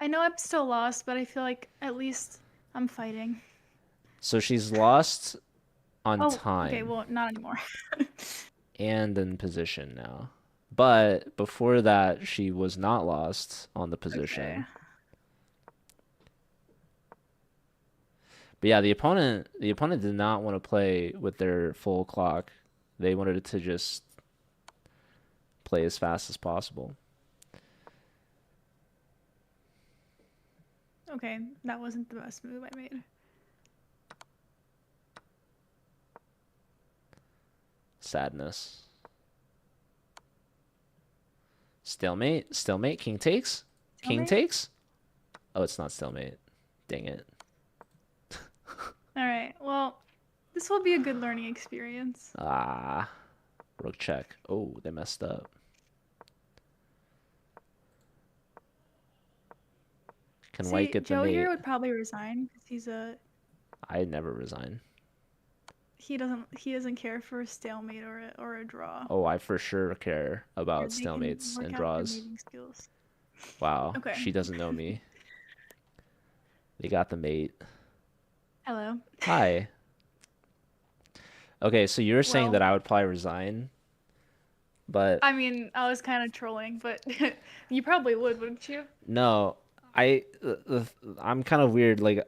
I know I'm still lost, but I feel like at least I'm fighting. So she's lost on Oh, okay, time well, not anymore. and in position now. But before that, she was not lost on the Okay. position. But yeah, the opponent did not want to play with their full clock. They wanted to just play as fast as possible. Okay, that wasn't the best move I made. Sadness. Stalemate. Stalemate. King takes. King Stalemate? takes. Oh, it's not stalemate. Dang it. All right. Well, this will be a good learning experience. Ah. Rook check. Oh, they messed up. Can white See, get the Joe here mate? would probably resign because I never resign. he doesn't care for a stalemate or a draw. Oh, I for sure care Here, about they can stalemates work and out their draws. mating skills. Wow, Okay. she doesn't know me. They got the mate. Hello. Hi. Okay, so you were saying that Well, I would probably resign, but I mean, I was kind of trolling, but you probably would, wouldn't you? no, I I'm kind of weird. Like,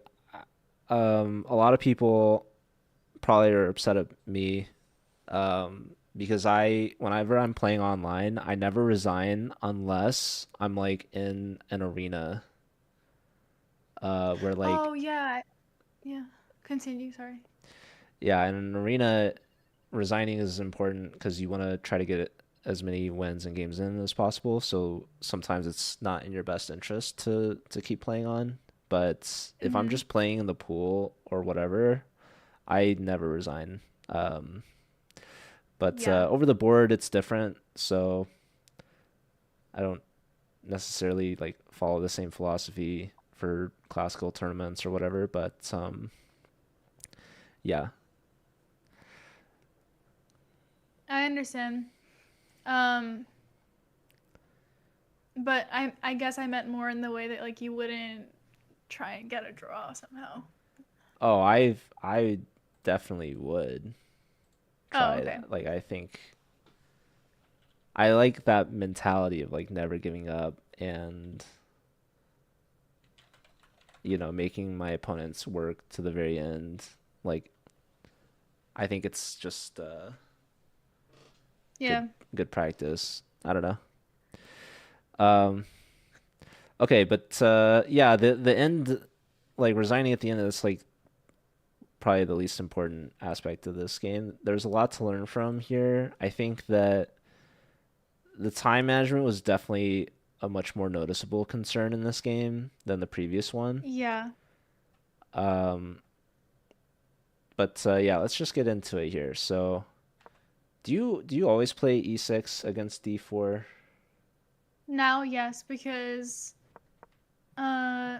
a lot of people probably are upset at me, because whenever I'm playing online, I never resign unless I'm like in an arena, where like, Oh yeah, yeah. Continue. Sorry. yeah, in an arena, resigning is important because you want to try to get as many wins and games in as possible. So sometimes it's not in your best interest to keep playing on. But if I'm Mhm. just playing in the pool or whatever, I never resign. Um, but Yeah. over the board, it's different. So I don't necessarily like follow the same philosophy for classical tournaments or whatever. But yeah. I understand. Um, but I guess I meant more in the way that like you wouldn't try and get a draw somehow. Oh, I definitely would Oh, try okay. that. Like I think I like that mentality of like never giving up and making my opponents work to the very end. Like I think it's just good Yeah. good practice. I don't know. Um okay, but yeah, the end, like resigning at the end, is like probably the least important aspect of this game. There's a lot to learn from here. I think that the time management was definitely a much more noticeable concern in this game than the previous one. Yeah. Um, but yeah, let's just get into it here. So, do you always play e6 against d4? Now, yes, because uh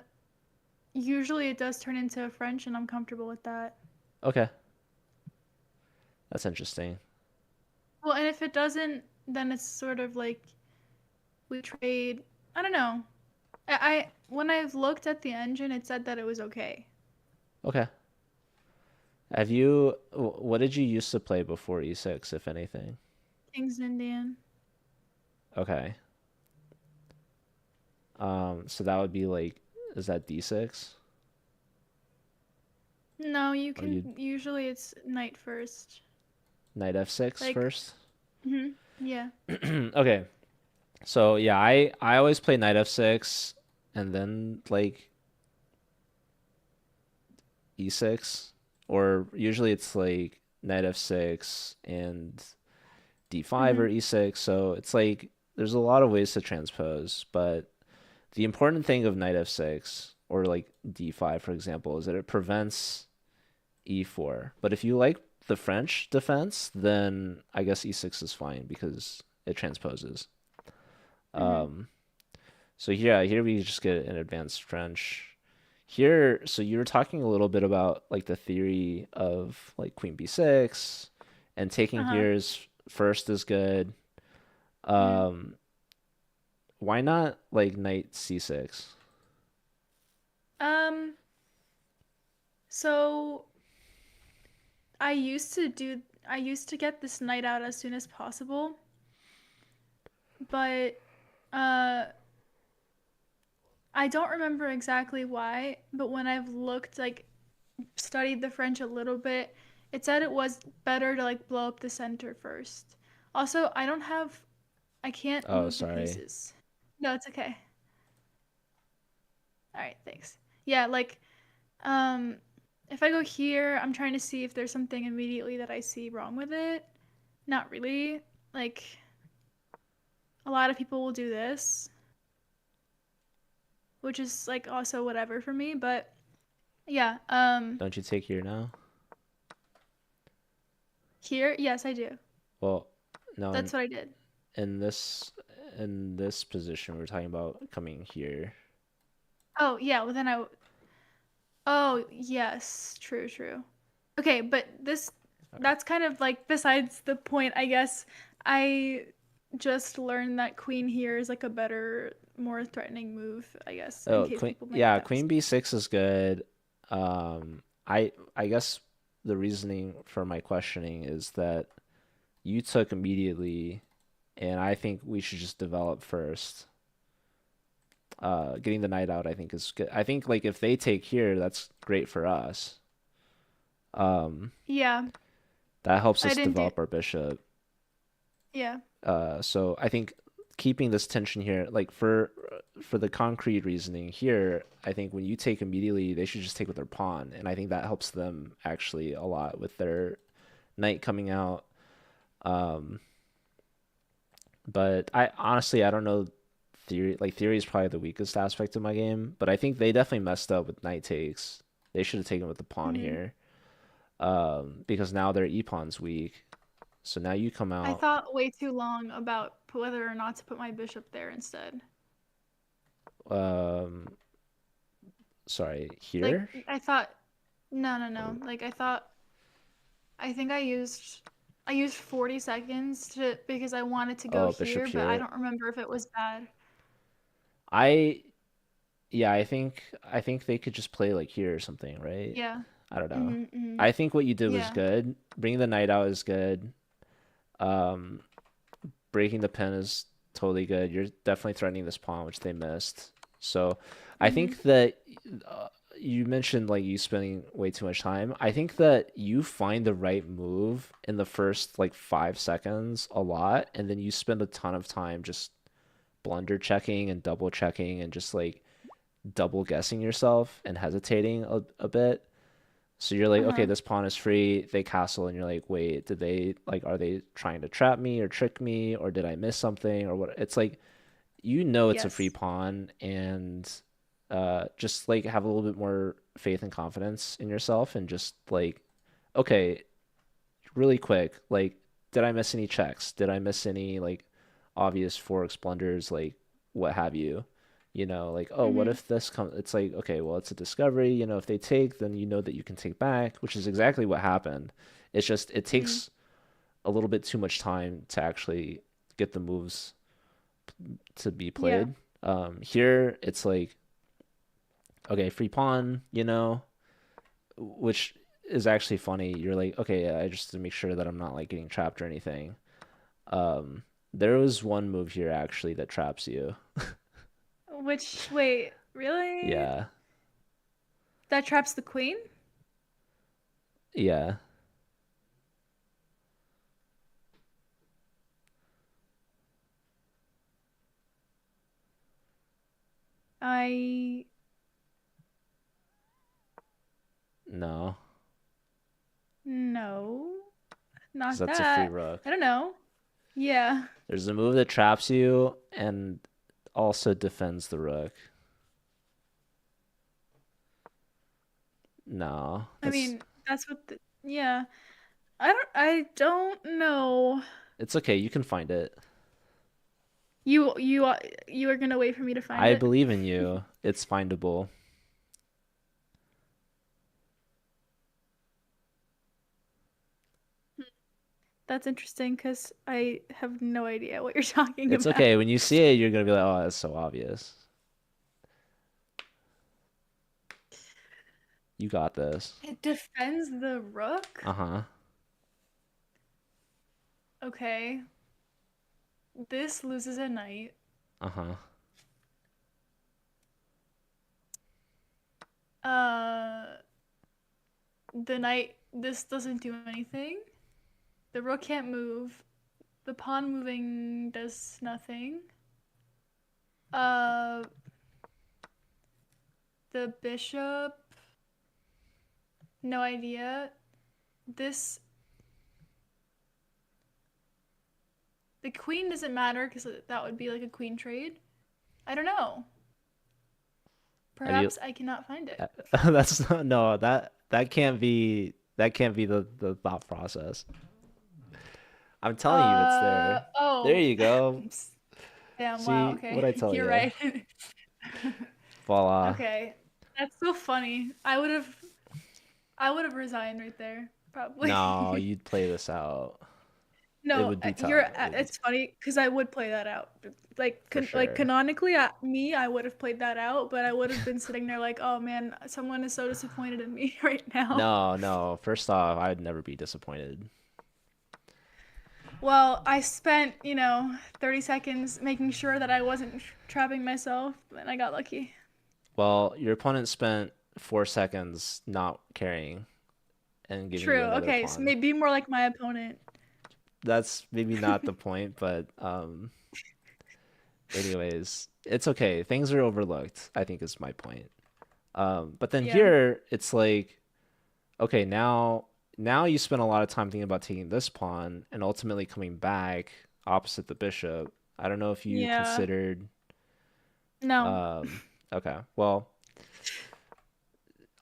usually it does turn into a French and I'm comfortable with that. Okay, that's interesting. Well, and if it doesn't, then it's sort of like we trade. I don't know. I when I've looked at the engine, it said that it was okay. Okay. What did you used to play before e6, if anything? King's Indian. Okay. So that would be like, is that d6? No, you Or you can usually it's knight first. knight f6 Like, first? yeah. Okay. So yeah, I always play knight f6 and then like e6, or usually it's like knight f6 and d5 or Mhm. e6. So it's like there's a lot of ways to transpose, but the important thing of knight f6 or like d5, for example, is that it prevents e4. But if you like the French defense, then I guess e6 is fine because it transposes. Mhm. Um, so yeah, here we just get an advanced French. Here, so you were talking a little bit about like the theory of like queen b6 and taking Uh-huh. here is first is good. Mhm. Um, why not like knight c6? Um so I used to get this knight out as soon as possible, but uh I don't remember exactly why, but when I've looked like studied the French a little bit, it said it was better to like blow up the center first. Also, I can't Oh, move the sorry. pieces. No, it's okay. All right, thanks. Yeah, like um if I go here, I'm trying to see if there's something immediately that I see wrong with it. Not really. Like a lot of people will do this, which is like also whatever for me, but yeah, Don't you take here now? here, yes, I do. Well, no, That's what I did. in this in this position, we're talking about coming here. Oh, yeah, well then I Oh, yes, true, true. Okay, but this Okay. that's kind of like besides the point, I guess. I just learned that queen here is like a better, more threatening move, I guess, in Oh, case queen. people make Yeah, that queen mistake. b6 is good. I guess the reasoning for my questioning is that you took immediately, and I think we should just develop first. Getting the knight out, I think is good. I think like if they take here, that's great for us. Um, Yeah, that helps I us didn't do develop our bishop. yeah. So I think keeping this tension here, like for the concrete reasoning here, I think when you take immediately, they should just take with their pawn, and I think that helps them actually a lot with their knight coming out. Um, but I honestly I don't know theory. Like theory is probably the weakest aspect of my game, but I think they definitely messed up with knight takes. They should have taken with the pawn Hmm. here, because now their e pawn's weak. So now you come I out. thought way too long about whether or not to put my bishop there instead. Um, sorry, Like here. I thought no, no, Oh, no. Like I think I used 40 seconds to because I wanted to go oh, bishop here, but I here. don't remember if it was bad. I Yeah, I think they could just play like here or something, right? Yeah. I don't know. Mhm. Mhm. I think what you did was Yeah. good. Bringing the knight out is good. Um, breaking the pin is totally good. You're definitely threatening this pawn, which they missed. So I Mhm. think that uh, you mentioned like you spending way too much time. I think that you find the right move in the first like 5 seconds a lot, and then you spend a ton of time just blunder checking and double checking and just like double guessing yourself and hesitating a bit. So you're like, okay, Uh-huh. this pawn is free. They castle, and you're like, wait, did they like, are they trying to trap me or trick me, or did I miss something, or what? It's like, it's a free Yes. pawn, and just like have a little bit more faith and confidence in yourself, and just like, okay, really quick, like, did I miss any checks? Did I miss any like obvious forks, blunders, like what have you? Like, oh, what Mhm. if this comes? It's like, okay, well, it's a discovery. If they take, then you know that you can take back, which is exactly what happened. It's just it Mhm. takes a little bit too much time to actually get the moves to be Yeah. played. Here it's like, okay, free pawn, which is actually funny. You're like, okay, yeah, I just to make sure that I'm not like getting trapped or anything. Um, there was one move here actually that traps you. Which wait, really? Yeah, That traps the queen? yeah. I No, no, because not that's a free that. rook. I don't know. Yeah. There's a move that traps you and also defends the rook. No, I that's mean, that's what yeah. I don't know. it's okay. You can find it. You are gonna wait for me to find I it? believe in you. It's findable. That's interesting because I have no idea what you're talking It's about. okay. When you see it, you're gonna be like, "Oh, that's so obvious." You got this. It defends the rook? Uh-huh. Okay. This loses a knight. Uh-huh. Uh, the knight, this doesn't do anything. The rook can't move. The pawn moving does nothing. Uh, The bishop, no idea. This the queen doesn't matter because that would be like a queen trade. I don't know. Have you? Perhaps I cannot find it. That's not, no, that can't be the thought process. I'm telling you, it's there. There Oh. you go. Damn, wow, See what okay. I tell You're you. right. Voila. Okay. That's so funny. I would have resigned right there, probably. No, you'd play this out. It No, would be tough. you're It would be it's funny because I would play that out. for Like sure. canonically, I would have played that out, but I would have been sitting there like, "Oh man, someone is so disappointed in me right now." No, no. First off, I'd never be disappointed. Well, I spent, 30 seconds making sure that I wasn't trapping myself, and I got lucky. Well, your opponent spent 4 seconds not carrying and giving you True. another Okay, so pawn. maybe more like my opponent. That's maybe not the point, but anyways, it's okay. Things are overlooked, I think is my point. But then Yeah. here it's like, okay, now you spend a lot of time thinking about taking this pawn and ultimately coming back opposite the bishop. I don't know if you Yeah. considered No. um okay. Well,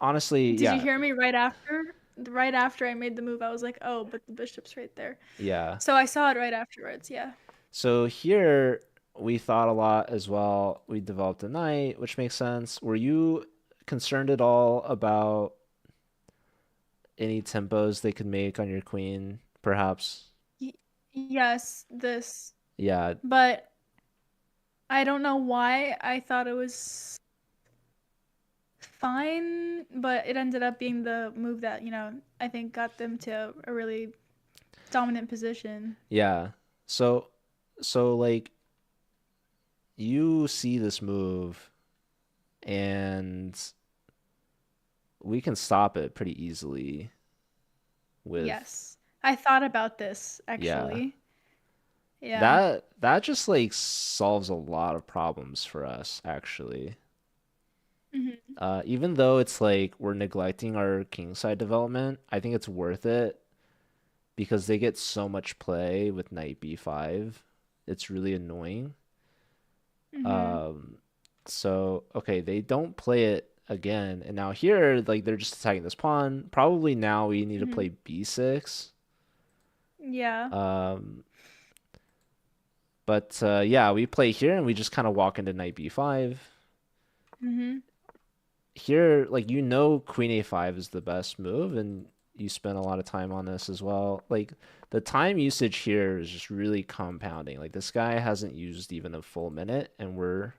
honestly, Did you yeah. hear me right after? Right after I made the move, I was like, "Oh, but the bishop's right there." Yeah. So I saw it right afterwards. Yeah. So here we thought a lot as well. We developed a knight, which makes sense. Were you concerned at all about any tempos they could make on your queen, perhaps? Y yes, this. Yeah, But I don't know why I thought it was fine, but it ended up being the move that, I think got them to a really dominant position. yeah. So, so like you see this move and we can stop it pretty easily with, Yes. I thought about this yeah. actually. Yeah. That just like solves a lot of problems for us, actually. Hmm. Even though it's like we're neglecting our kingside development, I think it's worth it because they get so much play with knight b5. It's really annoying. Hmm. Um, so okay, they don't play it again, and now here, like they're just attacking this pawn. Probably now we need to Hmm. play b6. Yeah. Um, but yeah, we play here and we just kind of walk into knight b5. Hmm. Here, like queen a5 is the best move, and you spend a lot of time on this as well. Like the time usage here is just really compounding. Like this guy hasn't used even a full minute, and we're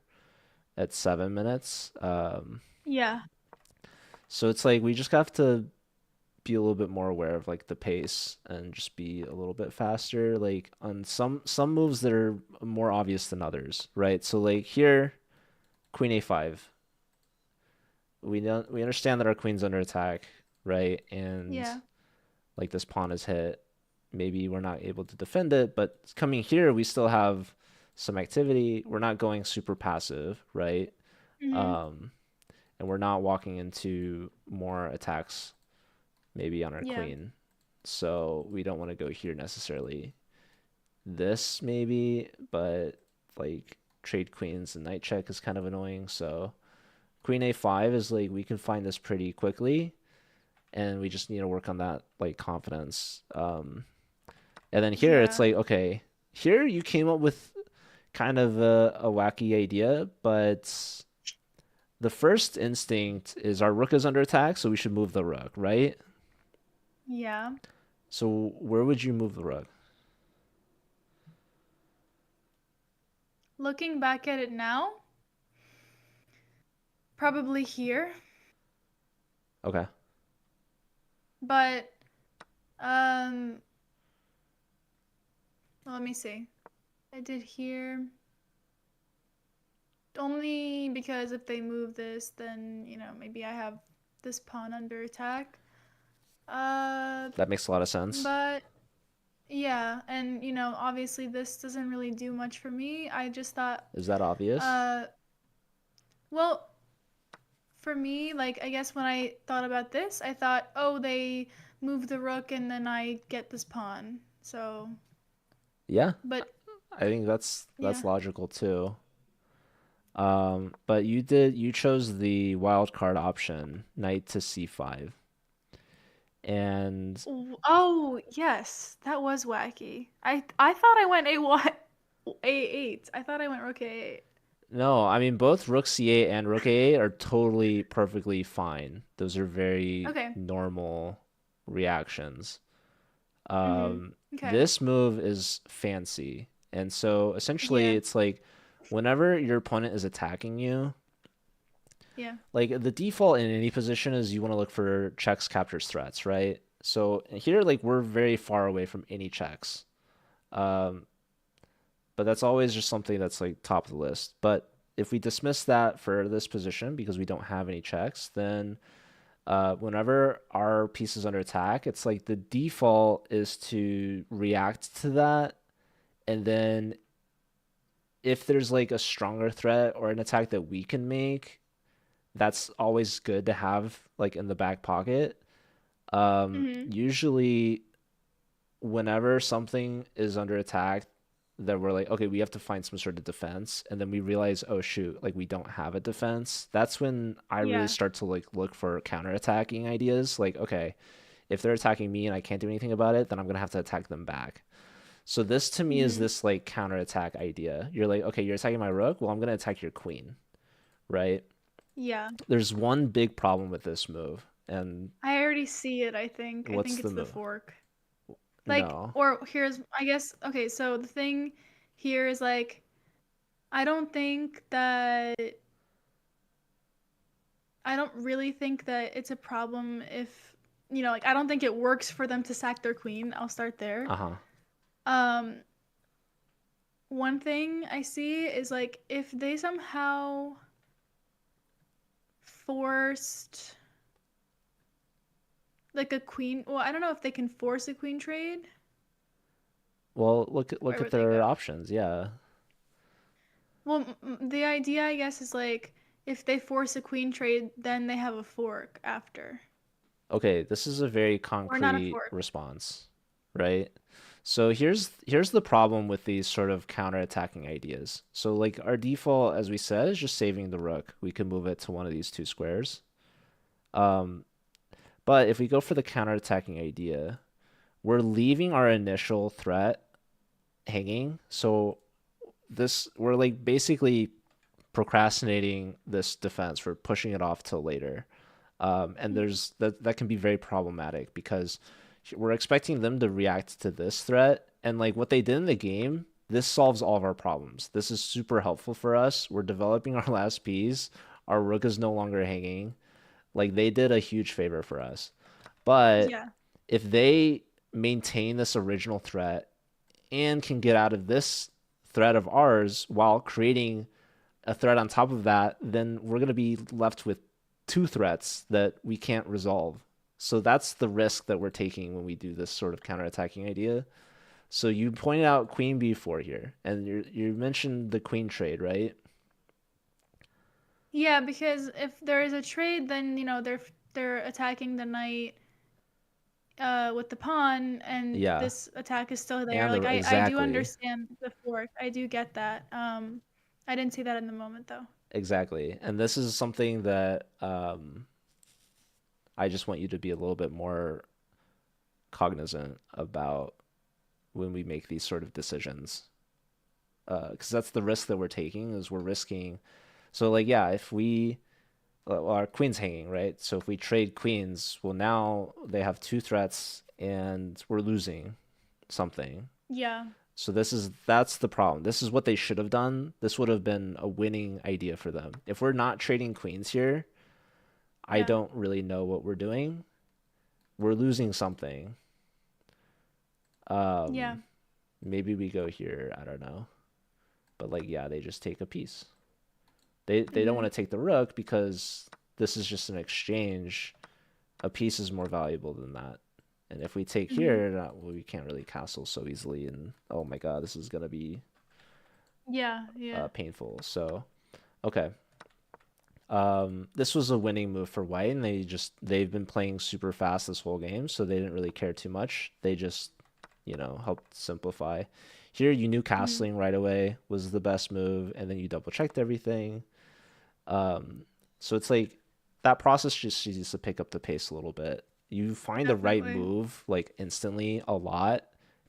at 7 minutes. Yeah. So it's like we just have to be a little bit more aware of like the pace and just be a little bit faster. Like on some moves that are more obvious than others, right? So like here, queen a5. We understand that our queen's under attack, right? And Yeah. like this pawn is hit. Maybe we're not able to defend it, but coming here, we still have some activity. We're not going super passive, right? Hmm. Um, and we're not walking into more attacks maybe on our Yeah. queen. So we don't want to go here necessarily. This maybe, but like trade queens and knight check is kind of annoying. So queen a5 is like we can find this pretty quickly, and we just need to work on that like confidence. And then here it's Yeah. like, okay, here you came up with kind of a wacky idea, but the first instinct is our rook is under attack, so we should move the rook, right? Yeah. So where would you move the rook? Looking back at it now, probably here, Okay. but um let me see. I did here only because if they move this, then, maybe I have this pawn under attack. Uh, That makes a lot of sense. but yeah, and obviously this doesn't really do much for me. I just thought, Is that obvious? uh, well, for me, like I guess when I thought about this, I thought, oh, they move the rook and then I get this pawn. So, Yeah, but I think that's yeah. logical too. But you chose the wild card option, knight to c5. And Oh, yes, that was wacky. I thought I went A8. I thought I went rook A8. no, I mean both rook c8 and rook a8 are totally perfectly fine. Those are very Okay. normal reactions. Mhm. Okay. This move is fancy. And so essentially Yeah. it's like whenever your opponent is attacking you, Yeah. like the default in any position is you want to look for checks, captures, threats, right? So here, like we're very far away from any checks. Um, but that's always just something that's like top of the list. But if we dismiss that for this position because we don't have any checks, then whenever our piece is under attack, it's like the default is to react to that. And then if there's like a stronger threat or an attack that we can make, that's always good to have like in the back pocket. Mhm. Usually, whenever something is under attack, that we're like, okay, we have to find some sort of defense, and then we realize, oh shoot, like we don't have a defense. That's when I really Yeah. start to like look for counterattacking ideas. Like, okay, if they're attacking me and I can't do anything about it, then I'm gonna have to attack them back. So this to me is Mhm. this like counterattack idea. You're like, okay, you're attacking my rook. Well, I'm gonna attack your queen, right? Yeah. There's one big problem with this move, and I already see it, I think. I what's think the it's the move? fork. Like, No. or here's, I guess, okay, so the thing here is like, I don't think that, I don't really think that it's a problem if, like, I don't think it works for them to sack their queen. I'll start there. Uh-huh. Um, One thing I see is like, if they somehow forced like a queen, well, I don't know if they can force a queen trade. Well, look Where at would they their go? options. Yeah. Well, the idea, I guess, is like if they force a queen trade, then they have a fork after. Okay, this is a very Or not a concrete fork. response, right? So here's the problem with these sort of counterattacking ideas. So like our default, as we said, is just saving the rook. We can move it to one of these two squares. Um, but if we go for the counterattacking idea, we're leaving our initial threat hanging. So this we're like basically procrastinating this defense. We're pushing it off till later. And there's that can be very problematic because we're expecting them to react to this threat, and like what they did in the game, this solves all of our problems. This is super helpful for us. We're developing our last piece. Our rook is no longer hanging. Like they did a huge favor for us. But Yeah. if they maintain this original threat and can get out of this threat of ours while creating a threat on top of that, then we're going to be left with two threats that we can't resolve. So that's the risk that we're taking when we do this sort of counterattacking idea. So you pointed out queen b4 here, and you mentioned the queen trade, right? Yeah, because if there is a trade, then they're attacking the knight with the pawn, and Yeah, this attack is still there. and the Like I do exactly, understand the fork. I do get that. I didn't see that in the moment though. exactly. And this is something that I just want you to be a little bit more cognizant about when we make these sort of decisions. Because that's the risk that we're taking is we're risking. So like yeah, if we well, our queen's hanging, right? So if we trade queens, well now they have two threats and we're losing something. Yeah. So that's the problem. This is what they should have done. This would have been a winning idea for them. If we're not trading queens here, I Yeah. don't really know what we're doing. We're losing something. Yeah. Um, maybe we go here. I don't know. But like, yeah, they just take a piece. They don't want Mhm. to take the rook because this is just an exchange. A piece is more valuable than that. And if we take Mhm. here, well, we can't really castle so easily. And oh my god, this is gonna be Yeah. Yeah. painful. So okay, This was a winning move for white, and they've been playing super fast this whole game, so they didn't really care too much. They just, helped simplify. Here, you knew Mm-hmm. castling right away was the best move, and then you double checked everything. Um, so it's like that process just needs to pick up the pace a little bit. You find the right Definitely. move like instantly a lot.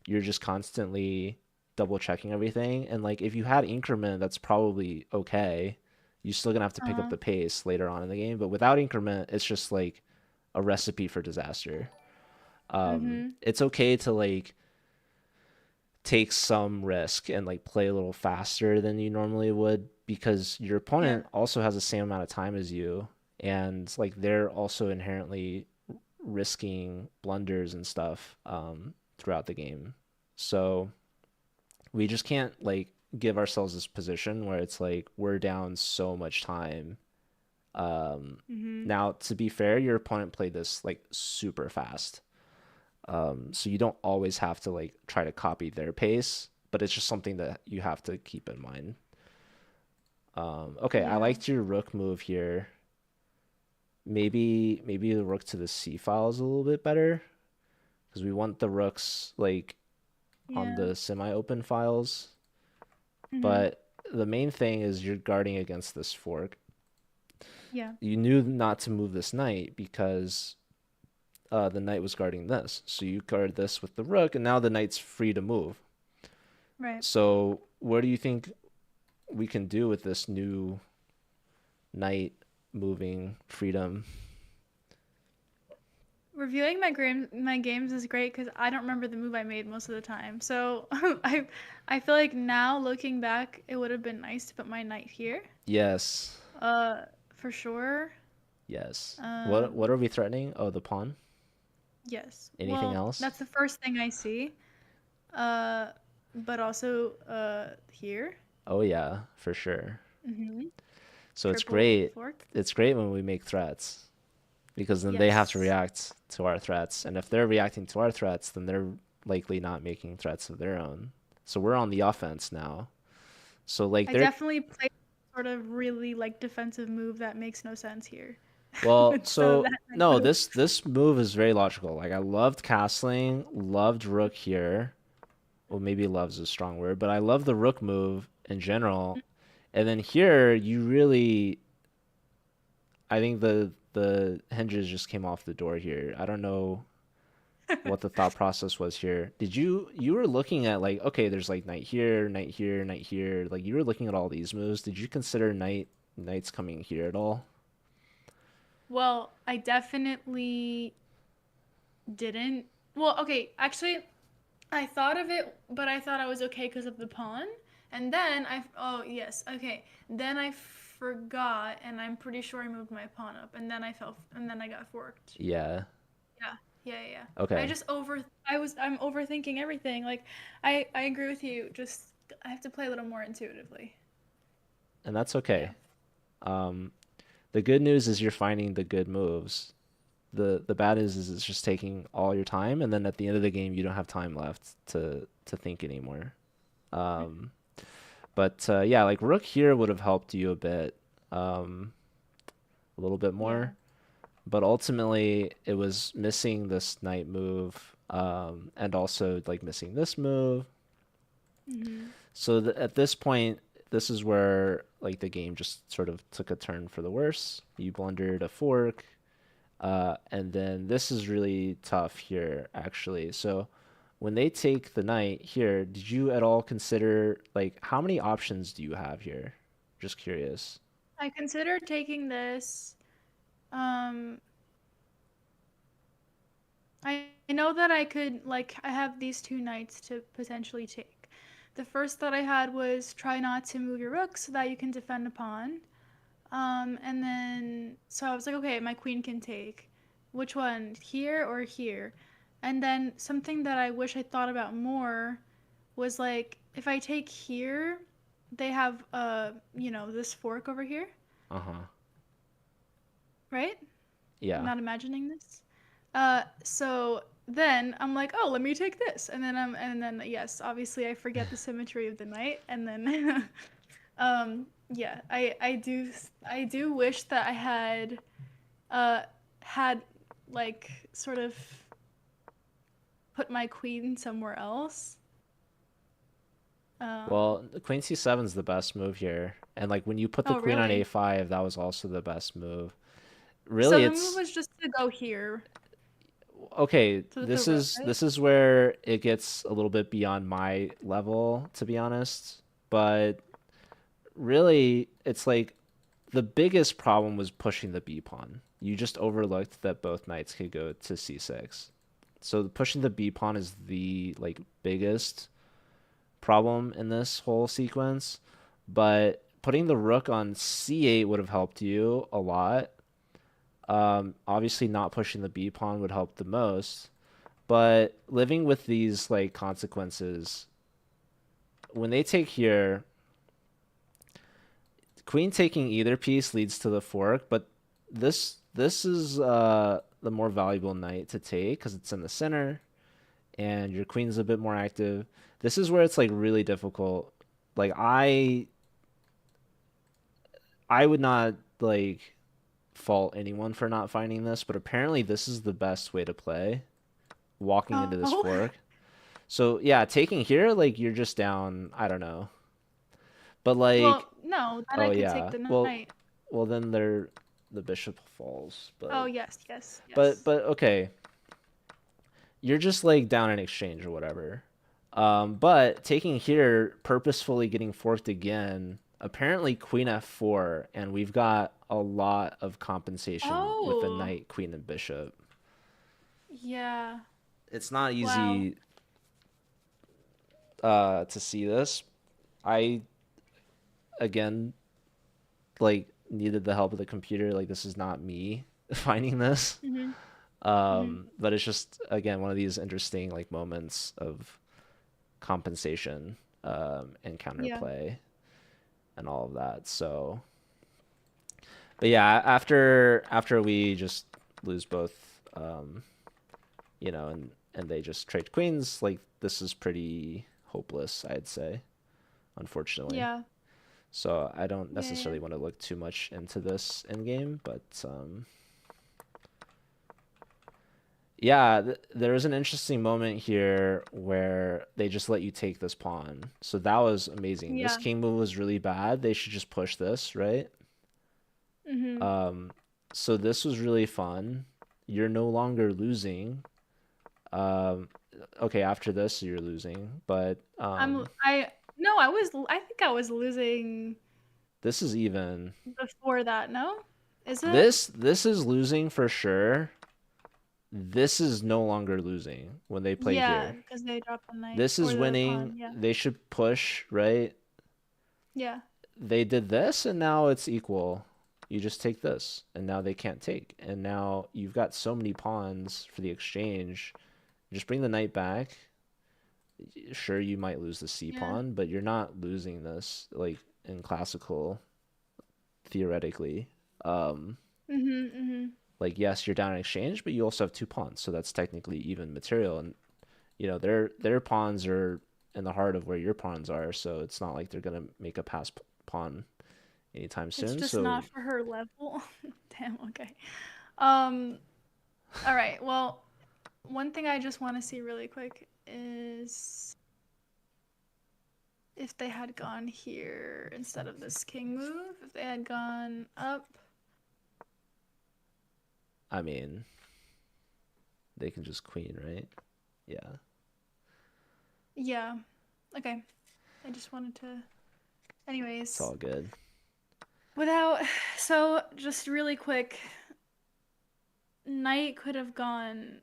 You're just constantly double checking everything. And like if you had increment, that's probably okay. You're still gonna have to pick up Uh-huh. the pace later on in the game. But without increment, it's just like a recipe for disaster. Mm-hmm. It's okay to like take some risk and like play a little faster than you normally would because your Yeah. opponent also has the same amount of time as you, and like they're also inherently risking blunders and stuff throughout the game. So we just can't like give ourselves this position where it's like we're down so much time. um Mm-hmm. Now, to be fair, your opponent played this like super fast. So you don't always have to like try to copy their pace, but it's just something that you have to keep in mind. Okay, I Yeah. liked your rook move here. Maybe the rook to the c file is a little bit better because we want the rooks like on Yeah. the semi-open files. Mm-hmm. But the main thing is you're guarding against this fork. Yeah. You knew not to move this knight because the knight was guarding this. So you guard this with the rook, and now the knight's free to move. Right. So what do you think we can do with this new knight moving freedom? Reviewing my games is great because I don't remember the move I made most of the time. So I feel like now looking back, it would have been nice to put my knight here. Yes. Uh, for sure. Yes. What Um, are we threatening? Oh, the pawn? yes. Anything Well, else? that's the first thing I see. Uh, but also here. Oh yeah, for sure. Mm-hmm. So it's Triple great. fork. It's great when we make threats because then they have to Yes. react to our threats. And if they're reacting to our threats, then they're likely not making threats of their own. So we're on the offense now. So like I they're definitely played sort of really like defensive move that makes no sense here well, instead of so that like no, move. this move is very logical. Like I loved castling, loved rook here. Well, maybe love's a strong word, but I love the rook move in general. And then here, you really, I think the hinges just came off the door here. I don't know what the thought process was here. You were looking at like, okay, there's like knight here, knight here, knight here. Like you were looking at all these moves. Did you consider knights coming here at all? Well, I definitely didn't. Well, okay, actually, I thought of it, but I thought I was okay because of the pawn. And then oh, yes, okay. Then I forgot, and I'm pretty sure I moved my pawn up, and then and then I got forked. Yeah. Yeah, yeah, yeah. Okay. I'm overthinking everything. Like, I agree with you. Just, I have to play a little more intuitively. And that's Yeah. okay. Um, the good news is you're finding the good moves. The bad news is it's just taking all your time, and then at the end of the game, you don't have time left to think anymore. Um, but yeah, like rook here would have helped you a bit, um, a little bit Yeah. more. But ultimately, it was missing this knight move, and also like missing this move. Hmm. So at this point, this is where like the game just sort of took a turn for the worse. You blundered a fork, and then this is really tough here, actually. So when they take the knight here, did you at all consider like how many options do you have here? Just curious. I considered taking this. Um, I know that I could, like, I have these two knights to potentially take. The first thought I had was try not to move your rook so that you can defend a pawn. And then, so I was like, okay, my queen can take. Which one, here or here? And then something that I wish I thought about more was like, if I take here, they have, this fork over here, Uh-huh. right? I'm Yeah. not imagining this. So then I'm like, oh, let me take this, and then yes, obviously I forget the symmetry of the knight, and then Yeah, I do wish that I uh had like sort of put my queen somewhere else. Um, Well, queen c7 is the best move here. And like when you put the oh queen on really? a5, that was also the best move. So Really, the move it's was just to go here okay. to the This rook, is right? this is where it gets a little bit beyond my level, to be honest. But really, it's like the biggest problem was pushing the b pawn. You just overlooked that both knights could go to c6. So pushing the b pawn is the like biggest problem in this whole sequence, but putting the rook on c8 would have helped you a lot. Obviously, not pushing the b pawn would help the most, but living with these like consequences when they take here, queen taking either piece leads to the fork, but this is the more valuable knight to take because it's in the center and your queen's a bit more active. This is where it's like really difficult. Like I would not like fault anyone for not finding this, but apparently this is the best way to play walking into this Oh, fork. So yeah, taking here, like you're just down, I don't know. But like, well, no, then I oh could take yeah, the well, knight. then the bishop falls. Oh, But yes, yes, yes. okay, you're just like down in exchange or whatever. But taking here, purposefully getting forked again. Apparently, queen f4, and we've got a lot of compensation with the Oh, knight, queen, and bishop. yeah. It's not Wow. easy to see this. I again like needed the help of the computer. Like this is not me finding this. Mhm. Mhm. But it's just again one of these interesting like moments of compensation and Yeah. counterplay and all of that. So, but yeah, after we just lose both, and they just trade queens, like this is pretty hopeless, I'd say, unfortunately. Yeah. So I don't Yeah. Yeah. necessarily want to look too much into this in game, but yeah, there was an interesting moment here where they just let you take this pawn. So that was amazing. This Yeah. king move was really bad. They should just push this, right? Mhm. Um, so this was really fun. You're no longer losing. Um, okay, after this you're losing, but I no, I think I was losing this is even. before that, no? Is it? This is losing for sure. This is no longer losing when they play Yeah, here. because they dropped the knight This or is the winning. pawn. Yeah. They should push, right? Yeah. They did this and now it's equal. You just take this and now they can't take. And now you've got so many pawns for the exchange. Just bring the knight back. Sure, you might lose the c Yeah. pawn, but you're not losing this like in classical theoretically. Um, Mhm. Mhm. like yes, you're down in exchange, but you also have two pawns, so that's technically even material. And their pawns are in the heart of where your pawns are, so it's not like they're gonna make a pass pawn anytime It's soon. just So not for her level. Damn. Okay. Um. All right. Well, one thing I just want to see really quick is if they had gone here instead of this king move, if they had gone up. I mean, they can just queen, right? Yeah, Yeah. Okay. I just wanted to. it's Anyways, all good. without. So, just really quick, knight could have gone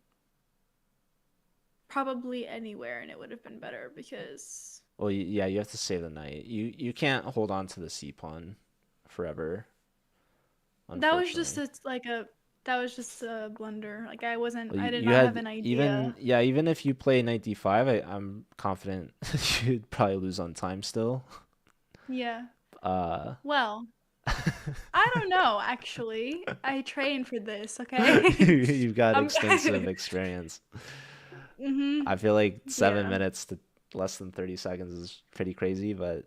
probably anywhere and it would have been better because Well, yeah, you have to save the knight. You can't hold on to the c pawn forever, that was just unfortunately. a blunder. Like Well, I did you not have had an idea. even yeah, even if you play knight d5, I'm confident you'd probably lose on time still. Yeah. Uh, Well, I don't know actually. I trained for this, okay? you've got I'm extensive experience. Mhm. I feel like seven Yeah. minutes to less than 30 seconds is pretty crazy, but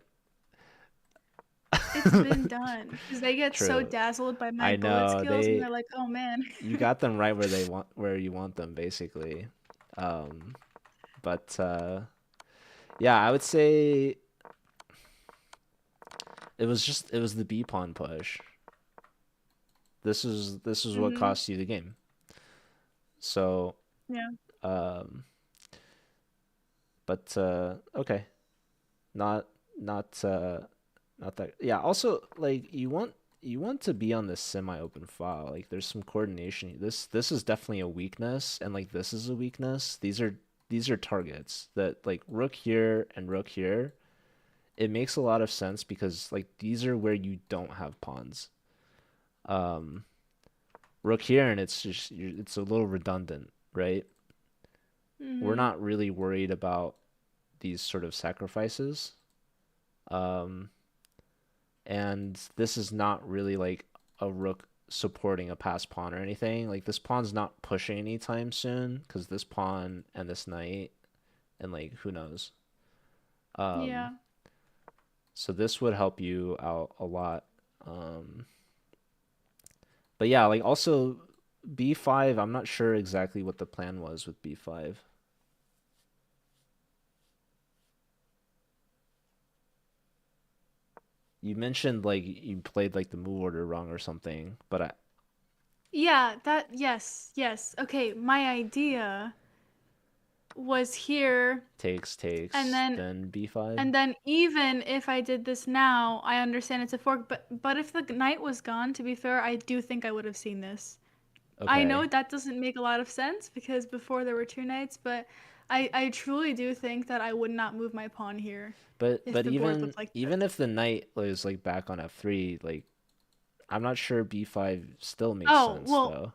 It's been done because they get so True. dazzled by my I bullet know skills and they they're like, "Oh man." you got them right where they want where you want them basically. Um, but yeah, I would say it was the B pawn push. This is what Mhm. cost you the game. So Yeah. um, but okay, not not not that. Yeah. Also, like you want to be on this semi-open file. Like there's some coordination. This is definitely a weakness, and like this is a weakness. These are targets that like rook here and rook here. It makes a lot of sense because like these are where you don't have pawns. Um, rook here, and it's just it's a little redundant, right? We're Mhm. not really worried about these sort of sacrifices. Um, and this is not really like a rook supporting a passed pawn or anything. Like this pawn's not pushing anytime soon because this pawn and this knight and like who knows. Um, Yeah. so this would help you out a lot. Um, but yeah, like also b5. I'm not sure exactly what the plan was with b5. You mentioned like you played like the move order wrong or something, but I Yeah, that yes, yes. Okay, my idea was here and takes then then b5. and then even if I did this now, I understand it's a fork, but if the knight was gone, to be fair, I do think I would have seen this. I know Okay. that doesn't make a lot of sense because before there were two knights, but I truly do think that I would not move my pawn here if But the board looked like this. even if the knight was like back on f3, like I'm not sure b5 still makes Oh, sense well, though.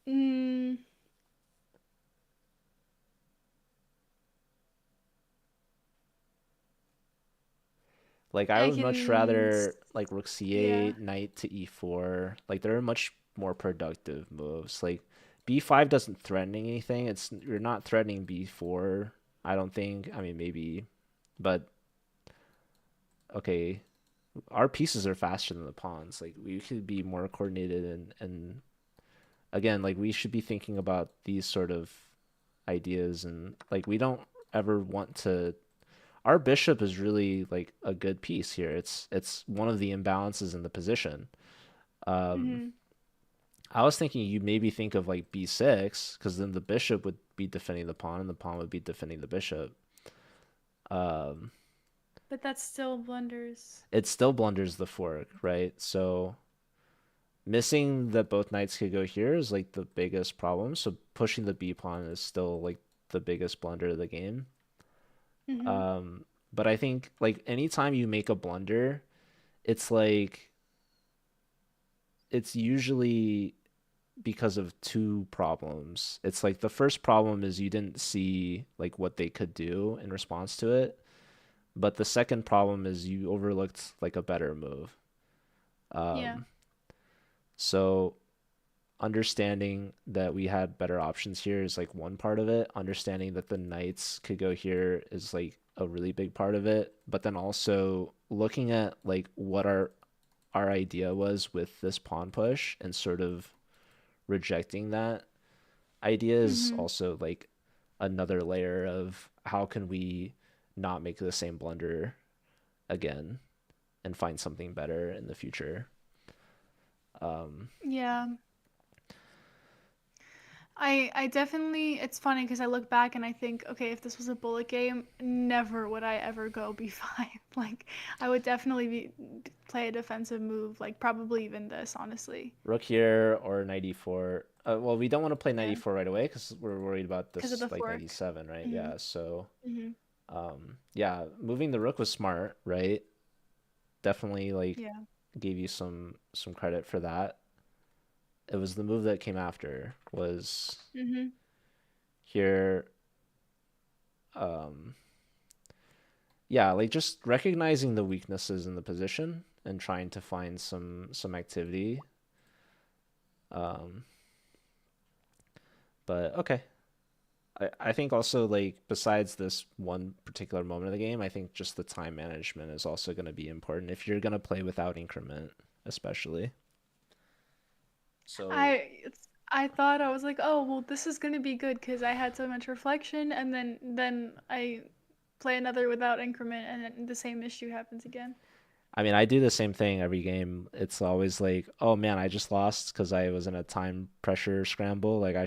mm, Like I I would much can, rather like rook yeah. c8, knight to e4. Like there are much more productive moves. Like b5 doesn't threaten anything. It's you're not threatening b4, I don't think. I mean maybe, but okay, our pieces are faster than the pawns. Like we could be more coordinated and again, like we should be thinking about these sort of ideas and like we don't ever want to our bishop is really like a good piece here. It's one of the imbalances in the position. Um, Hmm. I was thinking you maybe think of like b6 because then the bishop would be defending the pawn and the pawn would be defending the bishop. Um, But that still blunders. it still blunders the fork, right? So missing that both knights could go here is like the biggest problem. So pushing the b pawn is still like the biggest blunder of the game. Hmm. Um, but I think like anytime you make a blunder, it's like it's usually because of two problems. It's like the first problem is you didn't see like what they could do in response to it, but the second problem is you overlooked like a better move. Yeah. Um, so understanding that we had better options here is like one part of it. Understanding that the knights could go here is like a really big part of it. But then also looking at like what our idea was with this pawn push and sort of rejecting that idea is Hmm. also like another layer of how can we not make the same blunder again and find something better in the future. Um, Yeah. I definitely it's funny because I look back and I think, okay, if this was a bullet game, never would I ever go B5. Like I would definitely play a defensive move, like probably even this, honestly. rook here or knight e4. Well, we don't want to play knight Yeah, e4 right away because we're worried about because of this the like knight fork. e7, right? Hmm. Yeah. So, Hmm. yeah, moving the rook was smart, right? Definitely like Yeah. gave you some credit for that. It was the move that came after was Hmm. here. Um, yeah, like just recognizing the weaknesses in the position and trying to find some activity. Um, but okay. I think also like besides this one particular moment of the game, I think just the time management is also going to be important if you're going to play without increment, especially. So I thought I was like, oh well, this is gonna be good because I had so much reflection, and then I play another without increment, and then the same issue happens again. I mean, I do the same thing every game. It's always like, oh man, I just lost because I was in a time pressure scramble. Like I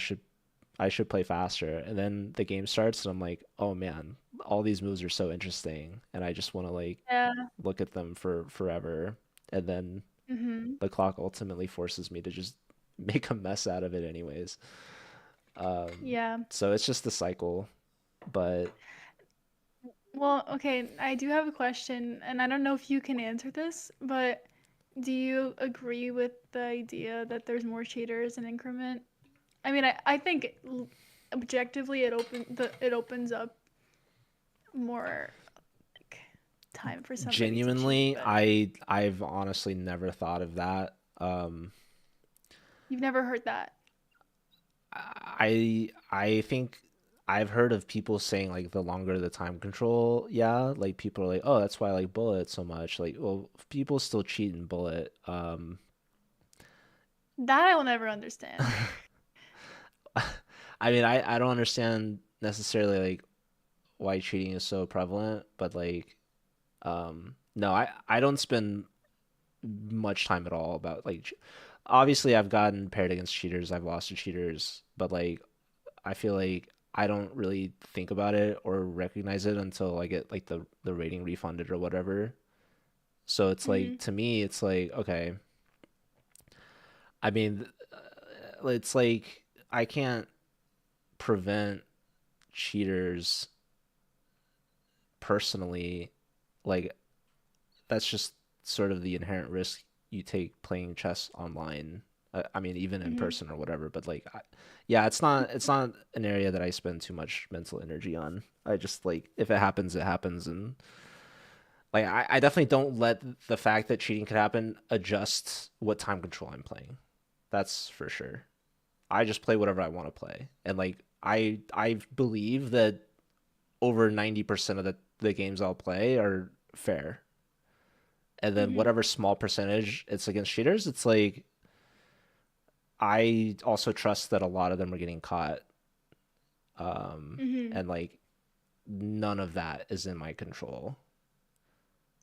should play faster. And then the game starts and I'm like, oh man, all these moves are so interesting and I just want to like Yeah. look at them for forever. And then Mhm. the clock ultimately forces me to just make a mess out of it anyways. Yeah. So it's just the cycle. But Well, okay, I do have a question, and I don't know if you can answer this, but do you agree with the idea that there's more cheaters in increment? I mean, I think objectively it opens up more like time for somebody to cheat, genuinely, but I've honestly never thought of that. you've never heard that. I think I've heard of people saying like the longer the time control, yeah, like people are like, oh, that's why I like Bullet so much. Like, well, people still cheat in Bullet. That I will never understand. I mean, I don't understand necessarily like why cheating is so prevalent, but like, no, I don't spend much time at all about like. Obviously, I've gotten paired against cheaters, I've lost to cheaters, but like I feel like I don't really think about it or recognize it until I get like the rating refunded or whatever. So it's like Mhm. to me, it's like okay. I mean, it's like I can't prevent cheaters personally. Like that's just sort of the inherent risk you take playing chess online. I mean, even in Mhm. person or whatever. But like, yeah, it's not an area that I spend too much mental energy on. I just like if it happens, it happens, and like I definitely don't let the fact that cheating could happen adjust what time control I'm playing. That's for sure. I just play whatever I want to play, and like I believe that over 90% of the games I'll play are fair, and then Mhm. whatever small percentage it's against cheaters, it's like I also trust that a lot of them are getting caught, Mhm. and like none of that is in my control.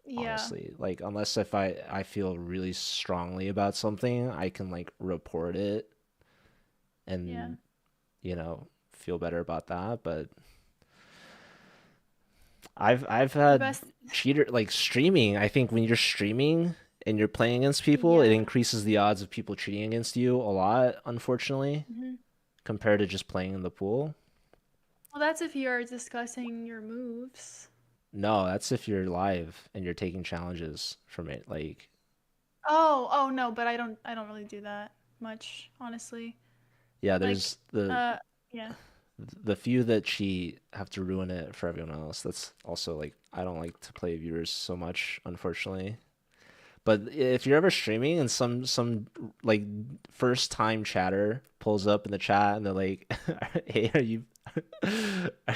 Yeah. Honestly, like unless if I feel really strongly about something, I can like report it Yeah. and feel better about that. But I've The had best. cheater like streaming. I think when you're streaming and you're playing against people, it Yeah. increases the odds of people cheating against you a lot, unfortunately, Mhm. compared to just playing in the pool. Well, that's if you're discussing your moves. No, that's if you're live and you're taking challenges from it. Like, Oh no, but I don't really do that much, honestly. yeah, Like, there's the uh, yeah. the few that cheat have to ruin it for everyone else. That's also like I don't like to play viewers so much, unfortunately. But if you're ever streaming and some like first time chatter pulls up in the chat and they're like, "Hey, are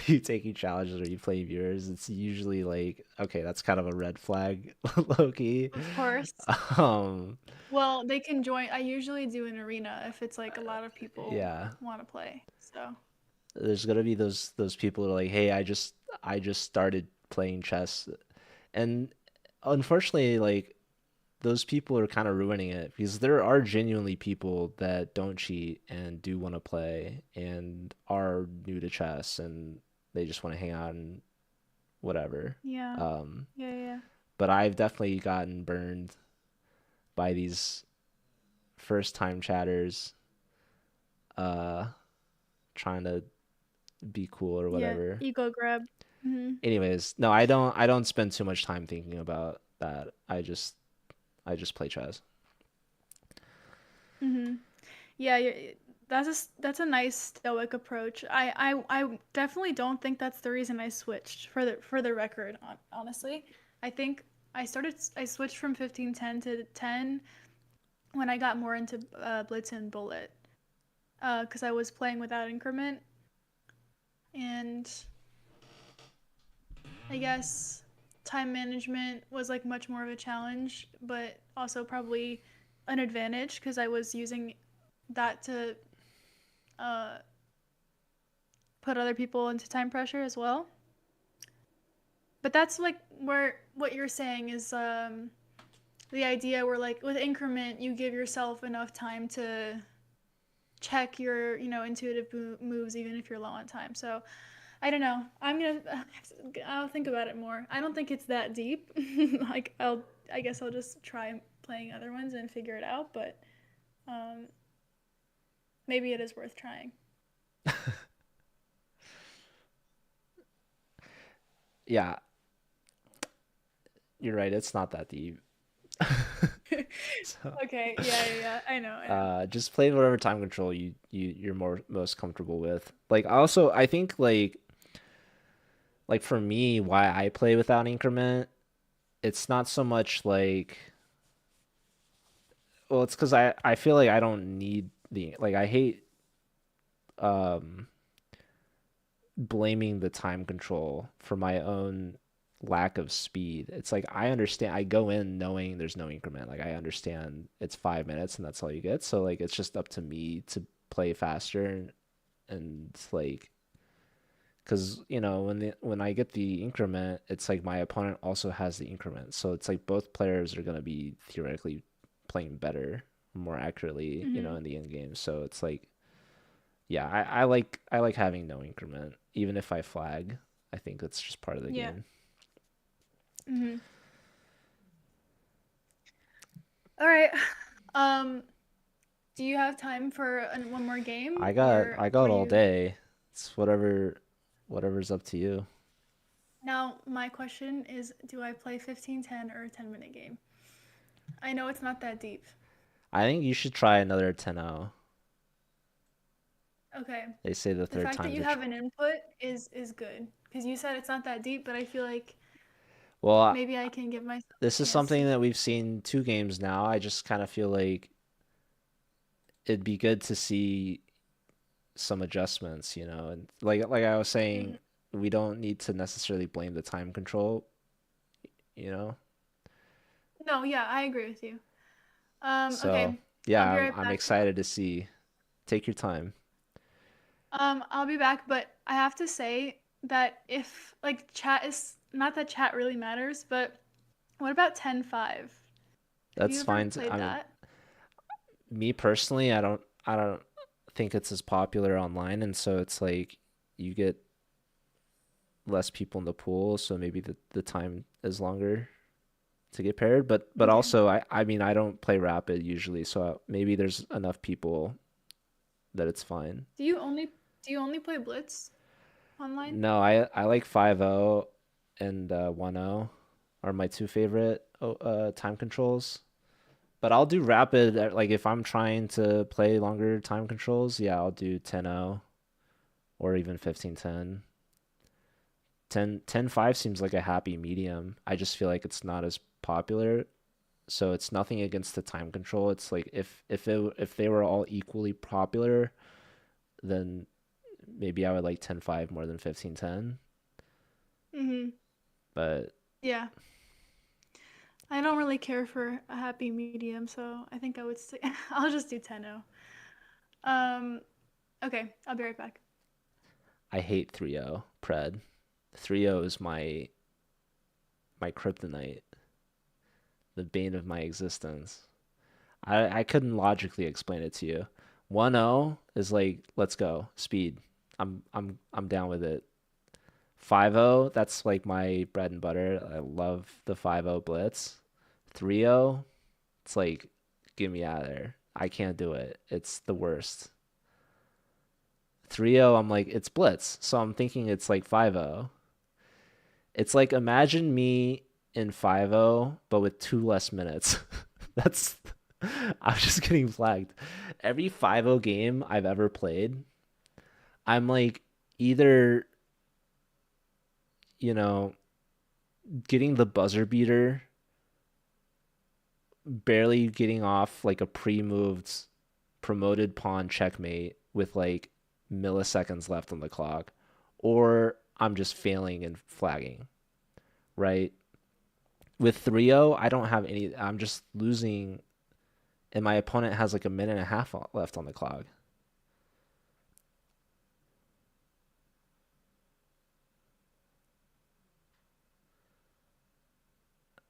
you taking challenges? Are you playing viewers?" It's usually like, okay, that's kind of a red flag, low key. Of course. Um, Well, they can join. I usually do an arena if it's like a lot of people yeah, want to play. So, there's gonna be those people that are like, "Hey, I just started playing chess," and unfortunately, like those people are kind of ruining it because there are genuinely people that don't cheat and do want to play and are new to chess and they just want to hang out and whatever. yeah. Um, Yeah, yeah. but I've definitely gotten burned by these first time chatters uh, trying to be cool or Yeah, whatever. ego grab. Mhm. Anyways, no, I don't spend too much time thinking about that. I just play chess. Mhm. Yeah, that's a nice stoic approach. I definitely don't think that's the reason I switched. For the record, honestly, I think I switched from 1510 to 10 when I got more into Blitz and Bullet. Because I was playing without increment. and I guess time management was like much more of a challenge, but also probably an advantage because I was using that to uh, put other people into time pressure as well. But that's like where what you're saying is the idea where like with increment you give yourself enough time to check your intuitive moves even if you're low on time. So I don't know. I'll think about it more. I don't think it's that deep. Like I guess I'll just try playing other ones and figure it out. But um, maybe it is worth trying. Yeah, you're right. It's not that deep. So, Okay. Yeah. Yeah. Yeah. I know. I know. just play whatever time control you're most comfortable with. Like also, I think like for me, why I play without increment, it's not so much like, well, it's because I feel like I don't need the like I hate um blaming the time control for my own lack of speed. It's like I understand, I go in knowing there's no increment. Like I understand it's 5 minutes and that's all you get. So like it's just up to me to play faster and like because when I get the increment, it's like my opponent also has the increment. So it's like both players are gonna be theoretically playing better, more accurately, Hmm. in the end game. So it's like yeah, I like having no increment, even if I flag. I think that's just part of the Yeah. game. Hmm. All right. Um, do you have time for one more game, I got or I got are all you? day. It's whatever's up to you. Now, my question is, do I play 15-10 or a 10-minute game? I know it's not that deep. I think you should try another 10-0. Okay. They say the The third fact that time's you a have an input is good because you said it's not that deep, but I feel like well, maybe I can give myself a this is chance something to. that we've seen two games now. I just kind of feel like it'd be good to see some adjustments, and like I was saying, Mhm. we don't need to necessarily blame the time control, you know. No, yeah, I agree with you. So Okay, yeah, I'll be I'm right I'm back though. excited to see. Take your time. I'll be back, but I have to say that if like chat is not that chat really matters, but what about 10-5? Have you That's ever fine. played I mean, that? me personally, I don't think it's as popular online, and so it's like you get less people in the pool, so maybe the time is longer to get paired. But Okay. also, I mean, I don't play rapid usually, so maybe there's enough people that it's fine. Do you only play Blitz online? No, I like 5-0 and 1-0 are my two favorite time controls. But I'll do rapid like if I'm trying to play longer time controls, yeah, I'll do 10-0 or even 15-10. 10-5 seems like a happy medium. I just feel like it's not as popular. So it's nothing against the time control. It's like if they were all equally popular, then maybe I would like 10-5 more than 15-10. Mm-hmm. But Yeah. I don't really care for a happy medium, so I think I would say I'll just do 10-0. Okay, I'll be right back. I hate 3-0 pred. 3-0 is my kryptonite, the bane of my existence. I couldn't logically explain it to you. 1-0 is like, let's go, speed. I'm down with it. 5-0, that's like my bread and butter. I love the 5-0 blitz. 3-0, it's like, get me out of there. I can't do it. It's the worst. 3-0, I'm like, it's blitz. So I'm thinking it's like 5-0. It's like imagine me in 5-0, but with two less minutes. That's I'm just getting flagged. Every 5-0 game I've ever played, I'm like either, you know, getting the buzzer beater, barely getting off like a pre-moved promoted pawn checkmate with like milliseconds left on the clock, or I'm just failing and flagging, right? With 3-0, I don't have any. I'm just losing, and my opponent has like a minute and a half left on the clock.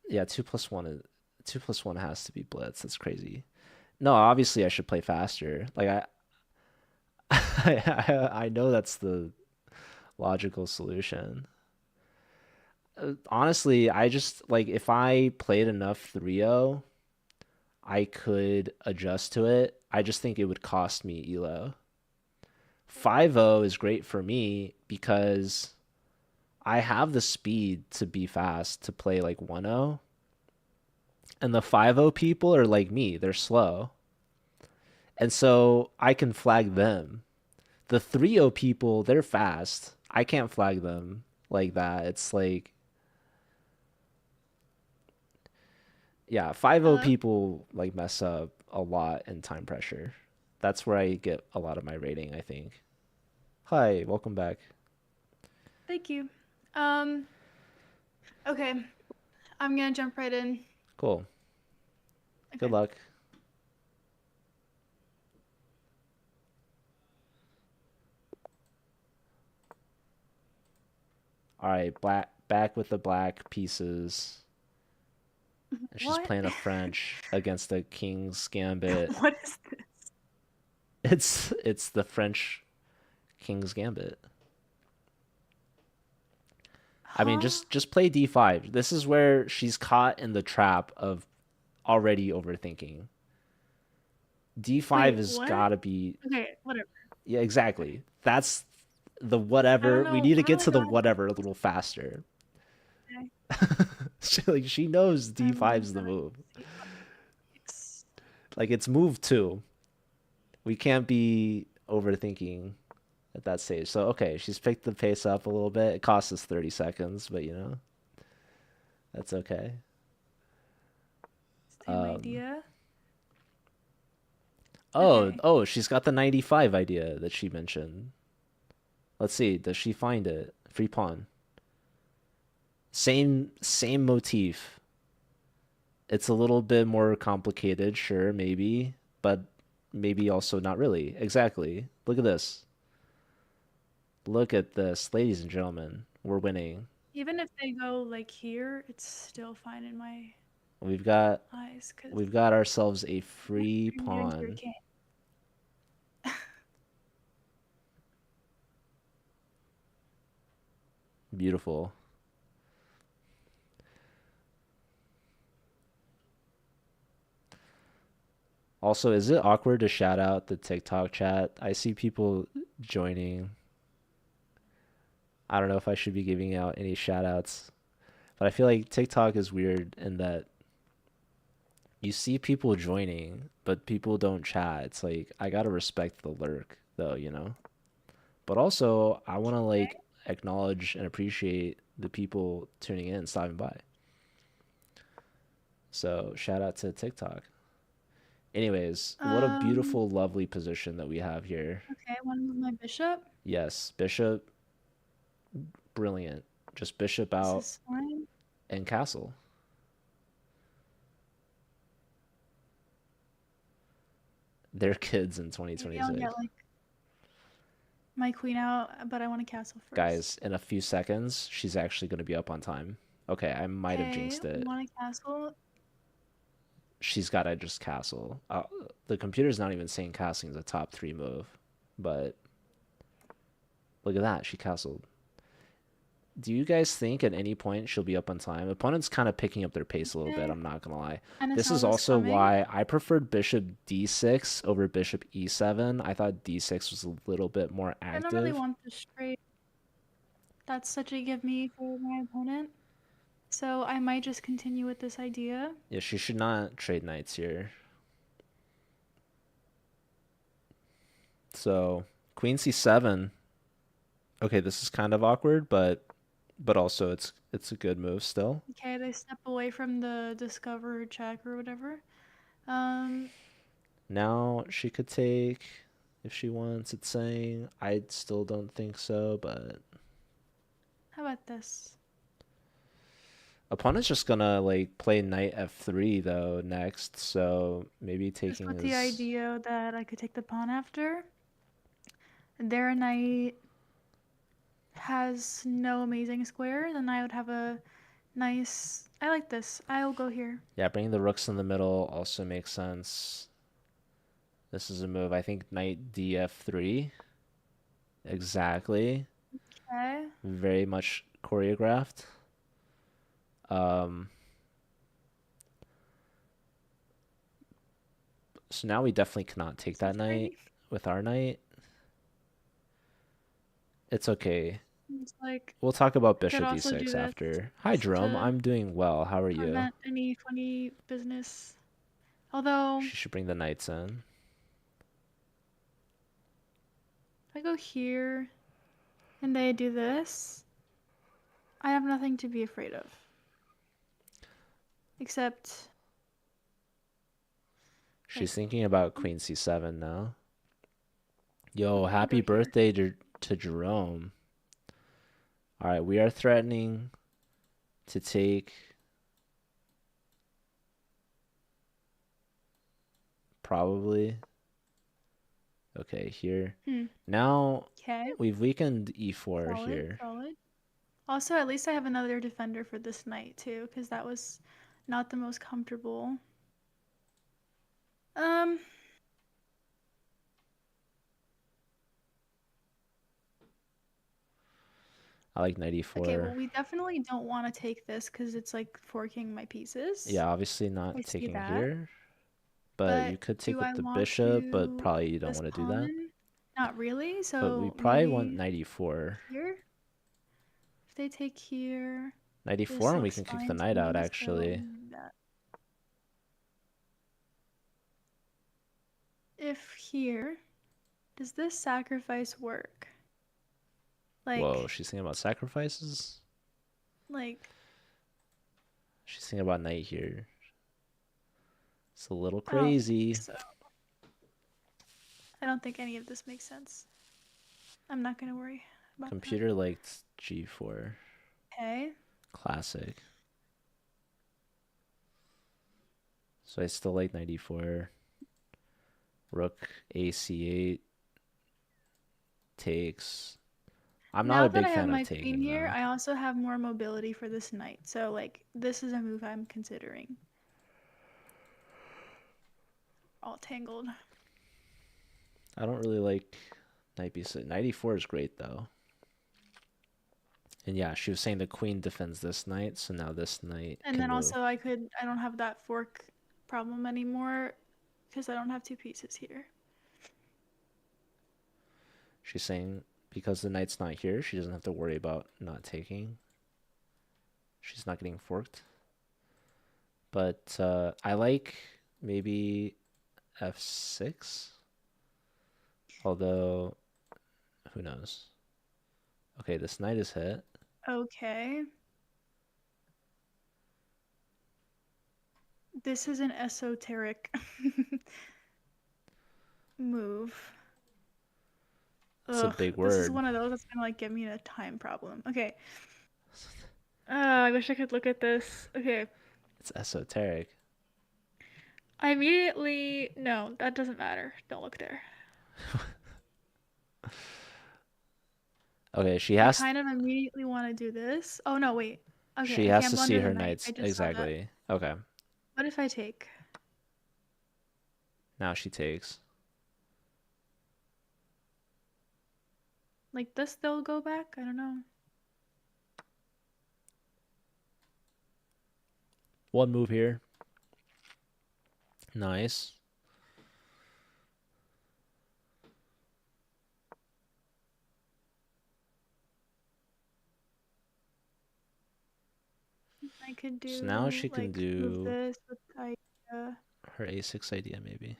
Yeah, 2+1 has to be blitz. That's crazy. No, obviously I should play faster. Like I know that's the logical solution. Honestly, I just like if I played enough 3-0, I could adjust to it. I just think it would cost me elo. 5-0 is great for me because I have the speed to be fast to play like 1-0, and the 5-0 people are like me, they're slow. And so I can flag them. The 3-0 people, they're fast. I can't flag them like that. It's like, yeah, 5-0 Hello. people like mess up a lot in time pressure. That's where I get a lot of my rating, I think. Hi, welcome back. Thank you. Um, okay, I'm gonna jump right in. Cool. Good Okay. luck. All right, black back with the black pieces. And she's What? playing a French against the King's Gambit. What is this? It's the French King's Gambit. I mean, Huh? just play D5. This is where she's caught in the trap of already overthinking. D5 Wait, has what? got to be, Okay, whatever. yeah, exactly. That's the I don't whatever. We know. need to I don't get really to the know how to whatever a feel little faster. today. She knows I'm D5's the gonna move. see what it's. Like it's move two. We can't be overthinking at that stage. So okay, she's picked the pace up a little bit. It costs us 30 seconds, but that's okay. Same Um, idea. oh, Okay. oh, she's got the 95 idea that she mentioned. Let's see, does she find it? Free pawn. Same motif. It's a little bit more complicated, sure, maybe, but maybe also not really. Exactly. Look at this. Look at this, ladies and gentlemen. We're winning. Even if they go like here, it's still fine in my We've got eyes because we've got ourselves a my free dream doing your pawn. king. Beautiful. Also, is it awkward to shout out the TikTok chat? I see people joining. I don't know if I should be giving out any shout outs, but I feel like TikTok is weird in that you see people joining, but people don't chat. It's like I gotta respect the lurk though. But also I wanna like acknowledge and appreciate the people tuning in, stopping by. So shout out to TikTok. Anyways, what a Um. beautiful, lovely position that we have here. Okay. Want to move my bishop? Yes, bishop, brilliant. Just bishop This out is fine. and castle. They're kids in Maybe I'll get 2026. like my queen out, but I want a castle first. Guys, in a few seconds, she's actually going to be up on time. Okay, I might have Okay, jinxed we it. want a castle. She's got to just castle. The computer's not even saying castling is a top three move, but look at that. She castled. Do you guys think at any point she'll be up on time? Opponent's kind of picking up their pace a little bit, Okay, I'm not gonna lie. kind of This saw is this also coming. why I preferred bishop d6 over bishop e7. I thought d6 was a little bit more I don't really active. want this straight. That's such a give me for my opponent. So I might just continue with this idea. Yeah, she should not trade knights here. So, queen c7. Okay, this is kind of awkward, but also it's a good move still. Okay, they step away from the discover check or whatever. Um, Now she could take if she wants, it's saying. I still don't think so, but How about this? Opponent's just gonna like play knight f3 though next, so maybe Just taking with the is idea that I could take the pawn after. Their knight has no amazing square, then I would have a nice. I like this. I'll go here. yeah, bringing the rooks in the middle also makes sense. This is a move. I think knight df3. Exactly. Okay. Very much choreographed. Um, so now we definitely cannot take This is that knight frustrating. with our knight. It's okay. It's like We'll talk about I could bishop also do d6 this after. Hi, just Jerome. to I'm doing well. How are you? prevent any funny business. Although, She should bring the knights in. if I go here and they do this, I have nothing to be afraid of. Except, She's wait, thinking about queen c7 now. Yo, I happy go here. birthday to Jerome. All right, we are threatening to take probably. Okay, here. Hmm. Now Okay. we've weakened e4 Solid, here. solid. Also, at least I have another defender for this knight too, because that was not the most comfortable. Um, I like knight okay, well, e4. we definitely don't want to take this because it's like forking my pieces. Yeah, obviously I not see taking that. here, but you But could take do with I the want bishop, but to probably you don't this want to do that. pawn? Not really, But we so probably want maybe knight e4. here? If they take here, Knight e4 this and we looks can kick the fine to knight out me, so actually. that. If here, does this sacrifice work? Whoa, Like, she's thinking about sacrifices? like, She's thinking about knight here. It's a little I don't think crazy. so. I don't think any of this makes sense. I'm not gonna worry about that. Computer liked g4. Okay. Classic. So I still like knight e4. Rook ac8 takes. I'm not Now a that big I have fan of my queen taking here, though. I also have more mobility for this knight. So, like, this is a move I'm considering. All tangled. I don't really like knight b6. Knight e4 is great though. And yeah, she was saying the queen defends this knight, so now this knight And can then move. also, I don't have that fork problem anymore because I don't have two pieces here. She's saying because the knight's not here, she doesn't have to worry about not taking. She's not getting forked. But I like maybe f6. Although, who knows? Okay, this knight is hit. Okay. This is an esoteric move. That's a Ugh, big this is word. one of those that's gonna like give me a time problem. Okay. I wish I could look at this. Okay. It's esoteric. I immediately no, that doesn't matter. Don't look there. Okay, I kind of immediately want to do this. Oh no, wait. Okay, she I has can't to see blunder the her knight. I knights just saw that. exactly. Okay, What if I take? now she takes. Like this they'll go back? I don't know. One move here. Nice. I could So now do she can like move do this with the idea. her a6 idea maybe.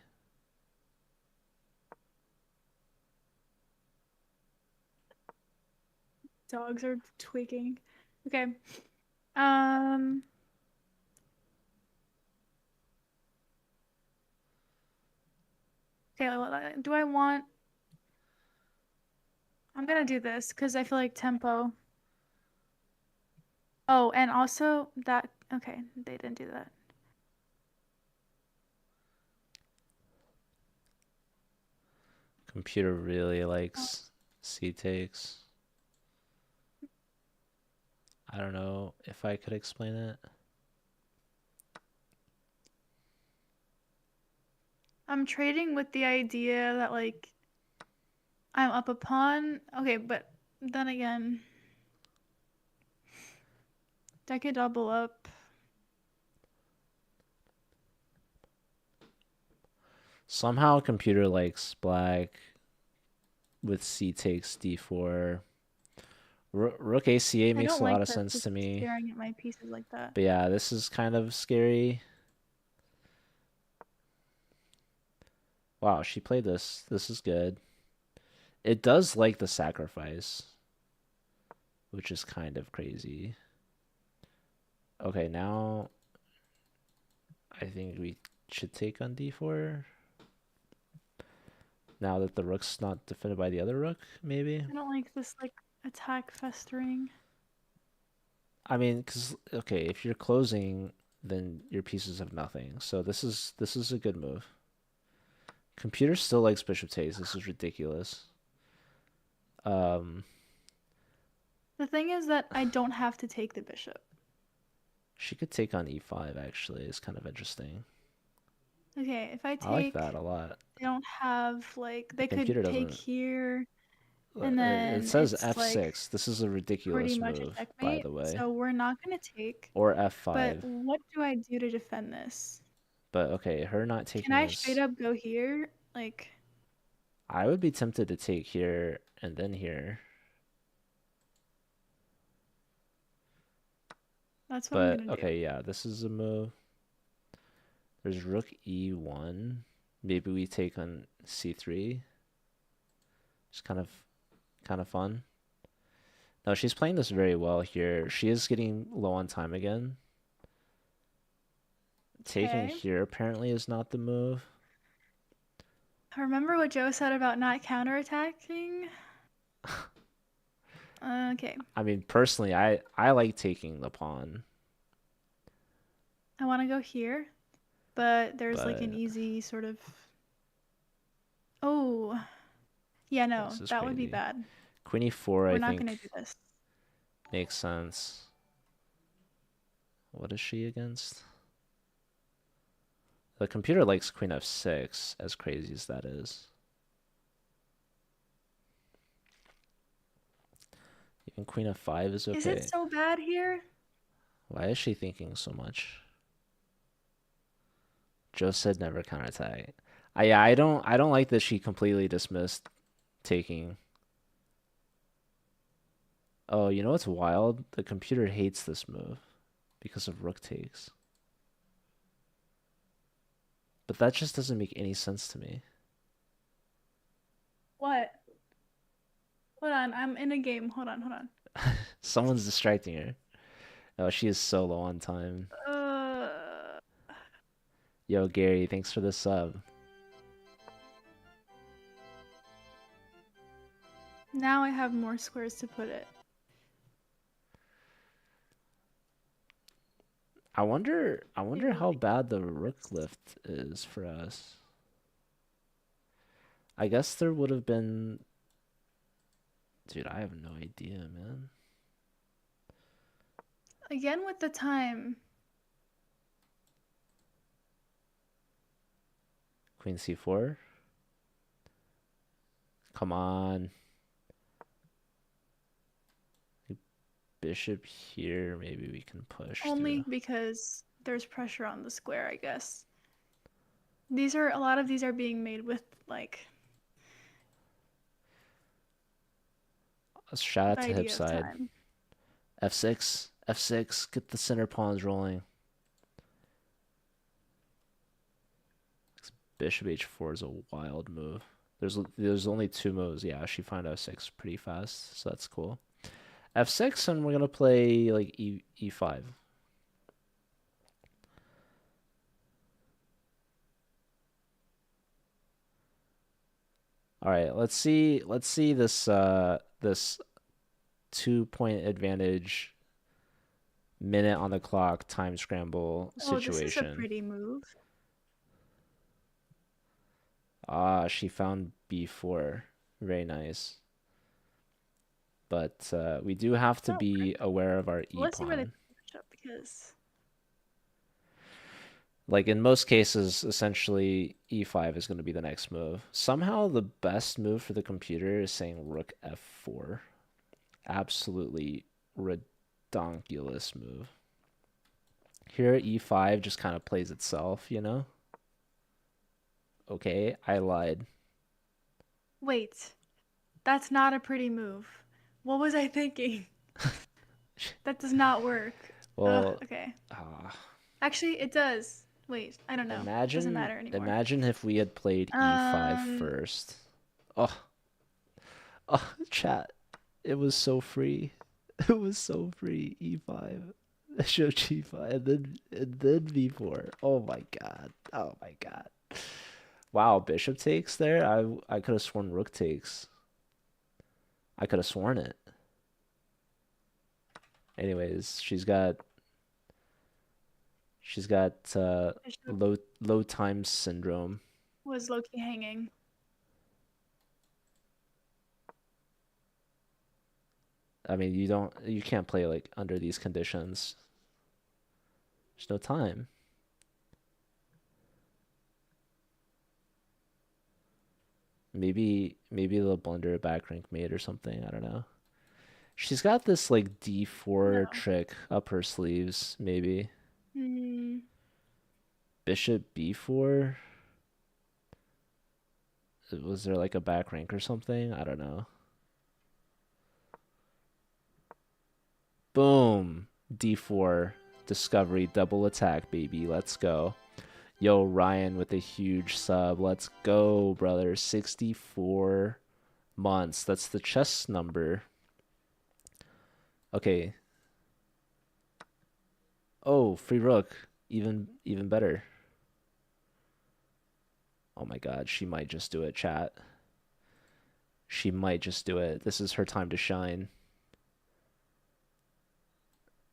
Dogs are tweaking. Okay. Um okay, do I want I'm gonna do this because I feel like tempo. Oh, and also that okay, they didn't do that. Computer really Oh, likes C takes. I don't know if I could explain it. I'm trading with the idea that like I'm up a pawn. Okay, but then again, that could double up. Somehow computer likes black with C takes D4. Rook ACA I makes don't a lot like of that sense it's to me. staring at my pieces like that. But yeah, this is kind of scary. Wow, she played this. This is good. It does like the sacrifice, which is kind of crazy. Okay, now I think we should take on D4. Now that the rook's not defended by the other rook, maybe? I don't like this like attack festering. I mean, because, okay, if you're closing, then your pieces have nothing. So this is a good move. Computer still likes bishop takes. This is ridiculous. Um, The thing is that I don't have to take the bishop. she could take on E5, actually. It's kind of interesting. Okay, if I I like take, that a lot. they don't have like The they could computer take doesn't. here and It then says it's like F6. This is a pretty ridiculous much a move, by checkmate. the way. So we're not gonna take. Or But F5. what do I do to defend this? But okay, her not Can taking I straight is. up go here? Like, I would be tempted to take here and then here. that's what I'm But gonna do. okay, yeah, this is a move. There's rook E1. Maybe we take on C3. It's kind of fun. No, she's playing this very well here. She is getting low on time again. Taking Okay. here apparently is not the move. Remember what Joe said about not counterattacking? Okay. I mean, personally, I like taking the pawn, I want to go here, but there's like an but easy sort of. Oh, yeah, no, this is that would be crazy. bad. Queen E4, We're I not think, gonna do this. makes sense. What is she against? The computer likes Queen F6, as crazy as that is. Even Queen F5 is Is it okay. so bad here? Why is she thinking so much? Joe said never counterattack. Yeah, I don't like that she completely dismissed taking. Oh, you know what's wild? The computer hates this move because of rook takes. But that just doesn't make any sense to me. What? Hold on, I'm in a game. Hold on, hold on. Someone's distracting her. Oh, she is so low on time. Uh, Yo, Gary, thanks for the sub. now I have more squares to put it. I wonder Maybe how like bad the rook this. lift is for us. I guess there would have been. Dude, I have no idea, man. Again with the time. Queen C4. Come on. Bishop here. Maybe we can push Only through. because there's pressure on the square, I guess. These are a lot of these are being made with like Let's shout the out to hip idea of side. time. F6. F6. Get the center pawns rolling. Bishop H4 is a wild move. There's only two moves. Yeah, she found F6 pretty fast, so that's cool. F6, and we're gonna play like E5. All right, let's see this 2-point advantage minute on the clock time scramble Oh, this is a situation. pretty move. Ah, she found b4. Very nice. But we do have to That be worked. aware of our Well, e let's see where they pawn. match up because Like in most cases, essentially e5 is going to be the next move. Somehow the best move for the computer is saying rook f4. Absolutely redonkulous move. Here e5 just kind of plays itself, you know? Okay, I lied. wait, that's not a pretty move. What was I thinking? That does not work. Ugh, Well, okay. uh, Actually, it does. Wait, I don't know. Doesn't imagine matter anymore. imagine if we had played e5 Um, first. Oh, oh, chat. It was so free. It was so free. E5. Show G5 and then V4. Oh my god. Oh my god. Wow, bishop takes there. I could have sworn rook takes. I could have sworn it. Anyways, she's got Bishop low time syndrome. was low-key hanging. I mean, you can't play like under these conditions. There's no time. Maybe they'll blunder a back rank mate or something. I don't know. She's got this like D4 No. trick up her sleeves, maybe. Hmm. Bishop B4? Was there like a back rank or something? I don't know. Boom. D4. Discovery double attack, baby. Let's go. Yo, Ryan with a huge sub. Let's go, brother. 64 months. That's the chess number. Okay. Oh, free rook. Even better. Oh my god, she might just do it, chat. She might just do it. This is her time to shine.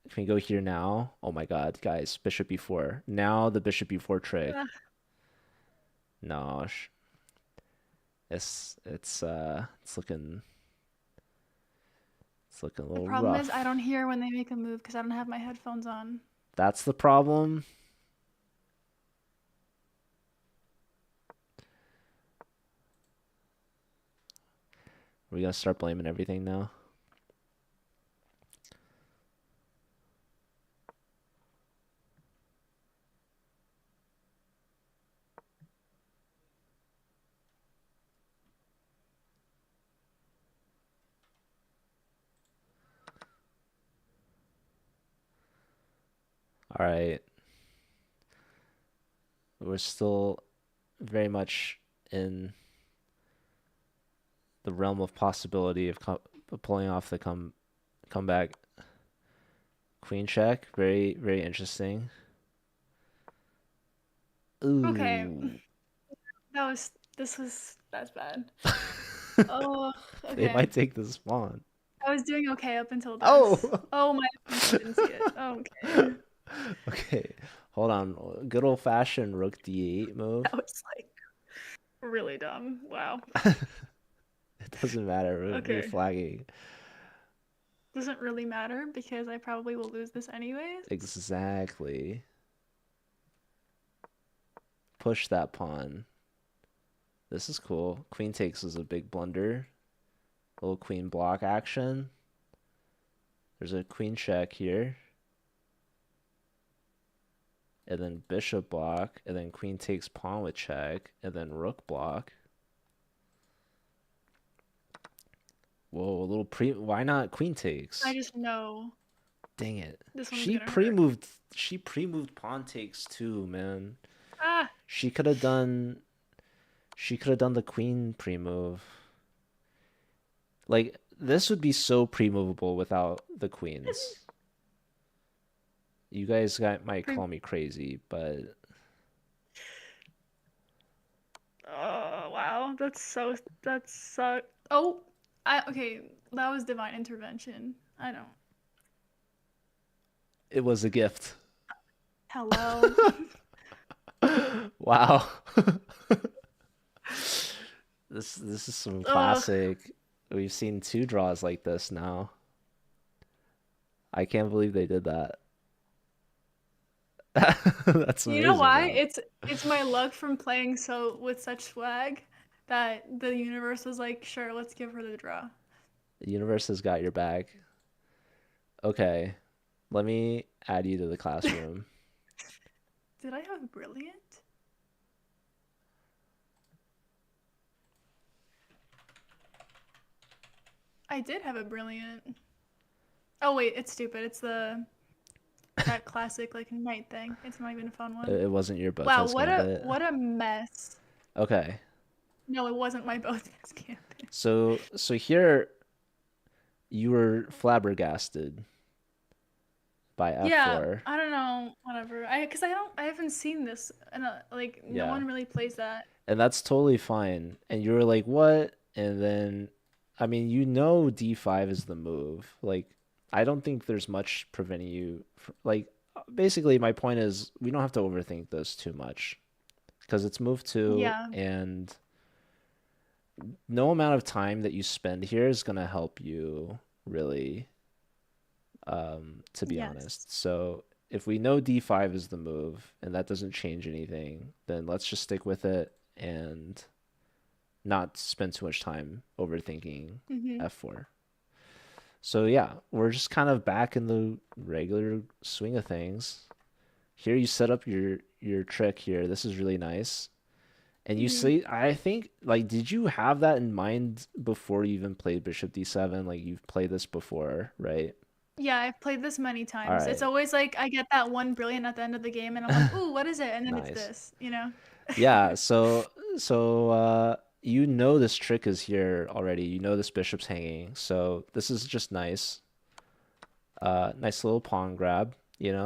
Can we go here now? Oh my god, guys, bishop b4. Now the bishop b4 trick. Ugh. No, it's looking a The little problem is I rough. don't hear when they make a move because I don't have my headphones on. That's the problem. We're gonna start blaming everything now. All right, we're still very much in the realm of possibility of pulling off the comeback. Queen check, very interesting. Okay, Ooh. that's bad. Oh, They okay. might take this pawn. I was doing okay up until this. Oh. Oh, my headphones didn't see it. Oh, okay. Okay, hold on. Good old fashioned rook d8 move. That was like really dumb. Wow. It doesn't matter. We're Okay. flagging. Doesn't really matter because I probably will lose this anyways. Exactly. Push that pawn. This is cool. Queen takes is a big blunder. Little queen block action. There's a queen check here. And then bishop block. And then queen takes pawn with check. And then rook block. Whoa, a little pre. Why not queen I takes? just know Dang it. this one's She gonna hurt. pre-moved. She pre-moved pawn takes too, man. Ah, She could have done. She could have done the queen pre-move. Like this would be so pre-movable without the queens. You guys might pre- call me crazy, but oh wow, that's so. Oh, I okay. That was divine intervention. I don't. It was a gift. Hello. Wow. This is some Ugh. classic. We've seen two draws like this now. I can't believe they did that. That's You know amazing why? though. It's my luck from playing so with such swag that the universe was like, sure, let's give her the draw. The universe has got your back. Okay, let me add you to the classroom. Did I have brilliant? I did have a brilliant. Oh wait, it's stupid. It's the that classic like night thing. It's not even a fun one. It wasn't your Wow, Botas Gambit. what a mess. Okay, No, it wasn't my Botex campaign. so here you were flabbergasted by Yeah, F4. I don't know, whatever. I haven't seen this and like no Yeah. one really plays that. And that's totally fine. And you were like, "What?" And then I mean, you know D5 is the move. Like I don't think there's much preventing you like basically my point is we don't have to overthink this too much because it's move 2 Yeah. and no amount of time that you spend here is going to help you really to be Yes. honest. So if we know D5 is the move and that doesn't change anything, then let's just stick with it and not spend too much time overthinking Mhm. F4. So yeah, we're just kind of back in the regular swing of things. Here you set up your trick here. This is really nice. And you Mhm. see, I think, like, did you have that in mind before you even played Bishop D7? Like, you've played this before, right? Yeah, I've played this many All times. It's right. always like I get that one brilliant at the end of the game and I'm like, "Ooh, what is it?" And then it's Nice. this, you know? Yeah, so you know this trick is here already. You know this bishop's hanging. So this is just nice. Nice little pawn grab,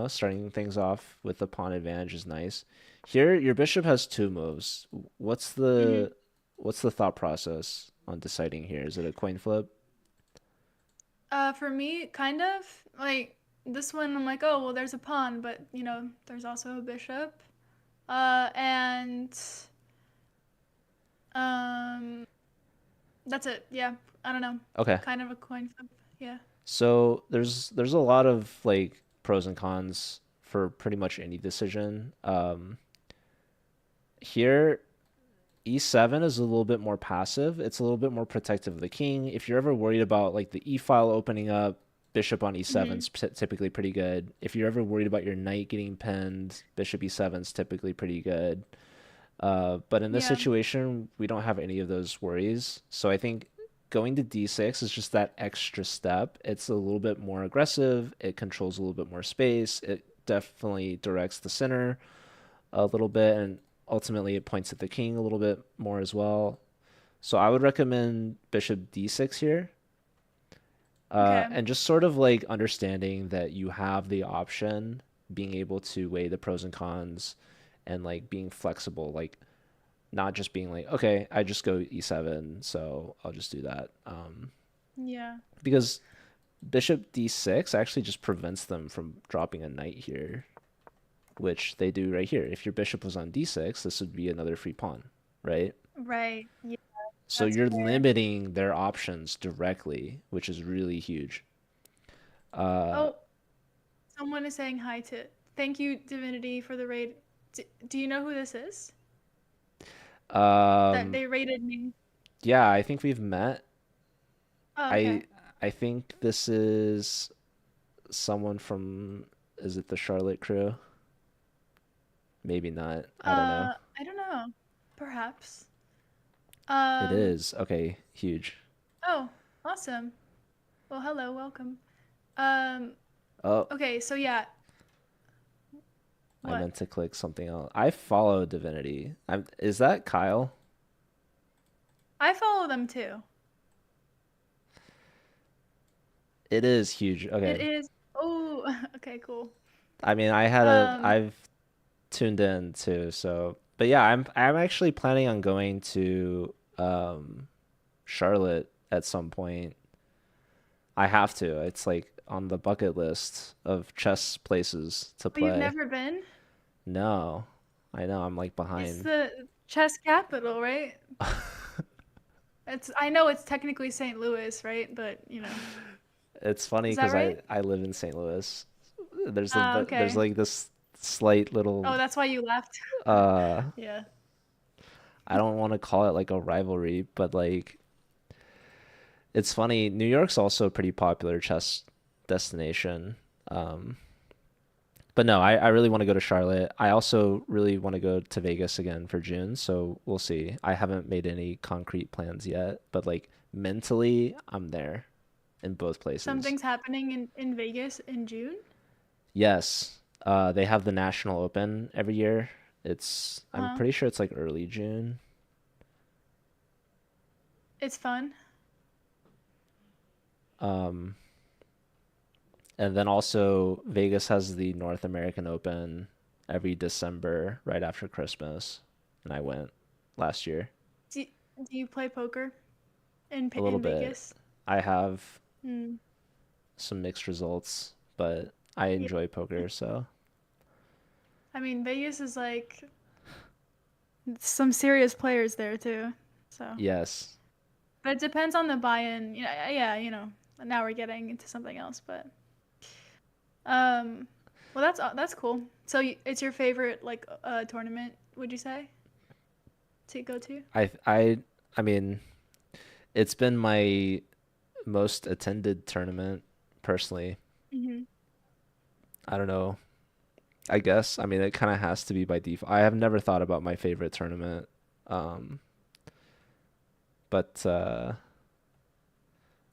starting things off with the pawn advantage is nice. Here, your bishop has two moves. What's Mhm. the what's the thought process on deciding here? Is it a coin flip? For me, kind of like this one I'm like, "Oh, well there's a pawn, but you know, there's also a bishop." And um that's it. Yeah. I don't know. Okay. Kind of a coin flip. Yeah. So there's a lot of like pros and cons for pretty much any decision. Here E7 is a little bit more passive. It's a little bit more protective of the king. If you're ever worried about like the E file opening up, bishop on E7 Mhm. is typically pretty good. If you're ever worried about your knight getting pinned, bishop E7 is typically pretty good. But in this Yeah. situation, we don't have any of those worries. So I think going to D6 is just that extra step. It's a little bit more aggressive. It controls a little bit more space. It definitely directs the center a little bit, and ultimately it points at the king a little bit more as well. So I would recommend bishop d6 here, Okay. and just sort of like understanding that you have the option, being able to weigh the pros and cons, and like being flexible, like not just being like, okay, I just go e7, so I'll just do that. Yeah. Because bishop d6 actually just prevents them from dropping a knight here, which they do right here. If your bishop was on d6, this would be another free pawn, right? Right. Yeah, So that's you're fair. limiting their options directly, which is really huge. Uh, Oh, someone is saying hi to. Thank you, Divinity, for the raid. Do you know who this is? That um, they raided me. yeah, I think we've met. Oh, I okay. I think this is someone from, is it the Charlotte crew? Maybe not. I don't know. I don't know. Perhaps. It Um, is. Okay, huge. oh, awesome. Well, hello, welcome. Um, Oh, okay, so yeah, I what? meant to click something else. I follow Divinity. Is that Kyle? I follow them too. It is huge. It Okay. is. Oh, okay, cool. I mean, Um, I've tuned in too, so but yeah, I'm actually planning on going to Charlotte at some point. I have to. It's like on the bucket list of chess places to Oh, you've play. never been? No, I know I'm like It's behind. the chess capital, right? It's I know it's technically St. Louis, right? But, It's funny is that because right? I live in St. Louis. Ah, There's okay. like this slight Oh, little that's why you left. uh Yeah. I don't want to call it like a rivalry, but like it's funny. New York's also a pretty popular chess destination. Um, but no, I really want to go to Charlotte. I also really want to go to Vegas again for June, so we'll see. I haven't made any concrete plans yet, but like mentally, I'm there in both places. Something's happening in Vegas in June. Yes, they have the National Open every year. I'm Uh-huh. pretty sure it's like early June. It's fun. Um, And then also Vegas has the North American Open every December right after Christmas, and I went last year Do, do you play poker a little in bit. Vegas? I have Hmm. some mixed results, but I Yeah. enjoy poker, so I mean, Vegas is like some serious players there too. So, yes. but it depends on the buy-in. Yeah, Now we're getting into something else, but well, that's cool. So it's your favorite like tournament, would you say, to go to? I I I mean, it's been my most attended tournament personally. Hmm. I don't know. I guess. I mean, it kind of has to be by default. I have never thought about my favorite tournament. Um, but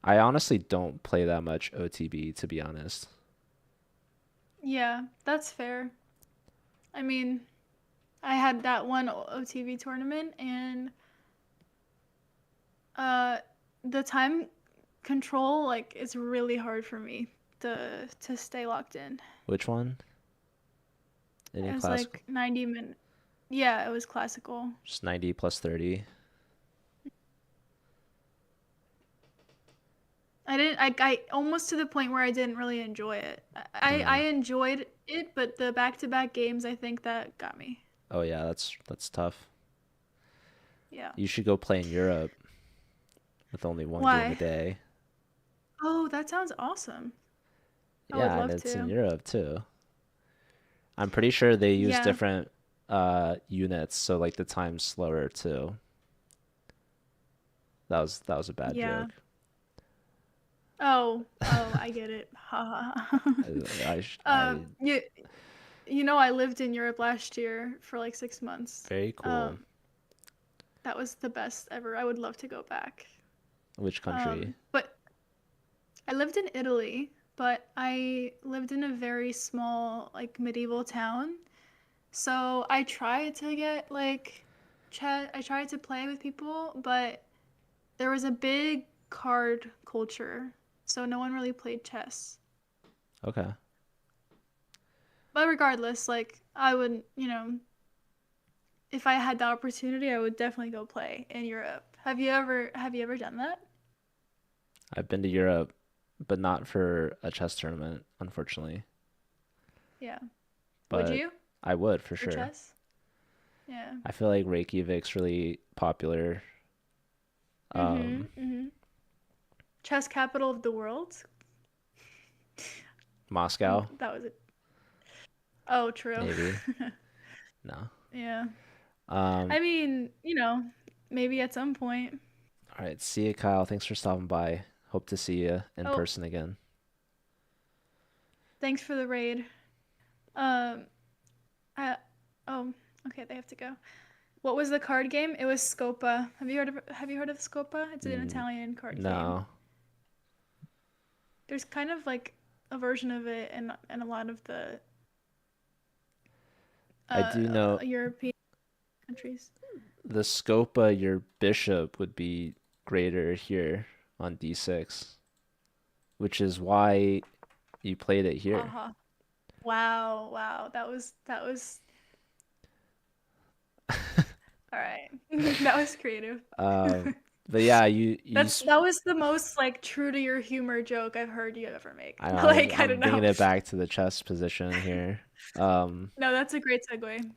I honestly don't play that much OTB, to be honest. Yeah, that's fair. I mean, I had that one OTV tournament, and uh, the time control like is really hard for me to stay locked in. Which one? Any It was classical? like 90 minutes. Yeah, it was classical. Just 90 plus 30. I almost to the point where I didn't really enjoy it. I Mm. enjoyed it, but the back-to-back games, I think that got me. Oh yeah, that's tough. Yeah. You should go play in Europe with only one game a Why? day. Oh, that sounds awesome. I would Yeah, and love it's in to. Europe too. I'm pretty sure they use Yeah. different units, so like the time's slower too. That was a bad Yeah. joke. Oh, I get it. Ha ha ha. I You I lived in Europe last year for like 6 months. very cool. Um, that was the best ever. I would love to go back. Which country? But I lived in Italy, but I lived in a very small, like medieval town. So I tried to get like chat. I tried to play with people, but there was a big card culture, so no one really played chess. Okay. But regardless, like I would, if I had the opportunity, I would definitely go play in Europe. Have you ever done that? I've been to Europe, but not for a chess tournament, unfortunately. Yeah. Would But you I would for for sure. chess? Yeah. I feel like Reykjavik's really popular. Um, Mhm. Mhm. Chess capital of the world. Moscow, That was it. Oh, true. maybe. No. Yeah. Um, I mean, maybe at some point. all right. See you, Kyle. Thanks for stopping by. Hope to see you in Oh, person again. thanks for the raid. Um, I, oh, okay, they have to go. What was the card game? It was Scopa. Have you heard of Scopa? It's an Mm, Italian card game. no, There's kind of like a version of it in a lot of the I do know European countries. the Scopa, your bishop would be greater here on d6, which is why you played it here. Haha. Wow, wow. That was all right. That was creative. But yeah, you That was the most like true to your humor joke I've heard you ever make. I know Like I I'm don't bringing know. it back to the chess position here. Um, No, that's a great segue.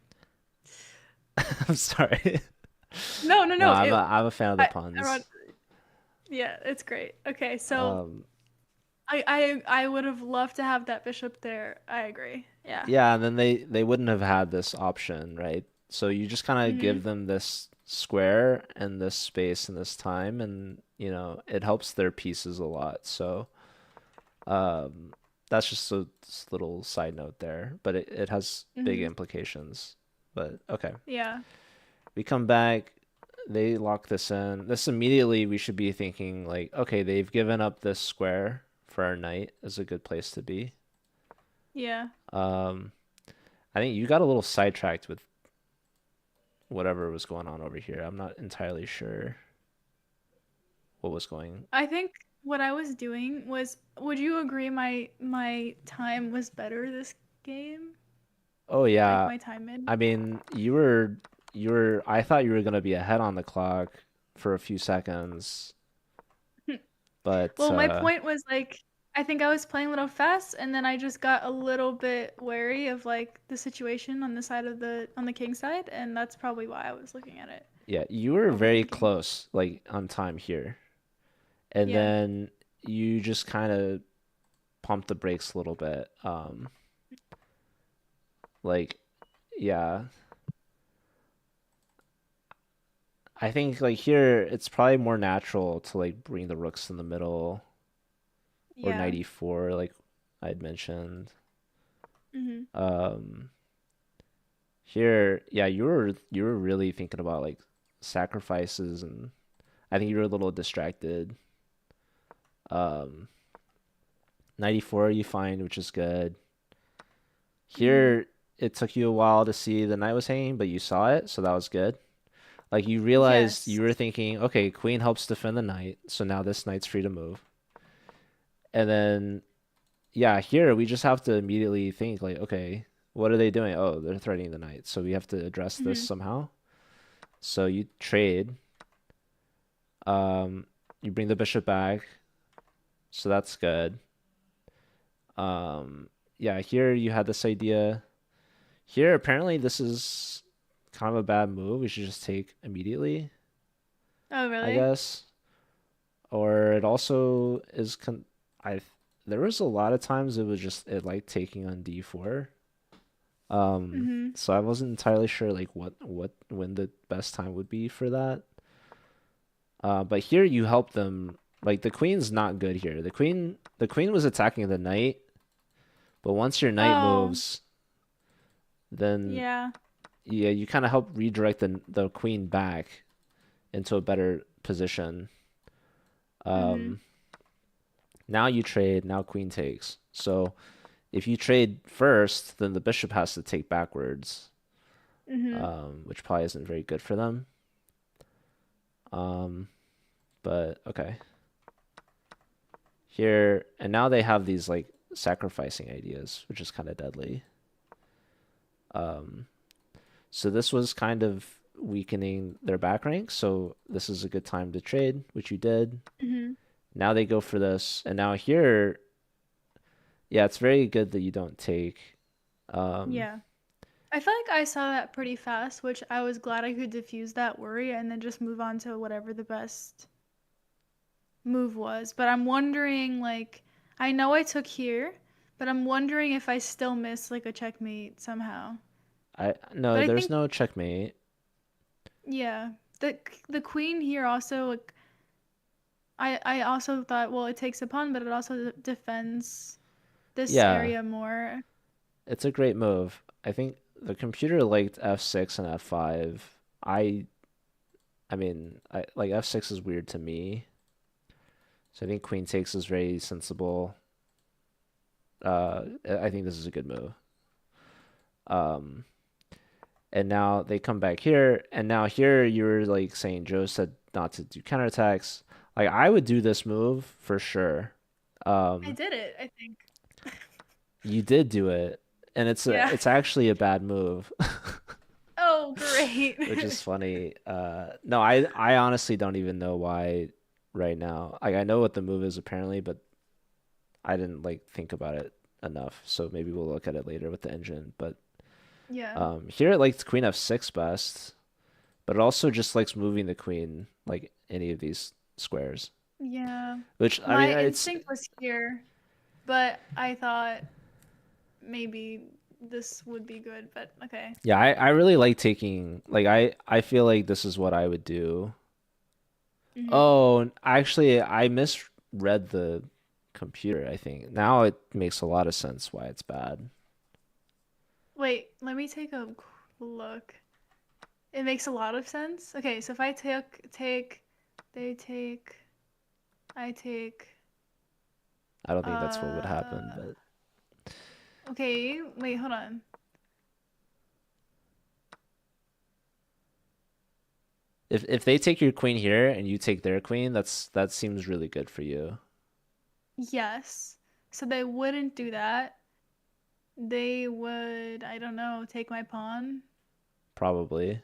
I'm sorry. No, no, No, no. I'm a fan of the I wrote, puns. yeah, it's great. Okay, so Um, I would have loved to have that bishop there. I agree. Yeah. yeah, and then they wouldn't have had this option, right? So you just kind of Mhm. give them this square and this space and this time, and it helps their pieces a lot. So um, that's just a little side note there, but it has big Mhm. implications. But okay, Yeah. we come back. They lock this in. This immediately we should be thinking like, okay, they've given up this square for our knight is a good place to be. Yeah. Um, I think you got a little sidetracked with whatever was going on over here. I'm not entirely sure what was going. I think what I was doing was, would you agree my time was better this game? Oh Like yeah, my time in? I mean, you were I thought you were gonna be ahead on the clock for a few seconds, but Well, my point was like I think I was playing a little fast and then I just got a little bit wary of like the situation on the side of the on the king side and that's probably why I was looking at it, yeah, you were very overthinking. close like on time here. And Yeah. then you just kind of pumped the brakes a little bit. Like yeah, I think like here it's probably more natural to like bring the rooks in the middle or Yeah. 94 like I'd mentioned. Mhm. Um Here, yeah, you were really thinking about like sacrifices and I think you were a little distracted. Um 94 you find, which is good. Mhm. Here it took you a while to see the knight was hanging, but you saw it, so that was good. Like you realized Yes. you were thinking, okay, queen helps defend the knight, so now this knight's free to move. And then yeah, here we just have to immediately think like, okay, what are they doing? Oh, they're threatening the knight. So we have to address this Mhm. somehow. So you trade. Um, you bring the bishop back, so that's good. Um, yeah, here you had this idea. Here, apparently, this is kind of a bad move. We should just take immediately, Oh, I really? guess. Or it also is I there was a lot of times it was just it like taking on d4. Mhm. So I wasn't entirely sure like what when the best time would be for that. But here you help them. Like the queen's not good here. The queen was attacking the knight, but once your knight Oh, moves, then yeah. yeah, you kind of help redirect the queen back into a better position. Mhm. Um, Now you trade, now queen takes. So if you trade first, then the bishop has to take backwards, Mhm. which probably isn't very good for them. Um, but okay. Here, and now they have these like sacrificing ideas, which is kind of deadly. Um, so this was kind of weakening their back rank, so this is a good time to trade, which you did. Mhm. Now they go for this, and now here, yeah, it's very good that you don't take. Um, Yeah. I feel like I saw that pretty fast, which I was glad I could diffuse that worry and then just move on to whatever the best move was. But I'm wondering, like, I know I took here, but I'm wondering if I still miss like a checkmate somehow. I no, But I there's think, no checkmate. yeah, the queen here also like I also thought, well, it takes a pawn, but it also defends this Yeah, area more. it's a great move. I think the computer liked f6 and f5. I mean, I like f6 is weird to me. So I think queen takes is very sensible. I think this is a good move. Um, and now they come back here, and now here you're like saying Joe said not to do counterattacks. Like I would do this move for sure. I Um, did it, I think. you did do it, and Yeah. it's actually a bad move. Oh Oh, great. which is funny. No, I honestly don't even know why right now. Like I know what the move is apparently, but I didn't like think about it enough. So maybe we'll look at it later with the engine. But Yeah. here it likes Queen F6 best, but it also just likes moving the queen like any of these squares. Yeah. Which I mean, My it's instinct was here, but I thought maybe this would be good, but okay. yeah. I really like taking like I feel like this is what I would do. Hmm. Oh, actually, I misread the computer, I think. Now it makes a lot of sense why it's bad. Wait, let me take a look. It makes a lot of sense. Okay, so if I they take, I take, I don't think that's what would happen, uh, but okay, wait, hold on. if they take your queen here and you take their queen, that seems really good for you. Yes. So they wouldn't do that. They would, I don't know, take my pawn. Probably.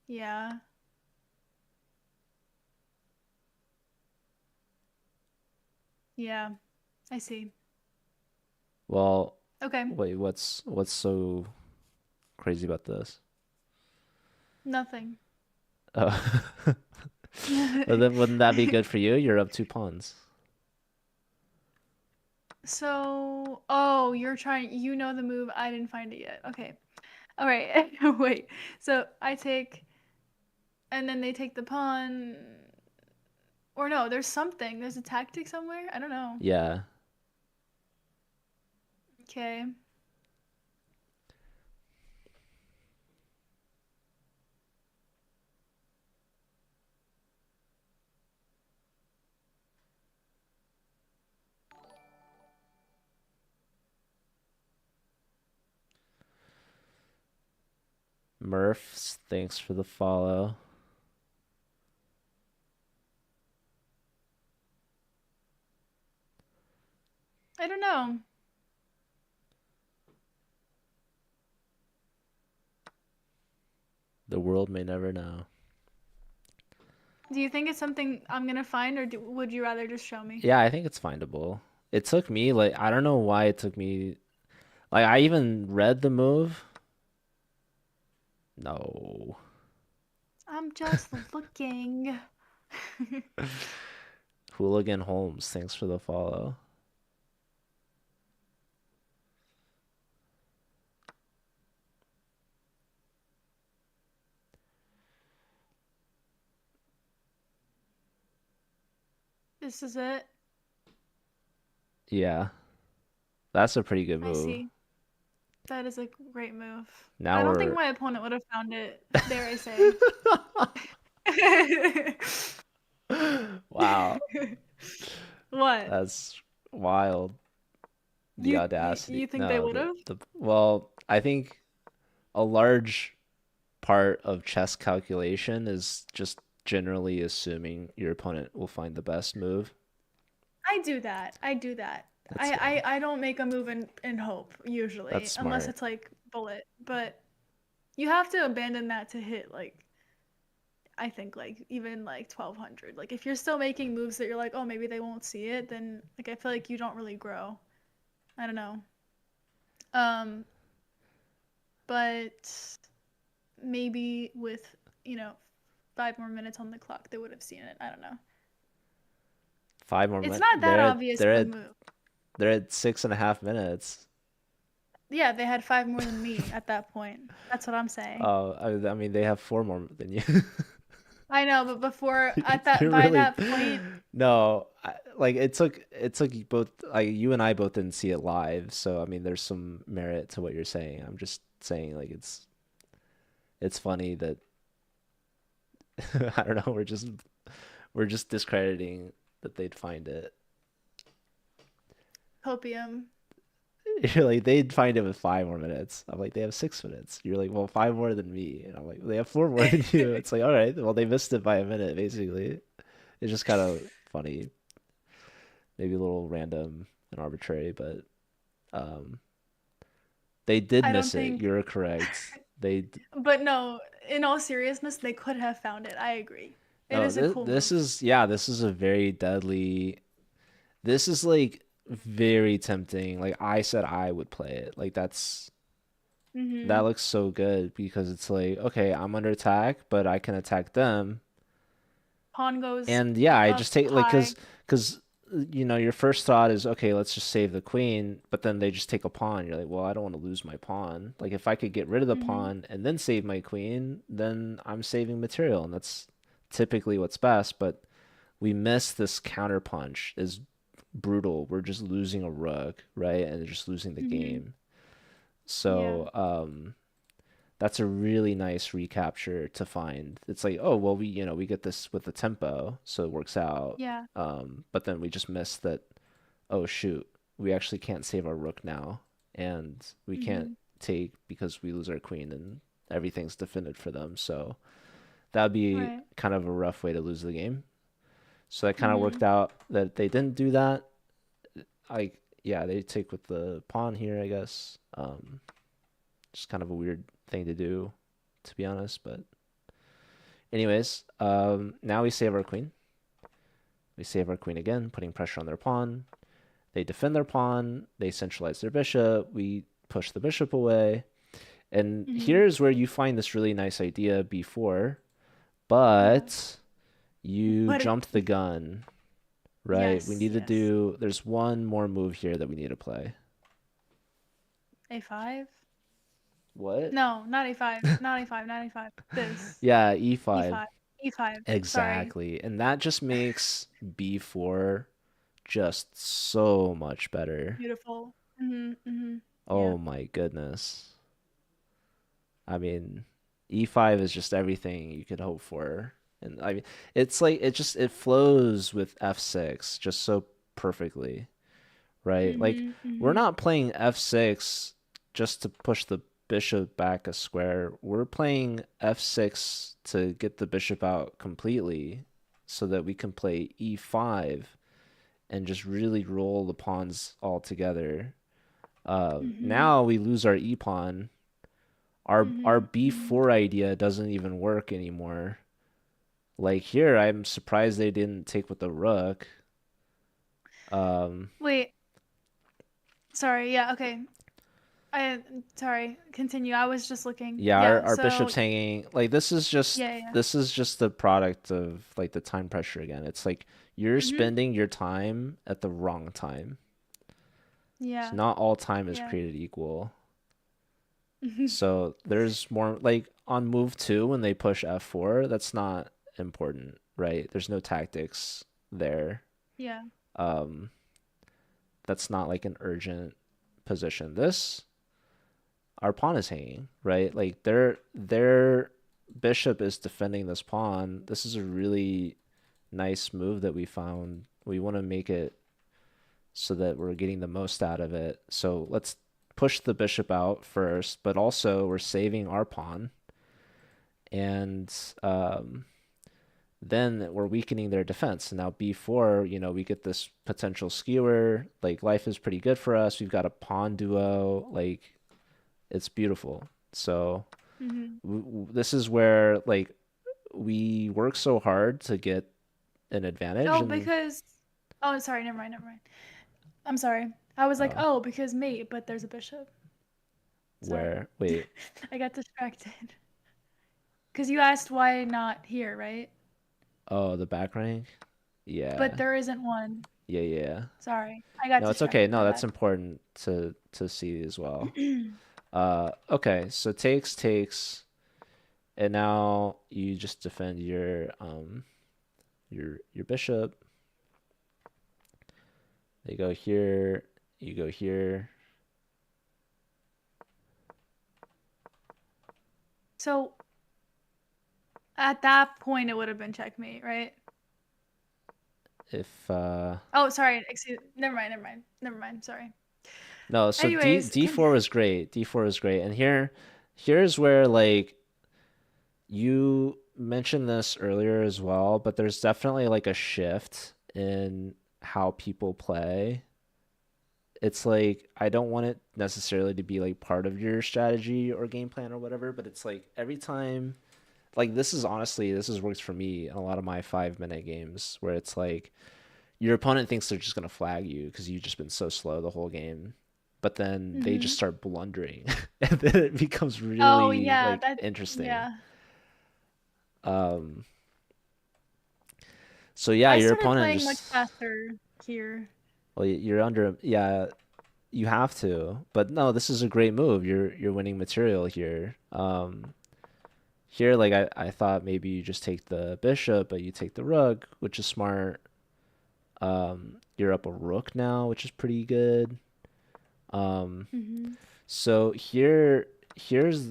Yeah. Yeah. I see. Well, Okay. wait, what's so crazy about this? Nothing. Oh. Well, then wouldn't that be good for you? You're up 2 pawns. So, oh, you know the move. I didn't find it yet. Okay. All right. Wait. So I take, and then they take the pawn. Or no, there's something. There's a tactic somewhere. I don't know. Yeah. Okay. Murphs, thanks for the follow. I don't know. The world may never know. Do you think it's something I'm gonna find, or would you rather just show me? Yeah, I think it's findable. It took me like I don't know why it took me like I even read the move. No. I'm just looking. Hooligan Holmes, thanks for the follow. This is it. Yeah, that's a pretty good I move. see. That is a great move. I Now don't think we're my opponent would have found it, dare I say. wow, What? that's wild. The You audacity. think they No, would have? the well, I think a large part of chess calculation is just generally assuming your opponent will find the best move. I do that. I do that. That's good. I don't make a move in hope That's usually, unless smart. it's like bullet. But you have to abandon that to hit like I think like even like 1200. Like if you're still making moves that you're like, "Oh, maybe they won't see it," then like I feel like you don't really grow. I don't know. Um, but maybe with, you know, 5 more minutes on the clock, they would have seen it. I don't know. 5 more minutes. It's not that obvious of a move. They're at 6.5 minutes. Yeah, they had five more than me at that point. That's what I'm saying. Oh, I mean they have 4 more than you. I know, but before at that You're by really that point, no. Like it took you both like you and I both didn't see it live, so I mean there's some merit to what you're saying. I'm just saying like it's funny that I don't know. We're just discrediting that they'd find it. copium. You're like they'd find it with 5 more minutes. I'm like they have 6 minutes. You're like well 5 more than me, and I'm like they have 4 more than you. It's like all right, well they missed it by a minute basically. It's just kind of funny, maybe a little random and arbitrary, but um, they did I don't miss it. think You're correct. They But no, in all seriousness, they could have found it. I agree. It no, is a this cool this move. is yeah, this is a very deadly. This is like very tempting. Like I said I would play it. Like that Mhm. looks so good because it's like, okay, I'm under attack, but I can attack them. Pawn goes And yeah, I up just take like high. cuz you know, your first thought is, okay, let's just save the queen, but then they just take a pawn. You're like, well, I don't want to lose my pawn. Like if I could get rid of the Mhm. pawn and then save my queen, then I'm saving material, and that's typically what's best, but we miss this counter punch is brutal. We're just losing a rook, right? And just losing the Mhm. game. Yeah. So, that's a really nice recapture to find. It's like, oh, well, we get this with the tempo, so it works out. Yeah. But then we just miss that, oh, shoot, we actually can't save our rook now, and we can't Mhm. take because we lose our queen and everything's defended for them. So that'd be Right. kind of a rough way to lose the game. So that kind of worked Mhm. out that they didn't do that. Yeah, they take with the pawn here, I guess. Just kind of a weird thing to do, to be honest. But anyways, now we save our queen. We save our queen again, putting pressure on their pawn. They defend their pawn. They centralize their bishop. We push the bishop away. And Mhm. here's where you find this really nice idea before, Yeah. but you But it, jumped the gun, right? We yes, need to yes. do, there's one more move here that we need to play. A5? What? No, not A5. Not A5, not A5. This. Yeah, e5. E5. E5. Sorry. Exactly. And that just makes b4 just so much better. Beautiful. Mhm. Mhm. Yeah. Oh my goodness. I mean, e5 is just everything you could hope for. And I mean, it's like it flows with f6 just so perfectly, right? Like Mhm. we're Mhm. not playing f6 just to push the bishop back a square. We're playing f6 to get the bishop out completely so that we can play e5 and just really roll the pawns all together. Mhm. Now we lose our e pawn. Our Mhm. Mhm. b4 idea doesn't even work anymore. Like here, I'm surprised they didn't take with the rook. Um, Wait. Sorry. Yeah. Okay. I sorry. Continue. I was just looking. yeah, Yeah. our So bishop's hanging. Like this is just yeah. Yeah. this is just the product of like the time pressure again. It's like you're Mhm. spending your time at the wrong time. So Yeah. not all time is Yeah. created equal. So there's more like on move two when they push f4, that's not important, right? There's no tactics there. Yeah. Um, that's not like an urgent position. This our pawn is hanging, right? Like their bishop is defending this pawn. This is a really nice move that we found. We want to make it so that we're getting the most out of it. So let's push the bishop out first, but also we're saving our pawn. And um, then we're weakening their defense. And now b4, we get this potential skewer. Like life is pretty good for us. We've got a pawn duo. Like it's beautiful. So Mhm. this is where like we work so hard to get an advantage, Oh, and because oh, sorry. Never mind. Never mind. I'm sorry. I was like, uh, oh, because mate, but there's a bishop. Sorry. where wait, I got distracted. Because you asked why not here, right? oh, the back rank, But yeah, there isn't one. yeah, yeah. Sorry. I got No, it's okay. distracted. No, My that's bad. important to see as well. Okay, so takes, and now you just defend your bishop. They go here, you go here. So at that point, it would have been checkmate, right? If Oh, sorry. Excuse. Never mind. Never mind. Never mind. Sorry. no, so D Anyways, can D4 was great. D4 was great. And here's where like you mentioned this earlier as well, but there's definitely like a shift in how people play it's like I don't want it necessarily to be like part of your strategy or game plan or whatever, but it's like every time like this is honestly this has worked for me in a lot of my 5 minute games where it's like your opponent thinks they're just gonna flag you because you've just been so slow the whole game, but then they just Mhm. start blundering, and then it becomes Oh really yeah, like that interesting. yeah. Um, so yeah, I your started opponent playing much just faster here. well, you're under yeah, you have to, but no, this is a great move. You're winning material here. Here like I thought maybe you just take the bishop, but you take the rook, which is smart. You're up a rook now, which is pretty good. Um, Mhm. so here's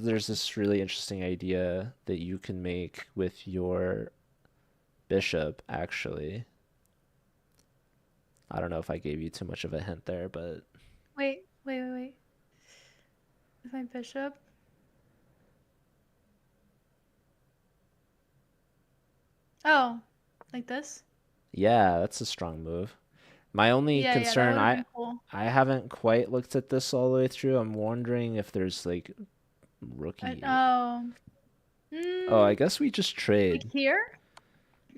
there's this really interesting idea that you can make with your bishop, actually. I don't know if I gave you too much of a hint there, but Wait. Is my bishop? Oh, like this? yeah, that's a strong move. My only Yeah, that concern, would have been cool. I haven't quite looked at this all the way through. I'm wondering if there's like rookie. Oh, Oh, I mm, guess we just like trade. here?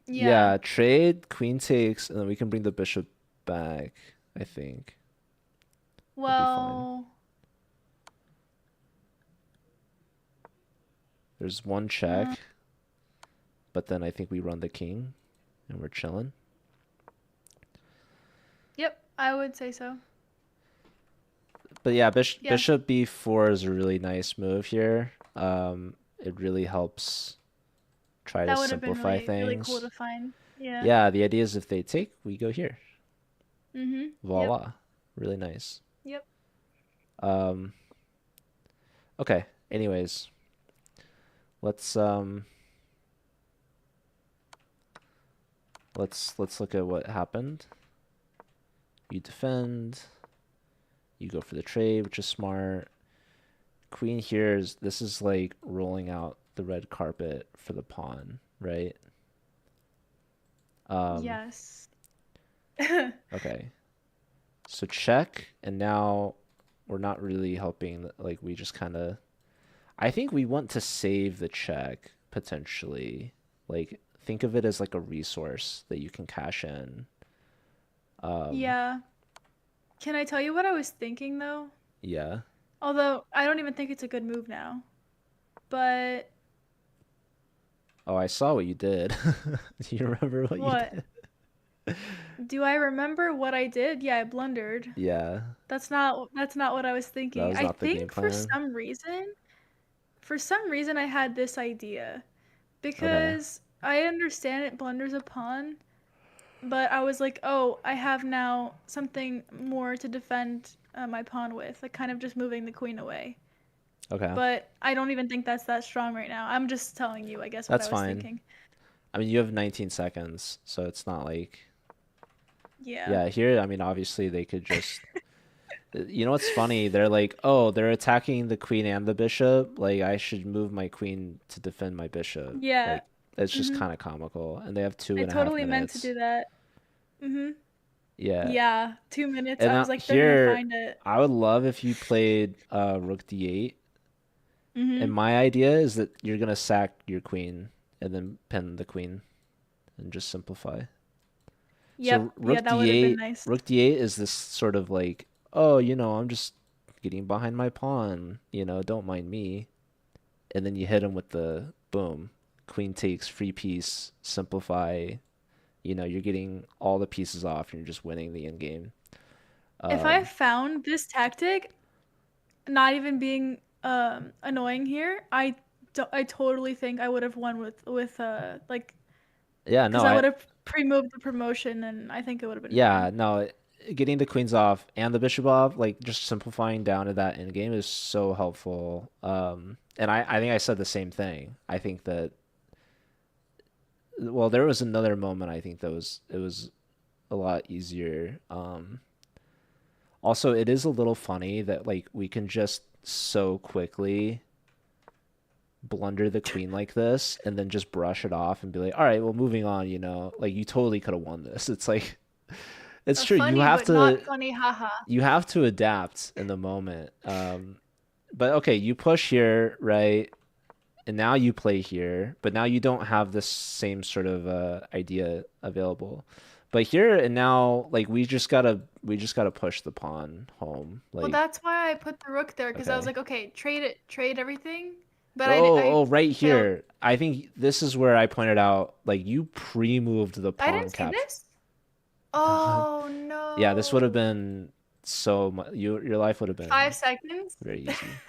Yeah. Yeah, trade, queen takes, and then we can bring the bishop back, I think. We'll be fine. Well, There's one uh, check, but then I think we run the king and we're chilling. yep, I would say so. But yeah, Yeah, bishop b4 is a really nice move here. It really helps try to that would have been simplify really cool things. to find. Yeah. Yeah, the idea is if they take, we go here. Yep. Voila. Really nice. Yep. Um, okay. Anyways, let's let's look at what happened. You defend. You go for the trade, which is smart. Queen here is this is like rolling out the red carpet for the pawn, right? Um, Yes. okay. So check, and now we're not really helping. Like we just kind of. I think we want to save the check potentially. Like think of it as like a resource that you can cash in. Um, Yeah. Can I tell you what I was thinking though? yeah. Although I don't even think it's a good move now. But Oh, I saw what you did. Do you remember what you what? did? Do I remember what I did? Yeah, I blundered. Yeah, That's not what I was that thinking. was I not the game think plan. for some reason I had this idea Okay. because I understand it blunders a pawn, but I was like, "Oh, I have now something more to defend my pawn with, like kind of just moving the queen away." Okay. But I don't even think that's that strong right now. I'm just telling you, I guess, what That's I was fine. thinking. I mean, you have 19 seconds, so it's not like Yeah. yeah, here I mean obviously they could just you know what's funny? They're like, "Oh, they're attacking the queen and the bishop. Like I should move my queen to defend my bishop." Yeah. Like it's just Mhm. kind of comical. And they have two I and a half totally meant to minutes. do that. Mhm. Yeah. Yeah, 2 minutes. And I now was like, they're gonna here find it. I would love if you played rook d8. And Mhm. my idea is that you're gonna sack your queen and then pin the queen and just simplify. So Yep. Yeah, that would have been nice. Rook D8 is this sort of like, oh, I'm just getting behind my pawn, don't mind me. And then you hit him with the boom, queen takes, free piece, simplify. You're getting all the pieces off and you're just winning the end game. If I Um, found this tactic not even being annoying here, I totally think I would have won with like yeah, because no, I would have pre-moved the promotion and I think it would have been fine. yeah, no, getting the queens off and the bishop off, like just simplifying down to that end game is so helpful. And I think I said the same thing. I think that well, there was another moment I think that it was a lot easier. Also, it is a little funny that like we can just so quickly blunder the queen like this and then just brush it off and be like, all right, well, moving on. Like you totally could have won this. It's like It's A true. funny but not funny haha. You have to adapt in the moment. But okay, you push here, right? And now you play here, but now you don't have this same sort of idea available. But here and now, like we just gotta push the pawn home. Well, Like, that's why I put the rook there because I was okay. like, okay, trade it, trade everything. But I Oh, right failed. here. I think this is where I pointed out, like you pre-moved the I pawn didn't see cap. this. Oh Yeah, this would have no. been so much, your life would have been 5 seconds? very easy.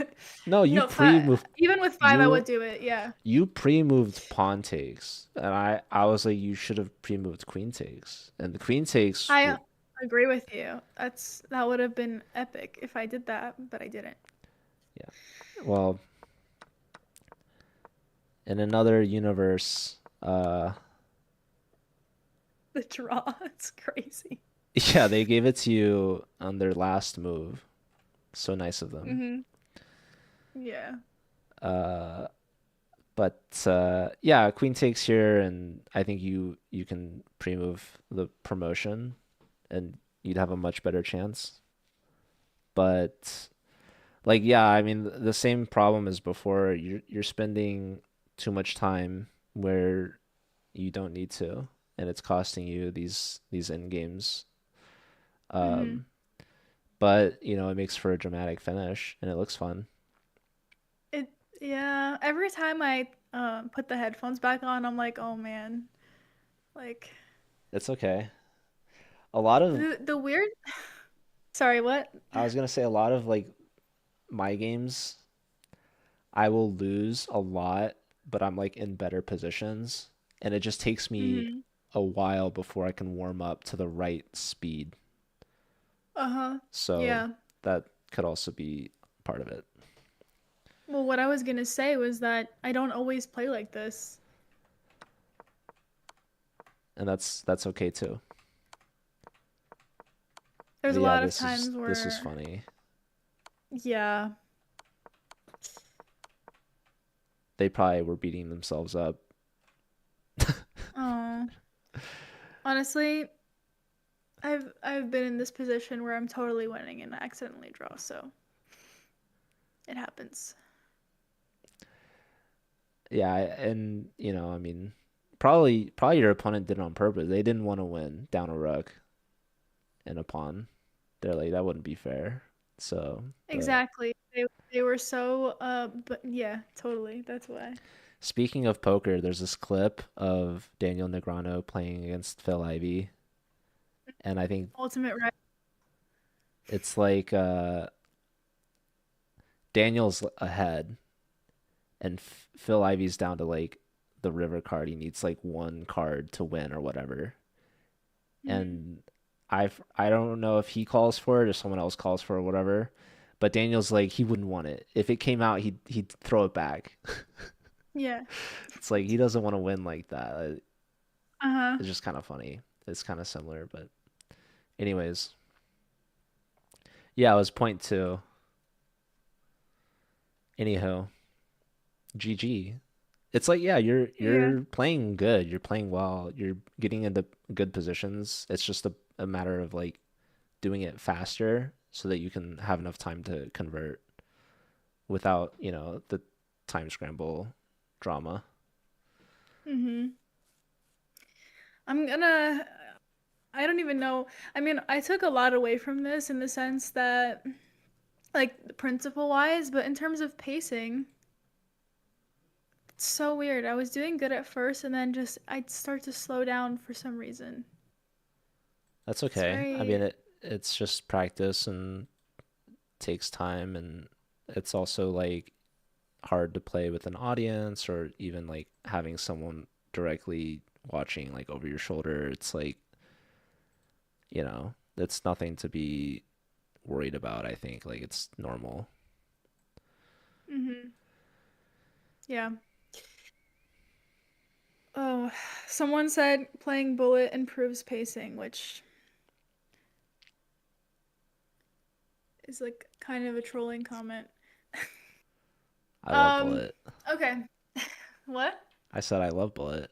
No, you No, five. pre-moved Even with five, I would you do it. Yeah. you pre-moved pawn takes, and I was like you should have pre-moved queen takes, and the queen takes. I agree with you. That would have been epic if I did that, but I didn't. Yeah. Well, in another universe, The draw, it's crazy. yeah, they gave it to you on their last move. So nice of them. Hmm. Yeah. Uh, but yeah, queen takes here, and I think you can pre-move the promotion, and you'd have a much better chance. But like, yeah, I mean, the same problem as before. You're spending too much time where you don't need to, and it's costing you these end games. Hmm. Um, but you know, it makes for a dramatic finish, and it looks fun. It yeah. Every time I put the headphones back on, I'm like, oh man, like It's okay. A lot of the weird. Sorry, what? I was gonna say a lot of like my games, I will lose a lot, but I'm like in better positions, and it just takes me Hmm. a while before I can warm up to the right speed. Uh-huh. So Yeah. that could also be part of it. Well, what I was gonna say was that I don't always play like this. And that's okay too. There's But a yeah, lot of times this was where, funny. yeah. They probably were beating themselves up. Oh, honestly, I've been in this position where I'm totally winning and I accidentally draw, so it happens. Yeah, and you know, I mean, probably your opponent did it on purpose. They didn't want to win down a rook and a pawn. They're like that wouldn't be fair. So, but Exactly. They were so but yeah, totally. That's why. speaking of poker, there's this clip of Daniel Negreanu playing against Phil Ivey, and I think Ultimate right. it's like Daniel's ahead, and Phil Ivey's down to like the river card. He needs like one card to win or whatever. Hmm. And I don't know if he calls for it or someone else calls for it or whatever. But Daniel's like he wouldn't want it. If it came out, he'd throw it back. Yeah. It's like he doesn't want to win like that. Uh-huh. It's just kind of funny. It's kind of similar, but anyways, yeah, it was point two. Anyhow, GG. It's like yeah, Yeah. you're playing good. You're playing well. You're getting into good positions. It's just a matter of like doing it faster so that you can have enough time to convert without, you know, the time scramble drama. Hmm. I'm gonna I don't even know. I mean, I took a lot away from this in the sense that like principle wise, but in terms of pacing, it's so weird. I was doing good at first and then just I'd start to slow down for some reason. That's It's okay. I mean, very it's just practice and takes time, and it's also like hard to play with an audience or even like having someone directly watching like over your shoulder. It's like, you know, it's nothing to be worried about, I think. Like it's normal. hmm. Yeah. Oh, someone said playing bullet improves pacing, which is like kind of a trolling comment. I love Um, Bullet. okay. What? I said I love Bullet.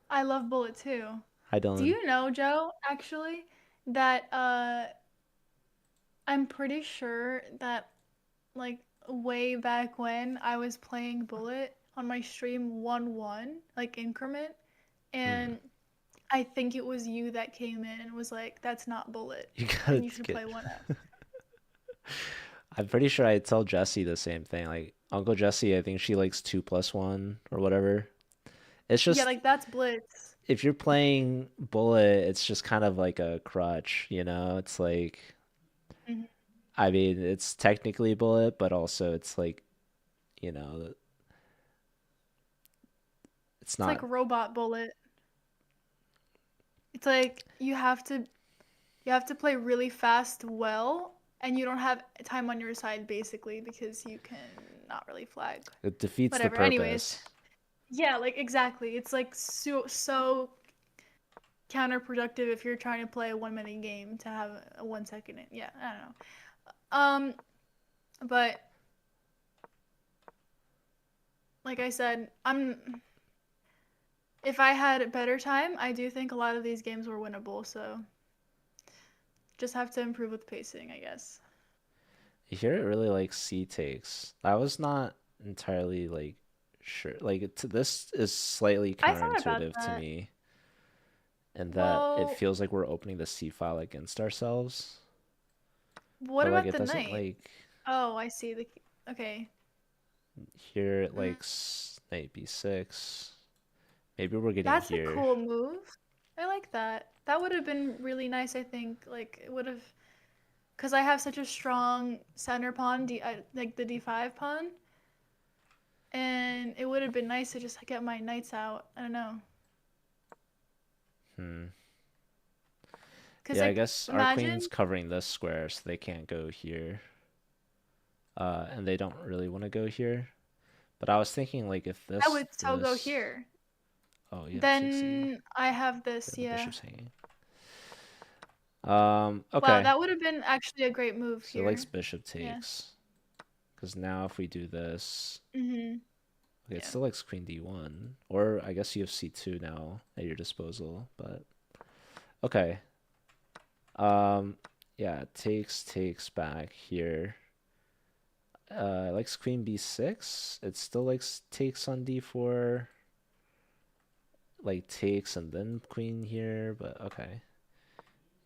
I love bullet too. Hi, Do Dylan. you know, Joe, actually? that I'm pretty sure that like way back when I was playing Bullet on my stream 1-1 like increment, Hmm. and I think it was you that came in and was like, "That's not Bullet, You gotta and you should get. play 1F." I'm pretty sure I tell Jesse the same thing. Like Uncle Jesse, I think she likes 2+1 or whatever. It's Yeah, just like that's Blitz. if you're playing Bullet, it's just kind of like a crutch, you know? It's like, Mhm. I mean, it's technically Bullet, but also it's like, you know, it's It's like not. robot Bullet. It's like you have to play really fast well, and you don't have time on your side basically because you can not really flag. It defeats the Whatever. Anyways, purpose. yeah, like exactly. It's like so counterproductive if you're trying to play a 1 minute game to have a 1 second. Yeah, I don't know. But like I said, if I had better time, I do think a lot of these games were winnable. So just have to improve with pacing, I guess. You hear it really like C takes. I was not entirely like sure. Like this is slightly I thought about counterintuitive to that. me, and that it Well, feels like we're opening the C file against ourselves. what But like about it the doesn't knight? like Oh, I see. Okay. here it Mm, likes knight B6. Maybe we're getting that's a here. cool move. I like that. That would have been really nice, I think. Like it would have, because I have such a strong center pawn, like the D5 pawn, and it would have been nice to just get my knights out. I don't know. Hmm. Cause Yeah, I like guess our queen's imagine covering this square, so they can't go here. And they don't really want to go here. But I was thinking like if I this would so go this here. oh you have two C. Then I have Yeah, this, the yeah. bishop's hanging. Wow, Okay. that would have been actually a great move So it likes here. bishop Yeah. takes. Because now if we do this, Mhm. okay, it Yeah. still likes queen d1. Or I guess you have c2 now at your disposal. But okay. Um, yeah, takes back here. It likes queen b6. It still likes takes on d4. Like takes and then queen here. But okay.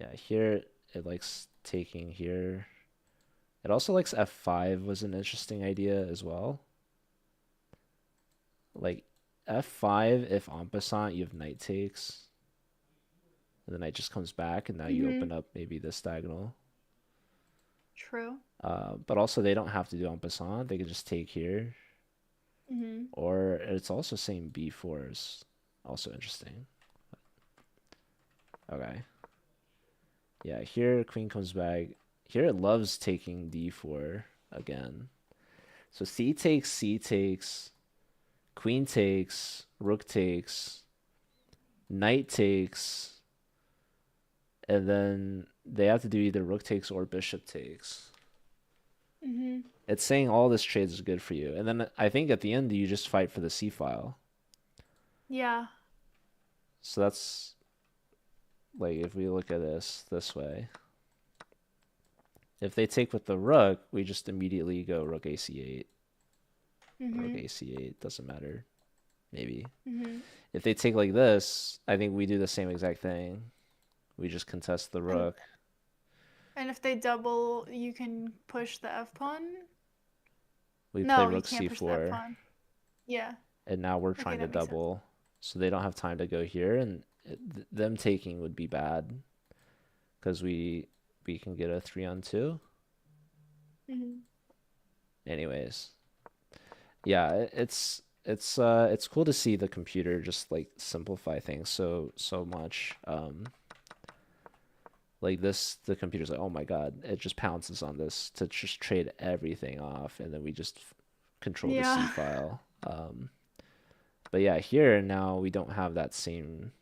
Yeah, here it likes taking here. It also likes f5 was an interesting idea as well. Like f5, if en passant, you have knight takes, and the knight just comes back, and now you open Mhm. up maybe this diagonal. True. But also they don't have to do en passant; they can just take here, Mhm. or it's also saying b4 is also interesting. Okay, yeah, here queen comes back. Here it loves taking d4 again. So c takes, queen takes, rook takes, knight takes, and then they have to do either rook takes or bishop takes. Mhm. It's saying all this trades is good for you, and then I think at the end you just fight for the c file. Yeah. So that's like if we look at this way, if they take with the rook, we just immediately go rook ac8, rook Mhm. ac8. Doesn't matter. Maybe Mhm. if they take like this, I think we do the same exact thing. We just contest the And rook. and if they double, you can push the F pawn? We play No, you rook can't push the F c4. pawn. Yeah. And now we're Okay, trying to that makes sense. double, so they don't have time to go here, and them taking would be bad because we can get a 3-on-2. Mhm. Anyways, yeah, it's cool to see the computer just like simplify things so much. Like this, the computer's like, oh my God, it just pounces on this to just trade everything off, and then we just control the C Yeah. file. But yeah, here now we don't have that same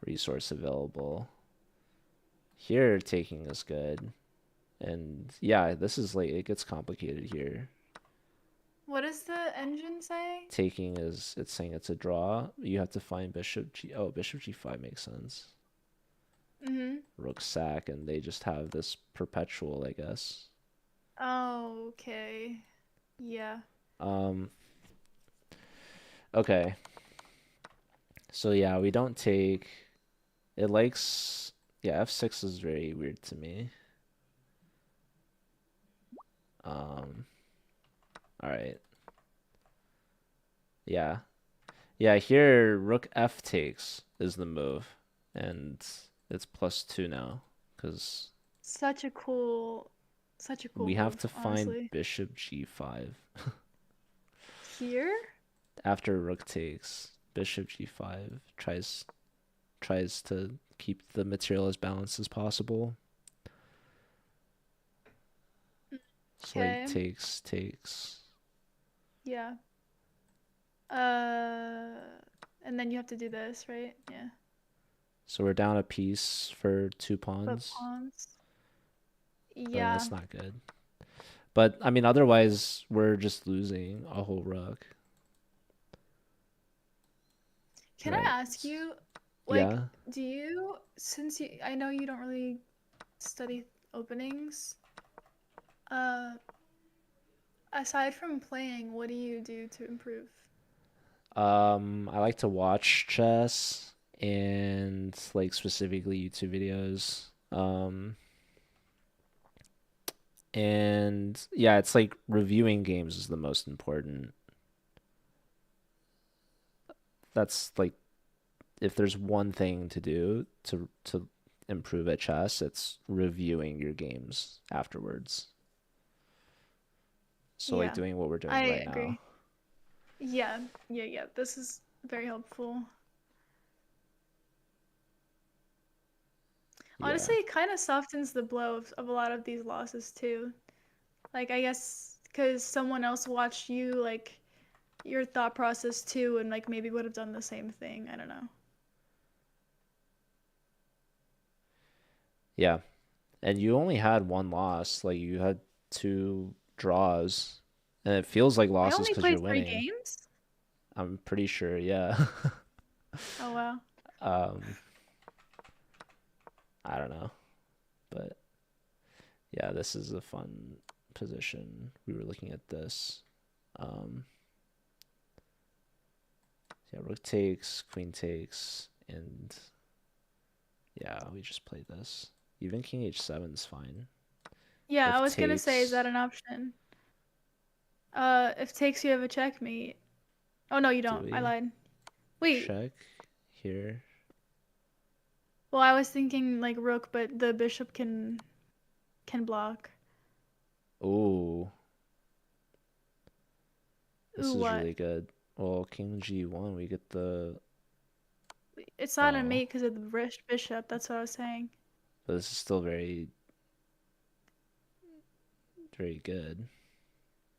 resource available. Here taking is good. And yeah, this is like it gets complicated here. What does the engine say? Taking is it's saying it's a draw. You have to find bishop G. Oh, bishop G5 makes sense. Mhm. rook sack, and they just have this perpetual, I guess. Oh, okay. Yeah. Um, okay. So yeah, we don't take it likes yeah, f6 is very weird to me. Um, all right. Yeah. Yeah, here rook f takes is the move, and it's +2 now because Such a cool, such a cool we have move, to find honestly. bishop g5 Here? after rook takes. Bishop g5 tries to keep the material as balanced as possible. So like Okay. takes. Yeah. Uh, and then you have to do this, right? Yeah. So we're down a piece for two Flip pawns, pawns. but Yeah. that's not good. But I mean, otherwise we're just losing a whole rook, Can I right? ask you, like, Yeah. do you, since you, I know you don't really study openings, uh, aside from playing, what do you do to improve? I like to watch chess and like specifically YouTube videos. And yeah, it's like reviewing games is the most important. That's like if there's one thing to do to improve at chess, it's reviewing your games afterwards. So like Yeah, doing what we're doing I right now. agree. Yeah, yeah, yeah. This is very helpful. Yeah. Honestly, it kind of softens the blow of a lot of these losses too. Like, I guess because someone else watched you, like, your thought process too, and like maybe would have done the same thing. I don't know. Yeah. And you only had one loss, like you had two draws, and it feels like I losses only because you're played three winning. games? I'm pretty sure, yeah. Oh, wow. um, I don't know, but yeah, this is a fun position. We were looking at this. Um, yeah, rook takes, queen takes, and yeah, we just played this. Even king h7 is fine. Yeah, I If was gonna say, is that takes, an option? If takes you have a checkmate. Oh no, you do don't. I we lied. Wait. check here? Well, I was thinking like rook, but the bishop can block. Ooh, this Ooh, is what? really good. Well, king g1, we get the It's not a oh, mate because of the bishop. That's what I was saying. but this is still very very good.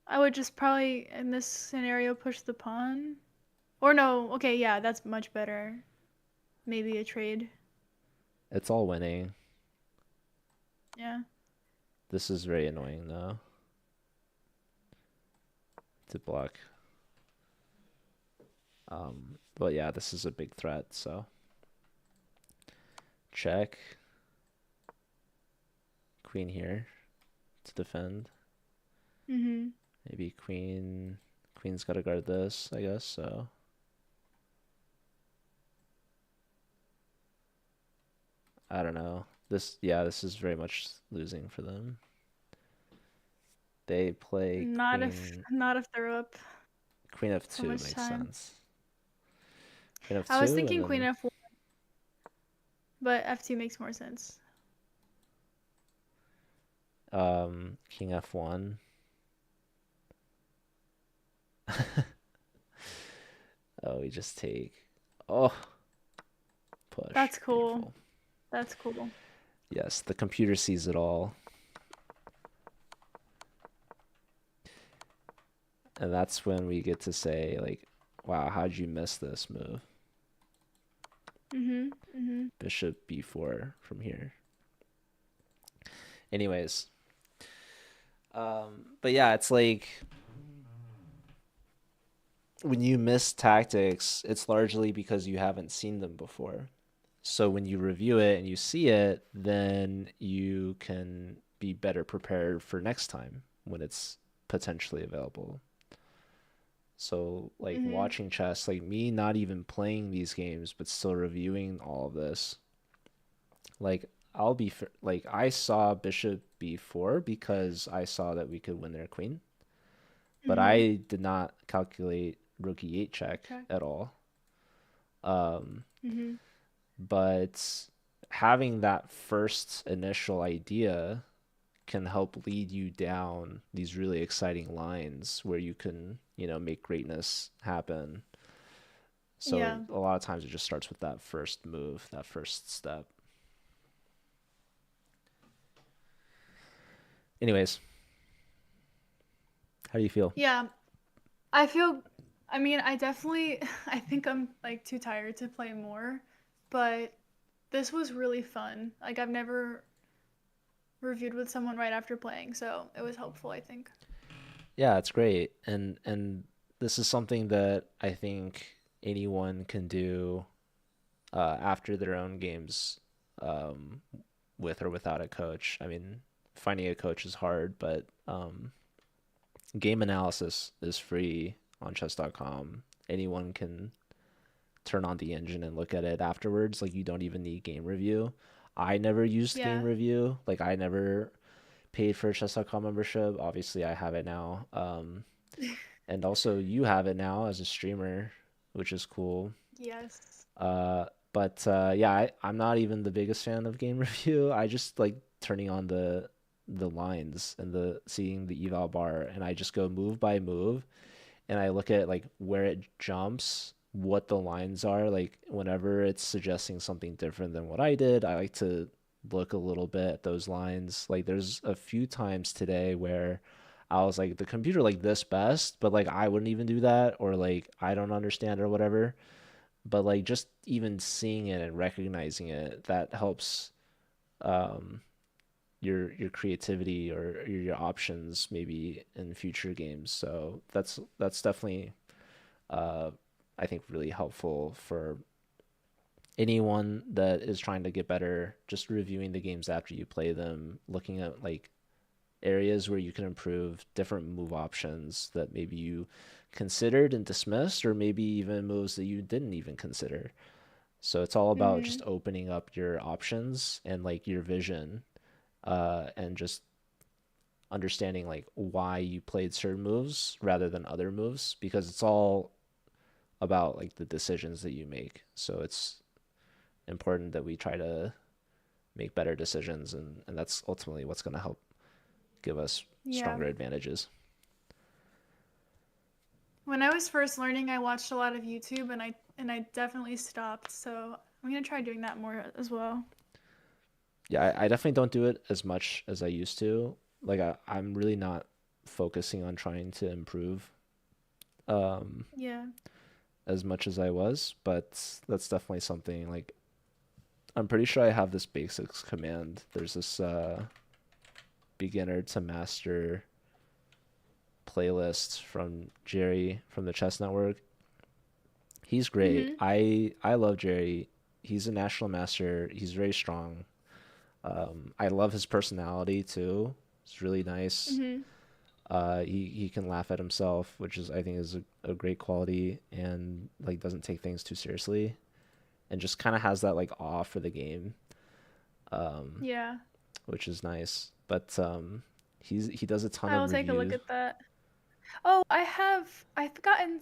I would just probably in this scenario push the pawn. Or no, okay, yeah, that's much better. Maybe a trade. It's all winning. Yeah. This is very annoying though to block. But yeah, this is a big threat, so check. Queen here to defend. Mhm. Maybe queen's gotta guard this, I guess, so I don't know. This is very much losing for them. They play Not if they're up queen so f2 much makes time. sense. Queen I was f2 and thinking queen then f1, but f2 makes more sense. king f1. Oh, we just take. Oh, push. That's cool. Beautiful. That's cool. Yes, the computer sees it all. And that's when we get to say, like, wow, how'd you miss this move? Mhm. Mhm. Bishop b4 from here. Anyways, but yeah, it's like when you miss tactics, it's largely because you haven't seen them before. So when you review it and you see it, then you can be better prepared for next time when it's potentially available. So like Mhm. watching chess, like me not even playing these games but still reviewing all of this. Like like I saw bishop b4 because I saw that we could win their queen, but Mhm. I did not calculate rook e8 check Okay. at all. Um, Mhm. but having that first initial idea can help lead you down these really exciting lines where you can, make greatness happen. So Yeah. a lot of times it just starts with that first move, that first step. Anyways, how do you feel? Yeah. I feel I mean, I definitely I think I'm like too tired to play more, but this was really fun. Like I've never reviewed with someone right after playing, so it was helpful, I think. Yeah, it's great. And this is something that I think anyone can do after their own games, um, with or without a coach. I mean, finding a coach is hard, but game analysis is free on chess.com. Anyone can turn on the engine and look at it afterwards. Like you don't even need game review. I never used game Yeah. review. Like I never paid for a chess.com membership. Obviously, I have it now. And also you have it now as a streamer, which is cool. Yes. Uh, but yeah, I'm not even the biggest fan of game review. I just like turning on the lines and the seeing the eval bar, and I just go move by move, and I look at like where it jumps, what the lines are. Like whenever it's suggesting something different than what I did, I like to look a little bit at those lines. Like there's a few times today where I was like the computer like this best, but like I wouldn't even do that, or like I don't understand or whatever. But like just even seeing it and recognizing it, that helps um your creativity or your options maybe in future games. So that's definitely uh, I think really helpful for anyone that is trying to get better. Just reviewing the games after you play them, looking at like areas where you can improve, different move options that maybe you considered and dismissed, or maybe even moves that you didn't even consider. So it's all about just Mhm. opening up your options and like your vision, and just understanding like why you played certain moves rather than other moves, because it's all about like the decisions that you make. So it's important that we try to make better decisions, and that's ultimately what's going to help give us Yeah. stronger advantages. When I was first learning, I watched a lot of YouTube and I definitely stopped. So I'm gonna try doing that more as well. Yeah, I definitely don't do it as much as I used to. Like I'm really not focusing on trying to improve um, Yeah. as much as I was, but that's definitely something like I'm pretty sure I have this basics command. There's this beginner to master playlist from Jerry from the Chess Network. He's great. Mhm. I love Jerry. He's a national master. He's very strong. I love his personality too. It's really nice. Mhm. He can laugh at himself, which is I think is a great quality, and like doesn't take things too seriously, and just kind of has that like awe for the game, um, Yeah. which is nice. But he does a ton I of will take a look reviews. at that. Oh, I've gotten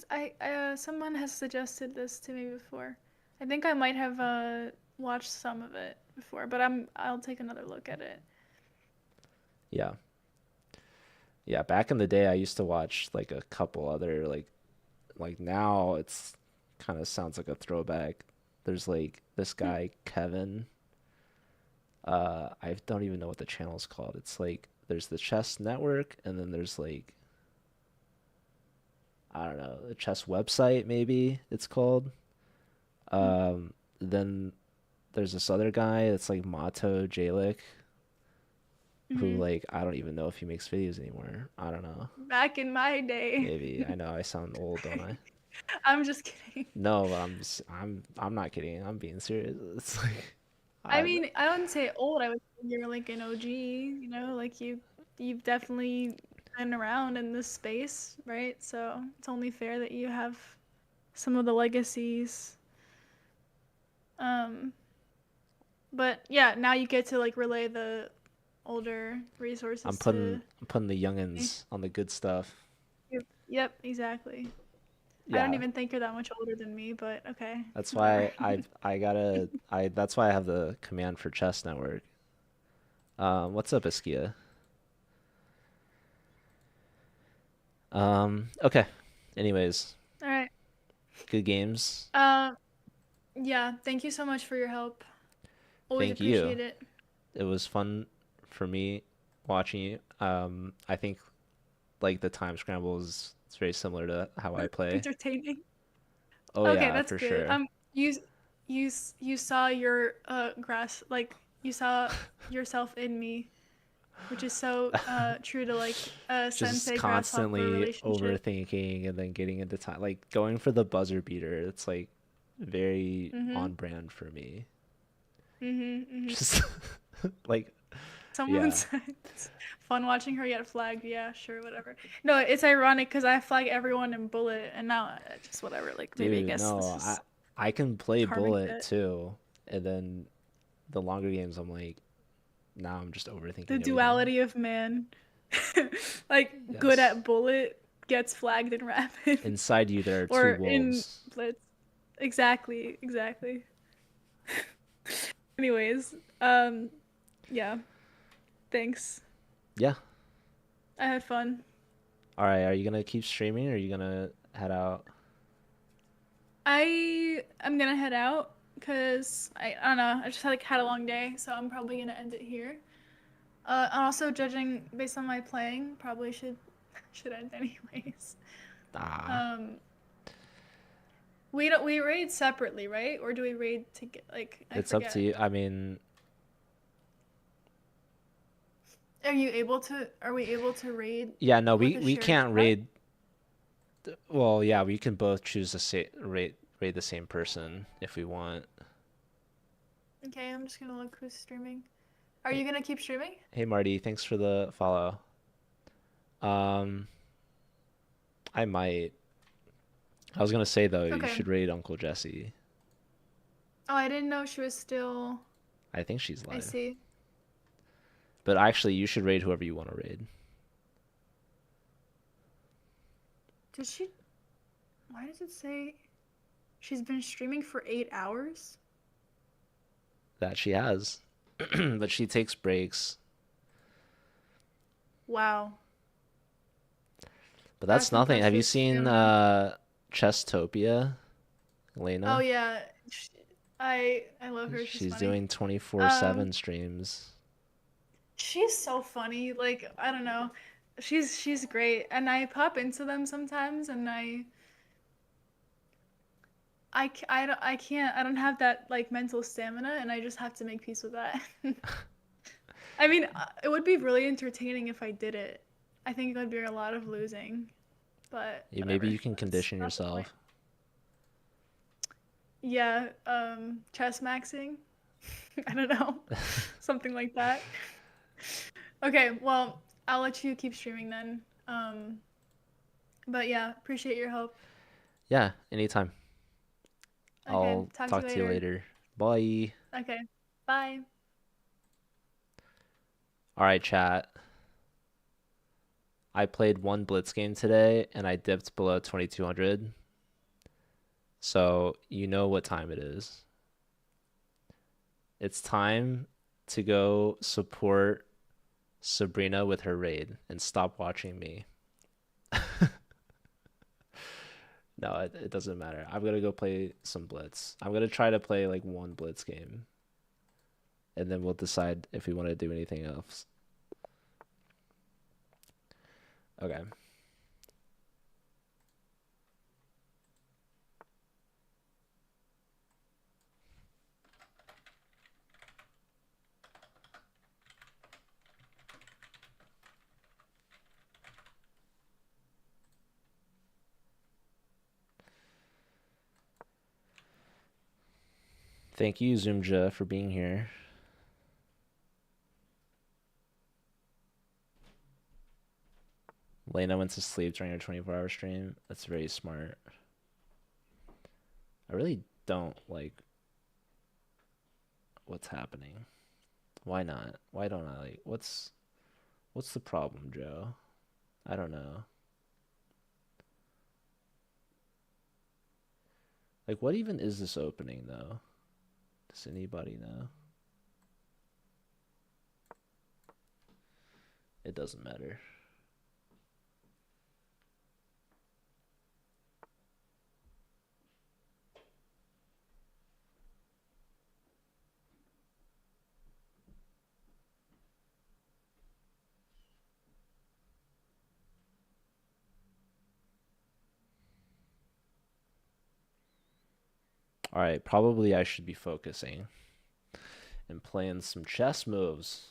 someone has suggested this to me before. I think I might have watched some of it before, but I'll take another look at it. Yeah, yeah. Back in the day, I used to watch like a couple other like now it's kind of sounds like a throwback. There's like this guy Kevin. I don't even know what the channel's called. It's like there's the Chess Network, and then there's like I don't know the Chess website maybe it's called. Um, then there's this other guy that's like Mato Jalik, who Mhm. like I don't even know if he makes videos anymore. I don't know. Back in my day. Maybe I know I sound old, don't I? I'm just kidding. No, I'm not kidding. I'm being serious. It's like I I mean, I wouldn't say old. I would say you're like an OG, like you've definitely been around in this space, right? So it's only fair that you have some of the legacies. Um, but yeah, now you get to like relay the older I'm resources putting to I'm putting the me. youngins on the good stuff. Yep, exactly. I don't Yeah, even think you're that much older than me, but okay. that's All why right. that's why I have the command for chess network. What's up, Iskia? Okay. Anyways, All right. good games. Um, yeah, thank you so much for your help. Always Thank you. appreciate it. It was fun for me watching you. I think like the time scramble is it's very similar to how I play. Entertaining. Oh Okay, yeah, that's for good. sure. You saw your grass like you saw yourself in me, which is so true to like a Just sensei grasshopper constantly relationship. overthinking and then getting into time, like going for the buzzer beater. It's like very Mhm. on brand for me. Mhm. Mhm. Just like Someone yeah. said it's fun watching her get flagged. Yeah, sure, whatever. No, it's ironic because I flag everyone in bullet, and now just whatever. Like maybe I Dude, guess no, this is I can play karmic bullet debt. too. And then the longer games I'm like now I'm just The overthinking everything. duality of man. Like good Yes. at bullet gets flagged in rapid Inside you there are two or in wolves. blitz. Exactly, exactly. Anyways, yeah, thanks. Yeah. I had fun. All right, are you gonna keep streaming or are you gonna head out? I am gonna head out because I don't know. I just had a long day, so I'm probably gonna end it here. And also judging based on my playing, probably should end anyways. Ah, Um, we raid separately, right? Or do we raid to get like I it's up to forget. you. I mean, Are we able to raid yeah, no, with a we shared can't chat? raid. Well, yeah, we can both choose to say raid the same person if we want. Okay, I'm just gonna look who's streaming. Are Hey, you gonna keep streaming? hey Marty, thanks for the follow. Um, I might. I was gonna say though, you Okay. should raid Uncle Jesse. Oh, I didn't know she was still. I think she's I live. see. But actually, you should raid whoever you want to raid. Did she? Why does it say she's been streaming for 8 hours? That she has. But she takes breaks. Wow, But that's that's nothing. Have you impressive seen stamina. Chesstopia, Oh Elena? yeah, I love her. She's She's funny. doing Um, 24/7 streams. she's so funny. Like I don't know, she's great, and I pop into them sometimes, and I can't I don't have that like mental stamina, and I just have to make peace with that. I mean, it would be really entertaining if I did it. I think it would be a lot of losing, but Maybe whatever. you can That's condition not the point. yourself. Yeah, chess maxing. I don't know. Something like that. Okay, well, I'll let you keep streaming then. But yeah, appreciate your help. Yeah, anytime. Okay, I'll talk to talk you to you later. later. Bye. Okay, bye. All right, chat. I played one Blitz game today and I dipped below 2200. So you know what time it is. It's time to go support Sabrina with her raid and stop watching me. No, it doesn't matter. I'm gonna go play some Blitz. I'm gonna try to play like one Blitz game, and then we'll decide if we want to do anything else. Okay. Thank you, Zoomja, for being here. Lena went to sleep during her 24-hour stream. That's very smart. I really don't like what's happening. Why not? Why don't I like what's the problem, Joe? I don't know. Like what even is this opening though? Does anybody know? It doesn't matter. All right, probably I should be focusing and playing some chess moves.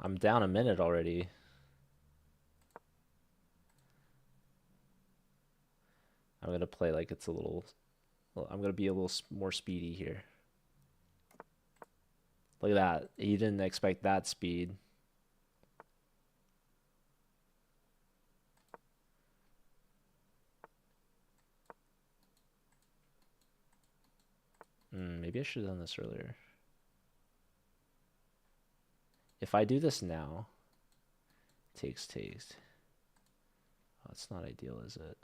I'm down a minute already. I'm going to play like it's a little I'm going to be a little more speedy here. Look at that. He didn't expect that speed. Maybe I should have done this earlier. If I do this now, takes. Oh, it's not ideal, is it?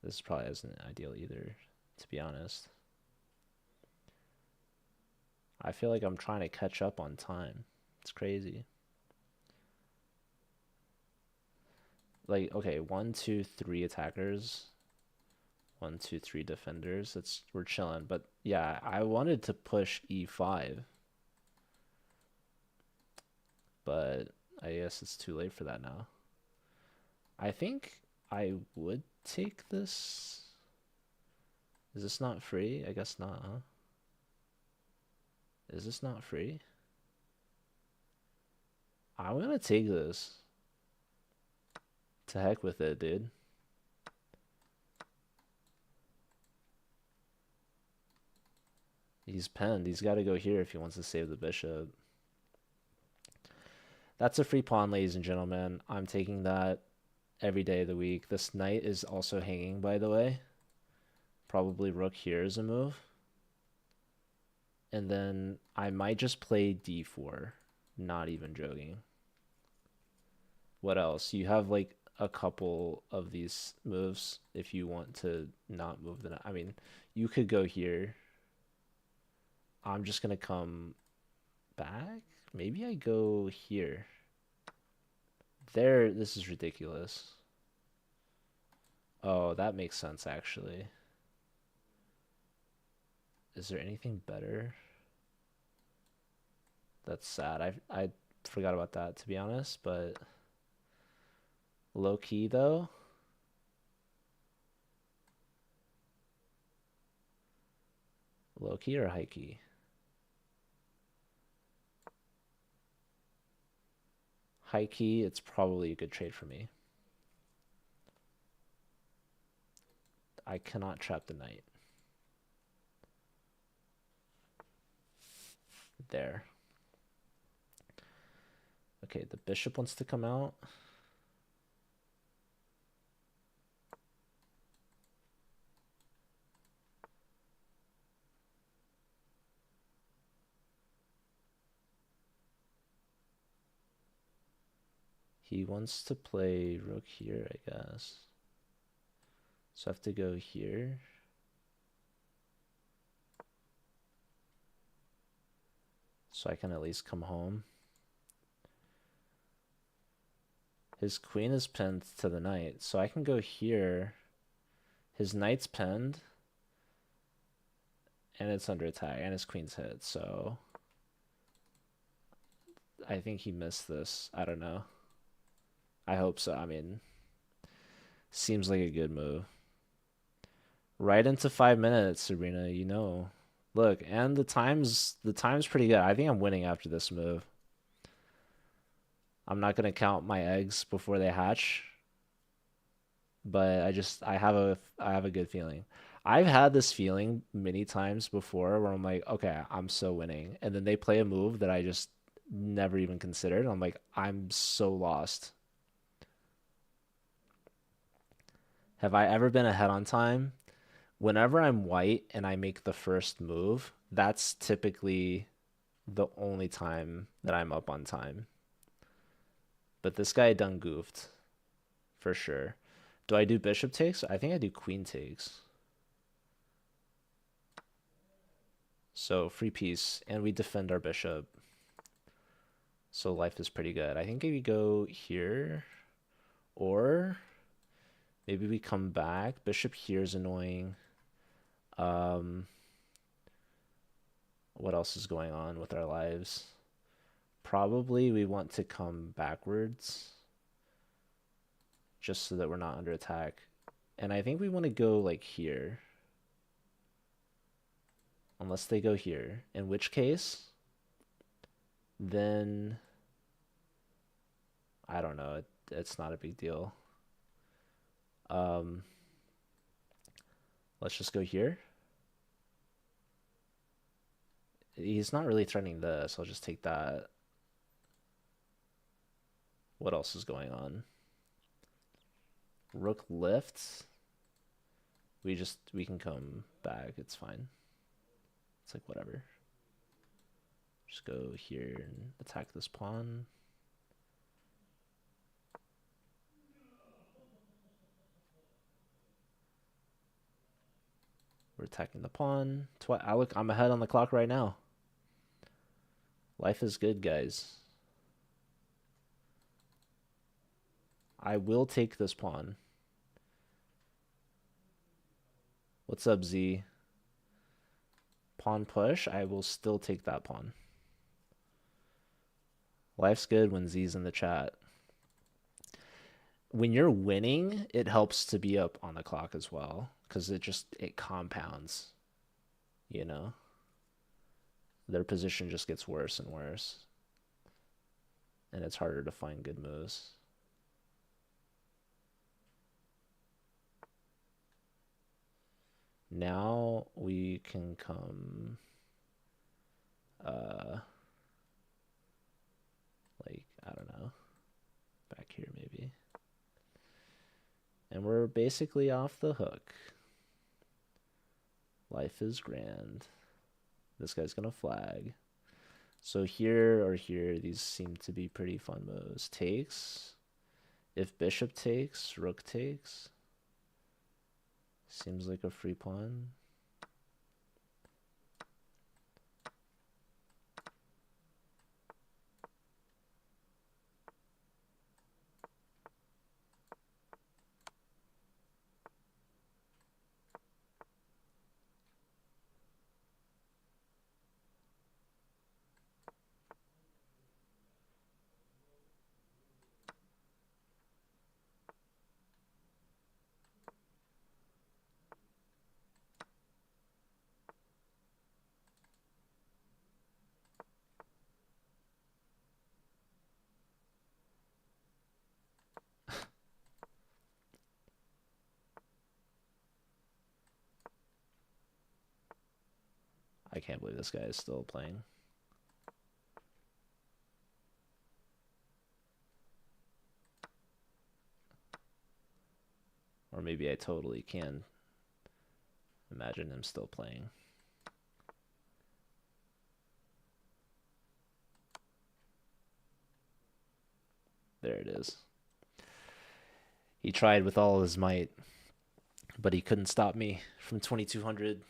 This probably isn't ideal either, to be honest. I feel like I'm trying to catch up on time. It's crazy. Like, okay, 1, 2, 3 attackers. 1, 2, 3 defenders. We're chilling. But yeah, I wanted to push E5. But I guess it's too late for that now. I think I would take this. Is this not free? I guess not, huh? Is this not free? I'm gonna take this. To heck with it, dude. He's penned. He's got to go here if he wants to save the bishop. That's a free pawn, ladies and gentlemen. I'm taking that every day of the week. This knight is also hanging, by the way. Probably rook here is a move. And then I might just play d4. Not even joking. What else? You have like a couple of these moves if you want to not move the knight. I mean, you could go here. I'm just going to come back. Maybe I go here. There, this is ridiculous. Oh, that makes sense, actually. Is there anything better? That's sad. I forgot about that, to be honest, but low key, though. Low key or high key? High key, it's probably a good trade for me. I cannot trap the knight. There. Okay, the bishop wants to come out. He wants to play rook here, I guess. So I have to go here. So I can at least come home. His queen is pinned to the knight, so I can go here. His knight's pinned. And it's under attack, and his queen's hit, so I think he missed this. I don't know. I hope so. I mean, seems like a good move. Right into 5 minutes, Sabrina, you know. Look, and the time's pretty good. I think I'm winning after this move. I'm not gonna count my eggs before they hatch, but I have a good feeling. I've had this feeling many times before where I'm like, okay, I'm so winning. And then they play a move that I just never even considered. I'm like, I'm so lost. Have I ever been ahead on time? Whenever I'm white and I make the first move, that's typically the only time that I'm up on time. But this guy done goofed for sure. Do I do bishop takes? I think I do queen takes. So free piece, and we defend our bishop. So life is pretty good. I think if we go here, or maybe we come back. Bishop here is annoying. Um, what else is going on with our lives? Probably we want to come backwards just so that we're not under attack. And I think we want to go like here. Unless they go here. In which case, then I don't know. It's not a big deal. Um, let's just go here. He's not really threatening this. I'll just take that. What else is going on? Rook lifts. We can come back. It's fine. It's like whatever. Just go here and attack this pawn. We're attacking the pawn. Look, I'm ahead on the clock right now. Life is good, guys. I will take this pawn. What's up, Z? Pawn push. I will still take that pawn. Life's good when Z's in the chat. When you're winning, it helps to be up on the clock as well, because it compounds, you know? Their position just gets worse and worse. And it's harder to find good moves. Now we can come like, I don't know, back here maybe. And we're basically off the hook. Life is grand. This guy's gonna flag. So here or here, these seem to be pretty fun moves. Takes. If bishop takes, rook takes. Seems like a free pawn. I can't believe this guy is still playing. Or maybe I totally can imagine him still playing. There it is. He tried with all his might, but he couldn't stop me from 2200.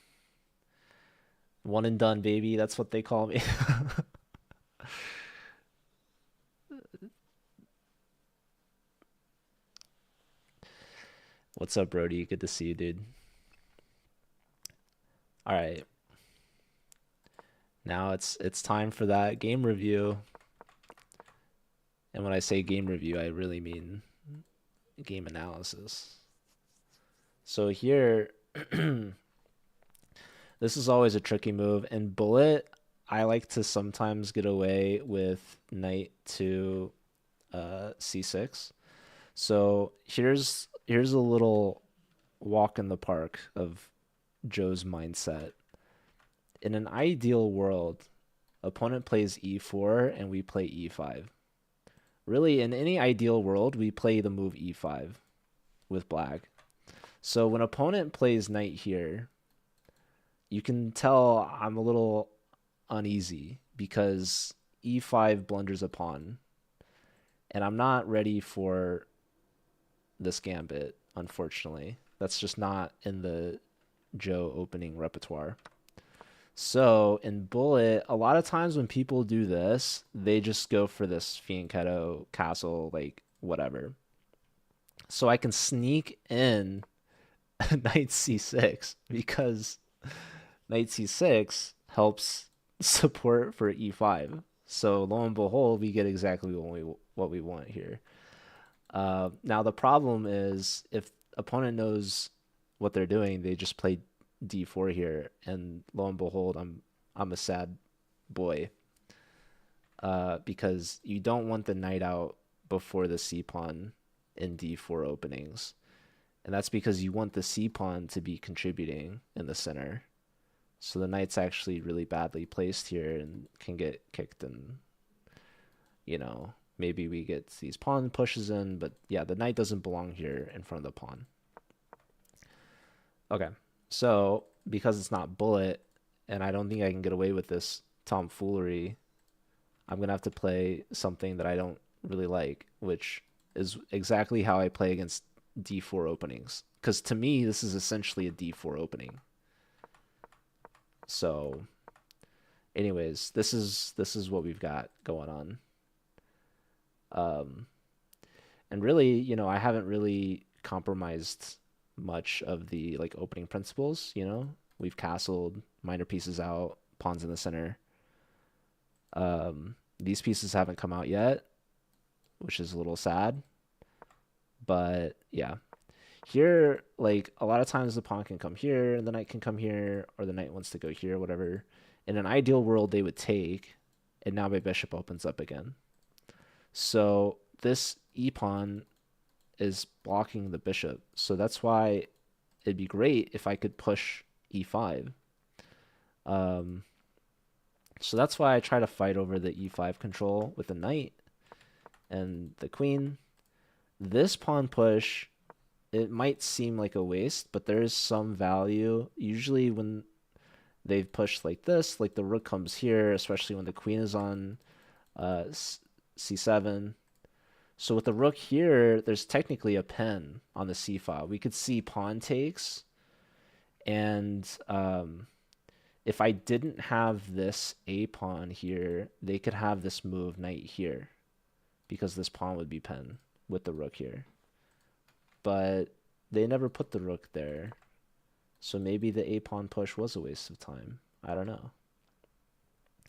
One and done, baby. That's what they call me. What's up, Brody? Good to see you, dude. All right. Now it's time for that game review. And when I say game review, I really mean game analysis. So here This is always a tricky move. In Bullet, I like to sometimes get away with knight to c6. So here's a little walk in the park of Joe's mindset. In an ideal world, opponent plays e4 and we play e5. Really, in any ideal world, we play the move e5 with black. So when opponent plays knight here, you can tell I'm a little uneasy because e5 blunders a pawn, and I'm not ready for this gambit, unfortunately. That's just not in the Joe opening repertoire. So in Bullet, a lot of times when people do this, they just go for this fianchetto castle, like whatever. So I can sneak in knight c6 because knight c6 helps support for e5. So lo and behold, we get exactly what we want here. Now the problem is if opponent knows what they're doing, they just play d4 here, and lo and behold, I'm a sad boy. Because you don't want the knight out before the c pawn in d4 openings, and that's because you want the c pawn to be contributing in the center. So the knight's actually really badly placed here and can get kicked, and maybe we get these pawn pushes in, but yeah, the knight doesn't belong here in front of the pawn. Okay, so because it's not Bullet, and I don't think I can get away with this tomfoolery, I'm gonna have to play something that I don't really like, which is exactly how I play against d4 openings. Because to me, this is essentially a d4 opening. So, anyways, this is what we've got going on. Um, and really, I haven't really compromised much of the like opening principles. We've castled, minor pieces out, pawns in the center. These pieces haven't come out yet, which is a little sad. But yeah, here, like a lot of times the pawn can come here, and the knight can come here, or the knight wants to go here, whatever. In an ideal world, they would take, and now my bishop opens up again. So this e pawn is blocking the bishop. So that's why it'd be great if I could push e5. Um, so that's why I try to fight over the e5 control with the knight and the queen. This pawn push, it might seem like a waste, but there is some value. Usually when they've pushed like this, like the rook comes here, especially when the queen is on uh, c7. So with the rook here, there's technically a pen on the c file. We could see pawn takes, and if I didn't have this a pawn here, they could have this move knight here, because this pawn would be pen with the rook here. But they never put the rook there, so maybe the a pawn push was a waste of time. I don't know.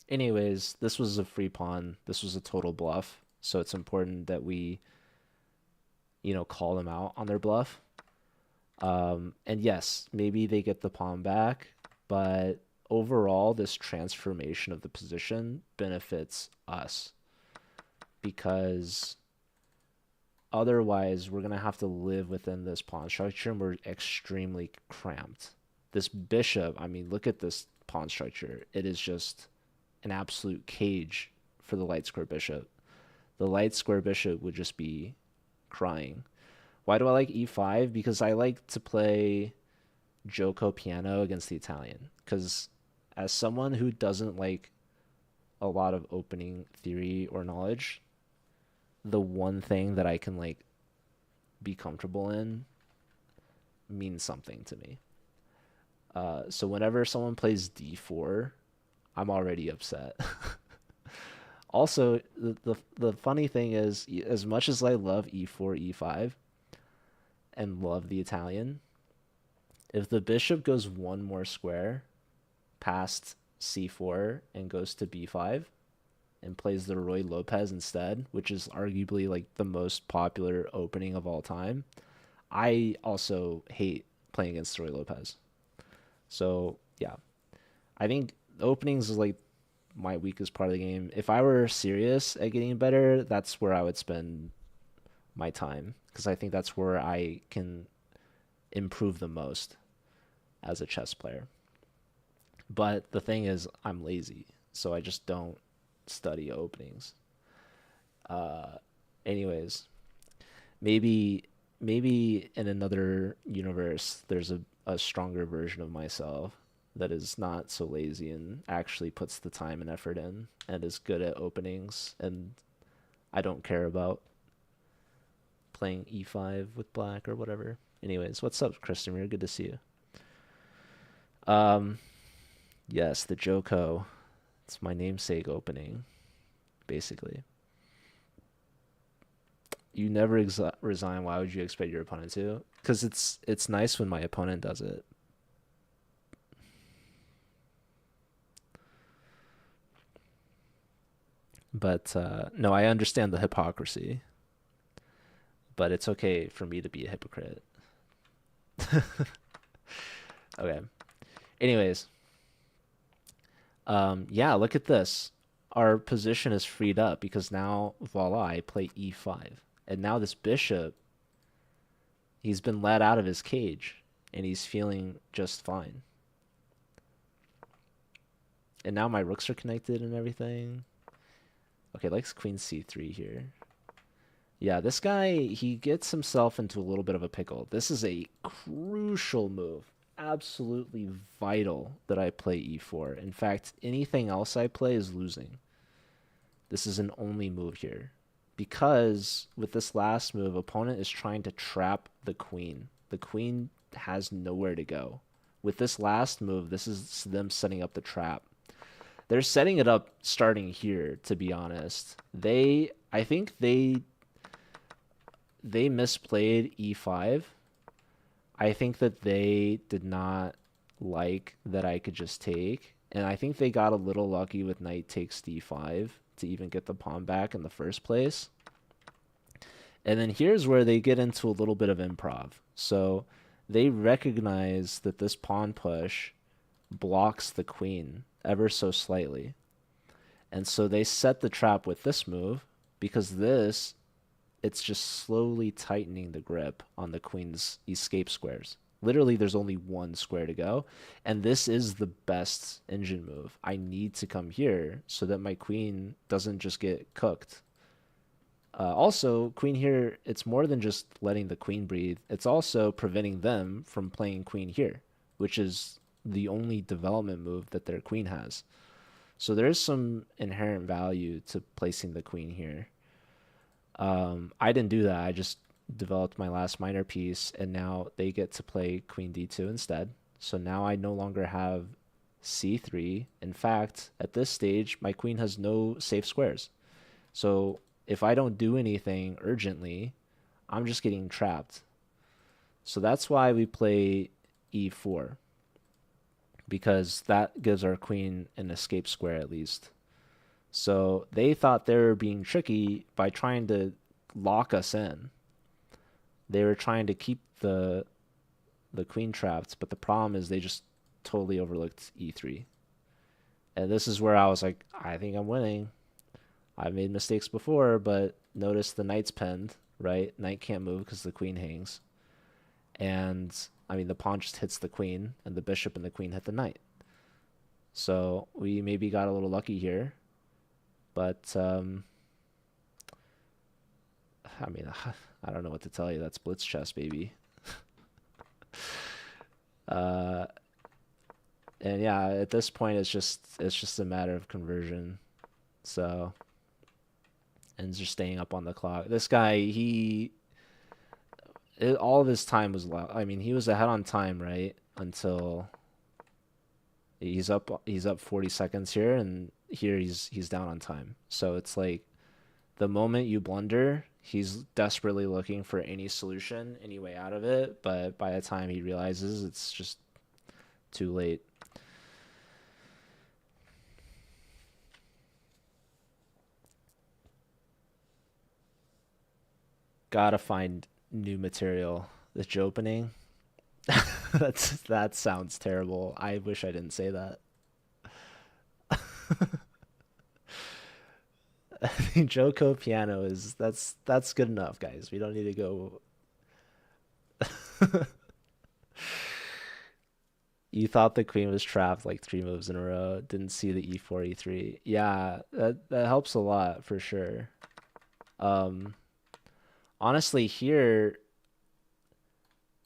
Anyways, this was a free pawn. This was a total bluff. So it's important that we, call them out on their bluff. And yes, maybe they get the pawn back, but overall, this transformation of the position benefits us because otherwise, we're going to have to live within this pawn structure and we're extremely cramped. This bishop, I mean, look at this pawn structure. It is just an absolute cage for the light square bishop. The light square bishop would just be crying. Why do I like e5? Because I like to play Gioco piano against the Italian. Because as someone who doesn't like a lot of opening theory or knowledge, the one thing that I can like be comfortable in means something to me. So whenever someone plays d4, I'm already upset. Also, the funny thing is, as much as I love e4, e5, and love the Italian, if the bishop goes one more square past c4 and goes to b5 and plays the Roy Lopez instead, which is arguably like the most popular opening of all time, I also hate playing against Roy Lopez. So yeah, I think openings is like my weakest part of the game. If I were serious at getting better, that's where I would spend my time because I think that's where I can improve the most as a chess player. But the thing is, I'm lazy, so I just don't study openings. Uh, anyways, maybe maybe in another universe, there's a stronger version of myself that is not so lazy and actually puts the time and effort in and is good at openings, and I don't care about playing e5 with black or whatever. Anyways, what's up, Christopher? Good to see you. Um, yes, the Joko. It's my namesake opening, basically. You never resign. Why would you expect your opponent to? Because it's nice when my opponent does it. But no, I understand the hypocrisy. But it's okay for me to be a hypocrite. Okay. Anyways, yeah, look at this. Our position is freed up because now, voila, I play e5. And now this bishop, he's been let out of his cage and he's feeling just fine. And now my rooks are connected and everything. Okay, likes queen c3 here. Yeah, this guy, he gets himself into a little bit of a pickle. This is a crucial move. Absolutely vital that I play e4. In fact, anything else I play is losing. This is an only move here. Because with this last move, opponent is trying to trap the queen. The queen has nowhere to go. With this last move, this is them setting up the trap. They're setting it up starting here, to be honest. I think they misplayed e5. I think that they did not like that I could just take, and I think they got a little lucky with knight takes d5 to even get the pawn back in the first place. And then here's where they get into a little bit of improv. So they recognize that this pawn push blocks the queen ever so slightly. And so they set the trap with this move because this, it's just slowly tightening the grip on the queen's escape squares. Literally, there's only one square to go. And this is the best engine move. I need to come here so that my queen doesn't just get cooked. Also, queen here, it's more than just letting the queen breathe. It's also preventing them from playing queen here, which is the only development move that their queen has. So there's some inherent value to placing the queen here. I didn't do that. I just developed my last minor piece, and now they get to play queen d2 instead. So now I no longer have c3. In fact, at this stage, my queen has no safe squares. So if I don't do anything urgently, I'm just getting trapped. So that's why we play e4, because that gives our queen an escape square at least. So they thought they were being tricky by trying to lock us in. They were trying to keep the queen trapped, but the problem is they just totally overlooked e3. And this is where I was like, I think I'm winning. I've made mistakes before, but notice the knight's pinned, right? Knight can't move because the queen hangs. And, I mean, the pawn just hits the queen, and the bishop and the queen hit the knight. So we maybe got a little lucky here. But, I mean, I don't know what to tell you. That's blitz chess, baby. Uh, and yeah, at this point, it's just a matter of conversion. So, and just staying up on the clock. This guy, all of his time was low. I mean, he was ahead on time, right? Until he's up 40 seconds here, and here he's down on time. So it's like the moment you blunder, he's desperately looking for any solution, any way out of it, but by the time he realizes, it's just too late. Gotta find new material. This opening. That sounds terrible. I wish I didn't say that. I think Joko piano is that's good enough, guys. We don't need to go. You thought the queen was trapped like 3 moves in a row. Didn't see the e4, e3. Yeah, that helps a lot for sure. Um, Honestly, here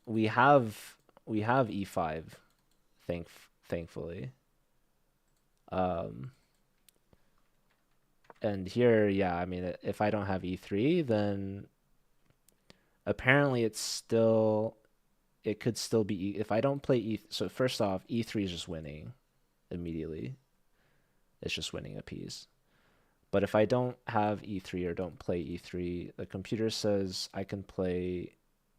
we have we have e5, thank thankfully. Um, and here, yeah, I mean, if I don't have e3, then apparently it could still be if I don't play e. So first off, e3 is just winning immediately. It's just winning a piece. But if I don't have e3 or don't play e3, the computer says I can play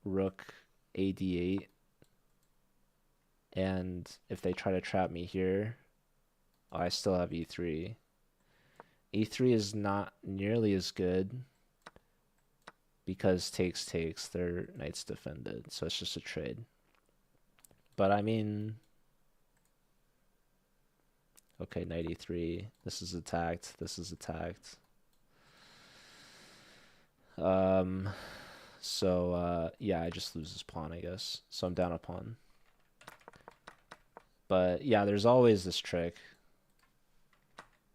rook ad8, and if they try to trap me here, oh, I still have e3. E3 is not nearly as good because takes their knight's defended, so it's just a trade. But I mean, okay, knight e3. This is attacked. This is attacked. Um, yeah, I just lose this pawn, I guess. So I'm down a pawn. But yeah, there's always this trick.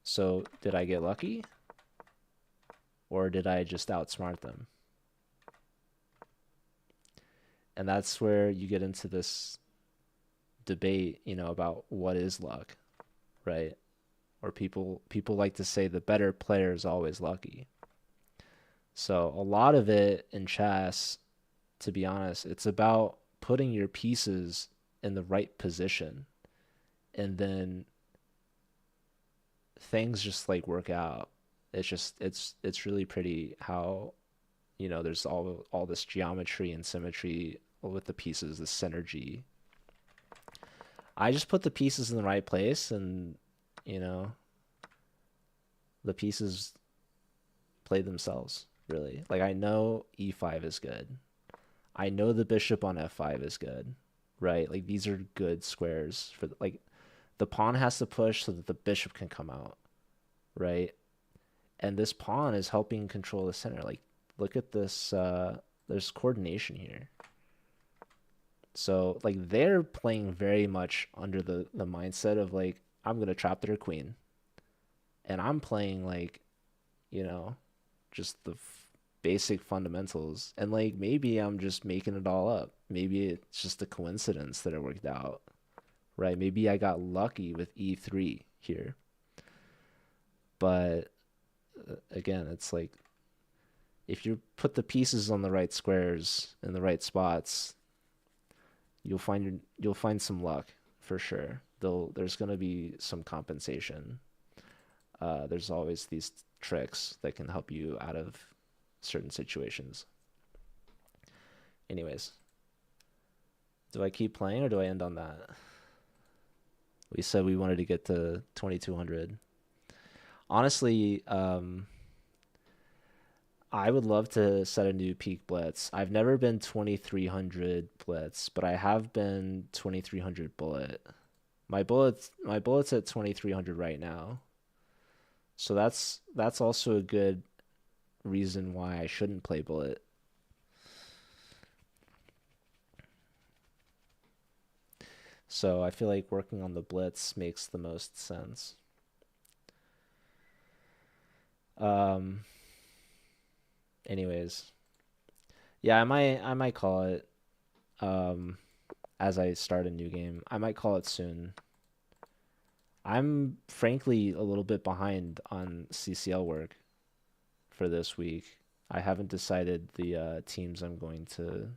So did I get lucky? Or did I just outsmart them? And that's where you get into this debate, about what is luck, right? Or people like to say the better player is always lucky. So a lot of it in chess, to be honest, it's about putting your pieces in the right position, and then things just like work out. It's really pretty how, there's all this geometry and symmetry with the pieces, the synergy. I just put the pieces in the right place, and you know, the pieces play themselves, really. Like I know e5 is good. I know the bishop on f5 is good, right? Like these are good squares for like the pawn has to push so that the bishop can come out, right? And this pawn is helping control the center. Like look at this there's coordination here. So like they're playing very much under the mindset of like I'm going to trap their queen. And I'm playing like, you know, just the basic fundamentals. And like maybe I'm just making it all up. Maybe it's just a coincidence that it worked out, right? Maybe I got lucky with e3 here. But again, it's like if you put the pieces on the right squares in the right spots, you'll find some luck for sure. There's going to be some compensation. There's always these tricks that can help you out of certain situations. Anyways, do I keep playing or do I end on that? We said we wanted to get to 2200. Honestly, I would love to set a new peak blitz. I've never been 2300 blitz, but I have been 2300 bullet. My bullet's at 2300 right now. So that's also a good reason why I shouldn't play bullet. So I feel like working on the blitz makes the most sense. Um, Anyways, yeah, I might call it um as I start a new game. I might call it soon. I'm frankly a little bit behind on CCL work for this week. I haven't decided the teams I'm going to.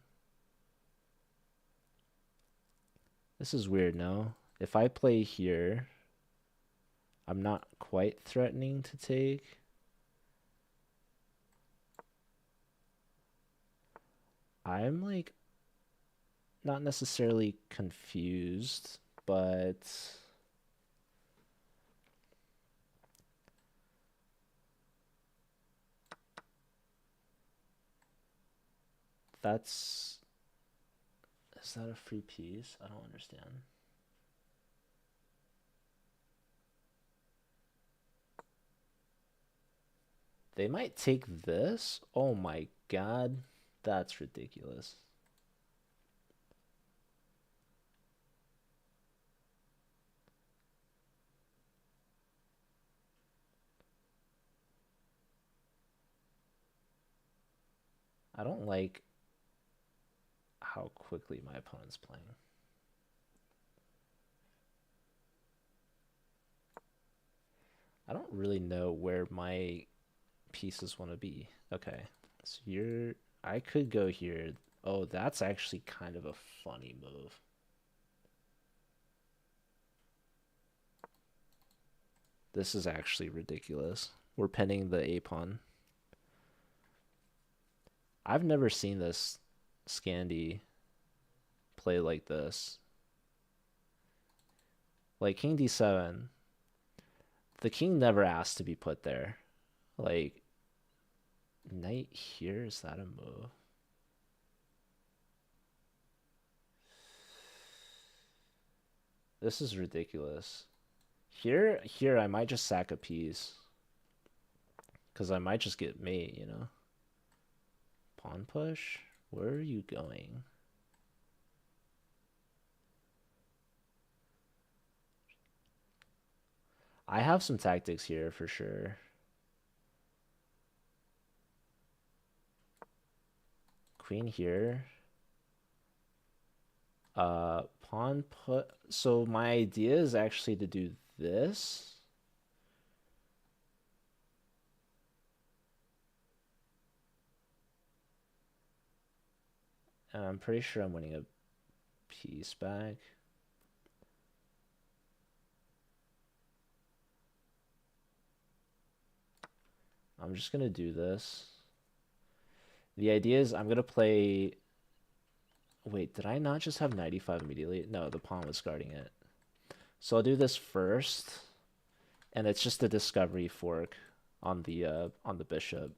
This is weird, no? If I play here, I'm not quite threatening to take. I'm like not necessarily confused, but that's Is that a free piece? I don't understand. They might take this? Oh my god. That's ridiculous. I don't like how quickly my opponent's playing. I don't really know where my pieces want to be. Okay. So you're I could go here. Oh, that's actually kind of a funny move. This is actually ridiculous. We're pinning the a pawn. I've never seen this Scandi play like this. Like king d7, the king never asked to be put there. Like knight here, is that a move? This is ridiculous. Here I might just sack a piece because I might just get mate, you know. Pawn push? Where are you going? I have some tactics here for sure. Queen here. Pawn put. So my idea is actually to do this. And I'm pretty sure I'm winning a piece back. I'm just gonna do this. The idea is I'm gonna play. Wait, did I not just have 95 immediately? No, the pawn was guarding it. So I'll do this first, and it's just a discovery fork on the bishop.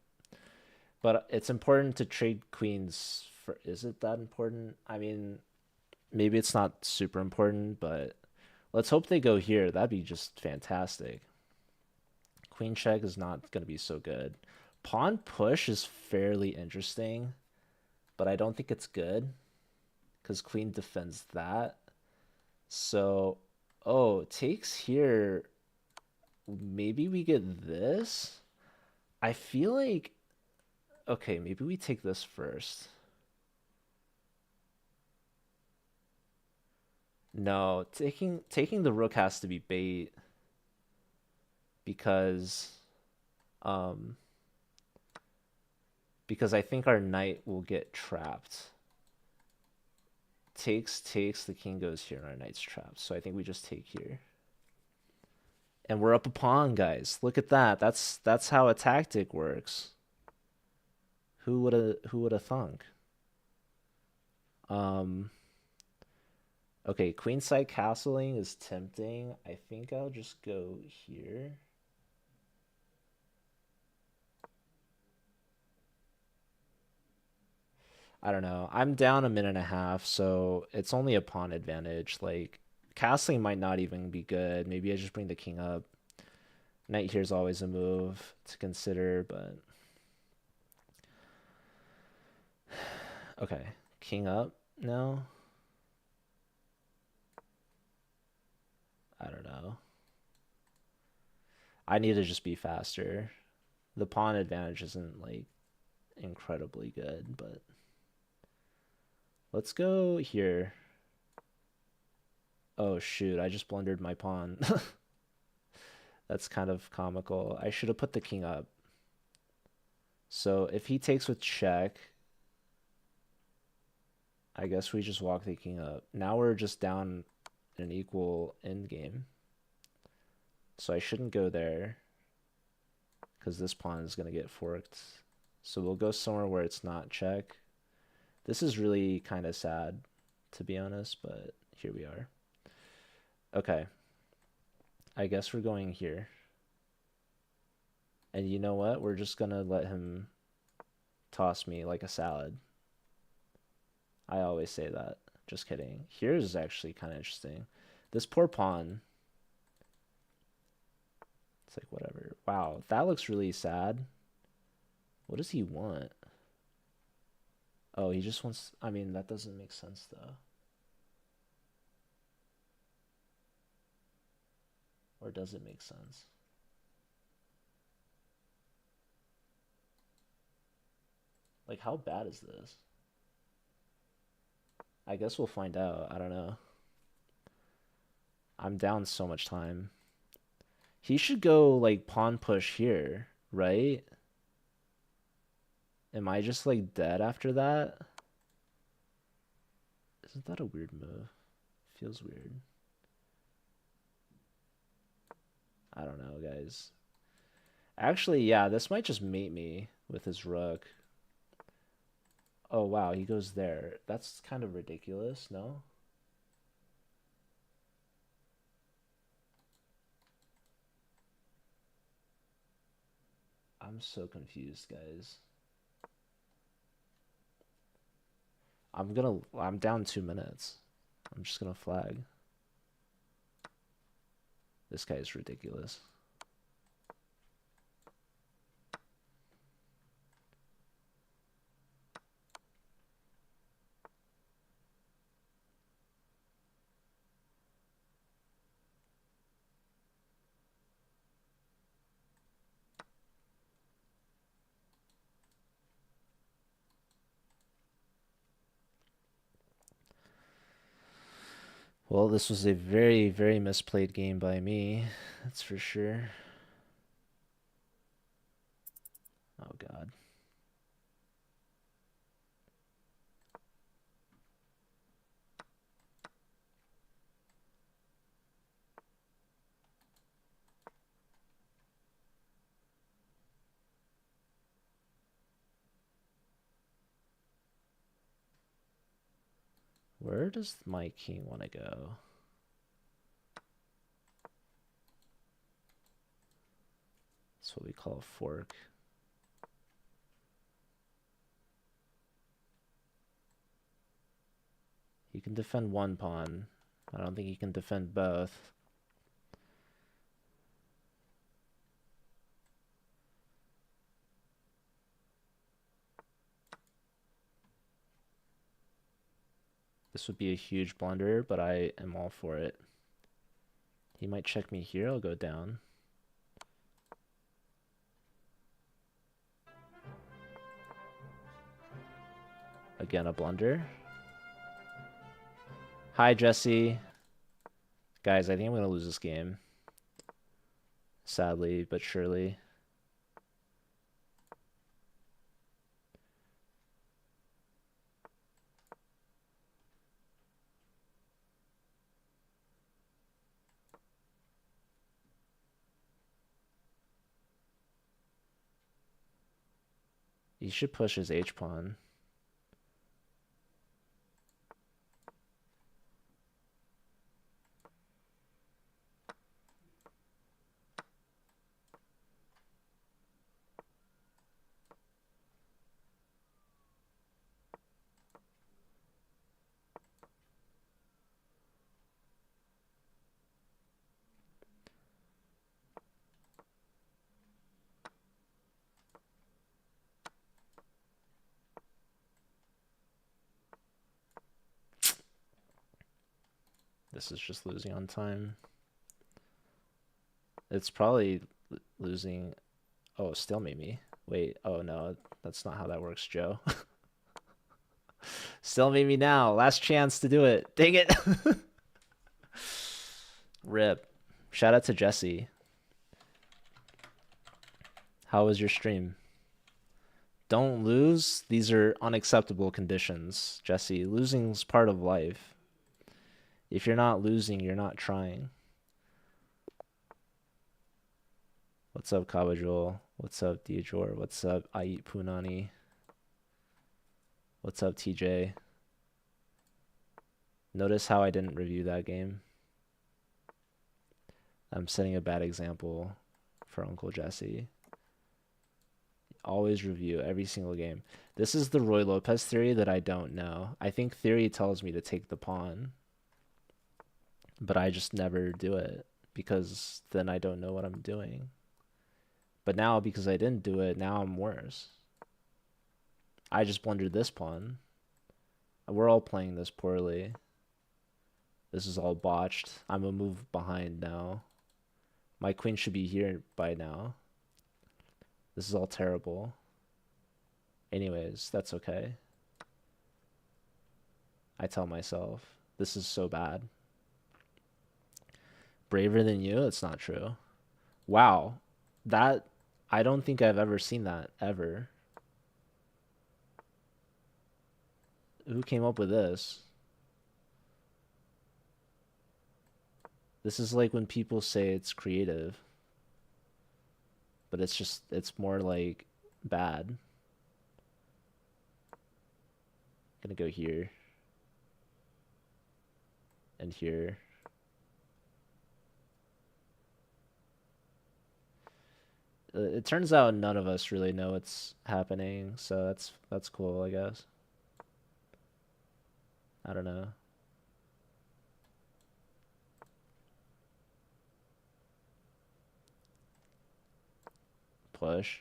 But it's important to trade queens for. Is it that important? I mean, maybe it's not super important, but let's hope they go here. That'd be just fantastic. Queen check is not going to be so good. Pawn push is fairly interesting, but I don't think it's good because queen defends that. So, oh, takes here. Maybe we get this. I feel like, okay, maybe we take this first. No, taking the rook has to be bait because um because I think our knight will get trapped. Takes, the king goes here, and our knight's trapped. So I think we just take here. And we're up a pawn, guys. Look at that. That's how a tactic works. Who would have thunk? Um okay, queenside castling is tempting. I think I'll just go here. I don't know. I'm down a minute and a half, so it's only a pawn advantage. Like, castling might not even be good. Maybe I just bring the king up. Knight here is always a move to consider, but okay. King up now? I don't know. I need to just be faster. The pawn advantage isn't like incredibly good, but let's go here. Oh shoot, I just blundered my pawn. That's kind of comical. I should have put the king up. So if he takes with check, I guess we just walk the king up. Now we're just down an equal end game. So I shouldn't go there because this pawn is going to get forked. So we'll go somewhere where it's not check. This is really kind of sad, to be honest, but here we are. Okay. I guess we're going here. And you know what? We're just going to let him toss me like a salad. I always say that. Just kidding. Here's is actually kind of interesting. This poor pawn. It's like whatever. Wow, that looks really sad. What does he want? Oh, he just wants. I mean, that doesn't make sense though. Or does it make sense? Like, how bad is this? I guess we'll find out. I don't know. I'm down so much time. He should go like pawn push here, right? Am I just like dead after that? Isn't that a weird move? Feels weird. I don't know, guys. Actually, yeah, this might just mate me with his rook. Oh, wow, he goes there. That's kind of ridiculous, no? I'm so confused, guys. I'm down 2 minutes. I'm just gonna flag. This guy's ridiculous. Well, this was a very, very misplayed game by me. That's for sure. Oh, God. Where does my king want to go? That's what we call a fork. He can defend one pawn. I don't think he can defend both. This would be a huge blunder, but I am all for it. He might check me here. I'll go down. Again, a blunder. Hi, Jesse. Guys, I think I'm going to lose this game. Sadly, but surely. He should push his H-pawn. This is just losing on time. It's probably losing. Oh, still made me. Wait, oh no, that's not how that works, Joe. Still made me now. Last chance to do it. Dang it. Rip. Shout out to Jesse. How was your stream? Don't lose. These are unacceptable conditions, Jesse. Losing's part of life. If you're not losing, you're not trying. What's up, Kabajol? What's up, Diajor? What's up, Ait Punani? What's up, TJ? Notice how I didn't review that game? I'm setting a bad example for Uncle Jesse. Always review every single game. This is the Roy Lopez theory that I don't know. I think theory tells me to take the pawn, but I just never do it because then I don't know what I'm doing. But now, because I didn't do it, now I'm worse. I just blundered this pawn. We're all playing this poorly. This is all botched. I'm a move behind now. My queen should be here by now. This is all terrible. Anyways, that's okay. I tell myself, this is so bad. Braver than you? It's not true. Wow. That, I don't think I've ever seen that, ever. Who came up with this? This is like when people say it's creative, but it's more like bad. Gonna go here and here. It turns out none of us really know what's happening, so that's cool, I guess. I don't know. Push.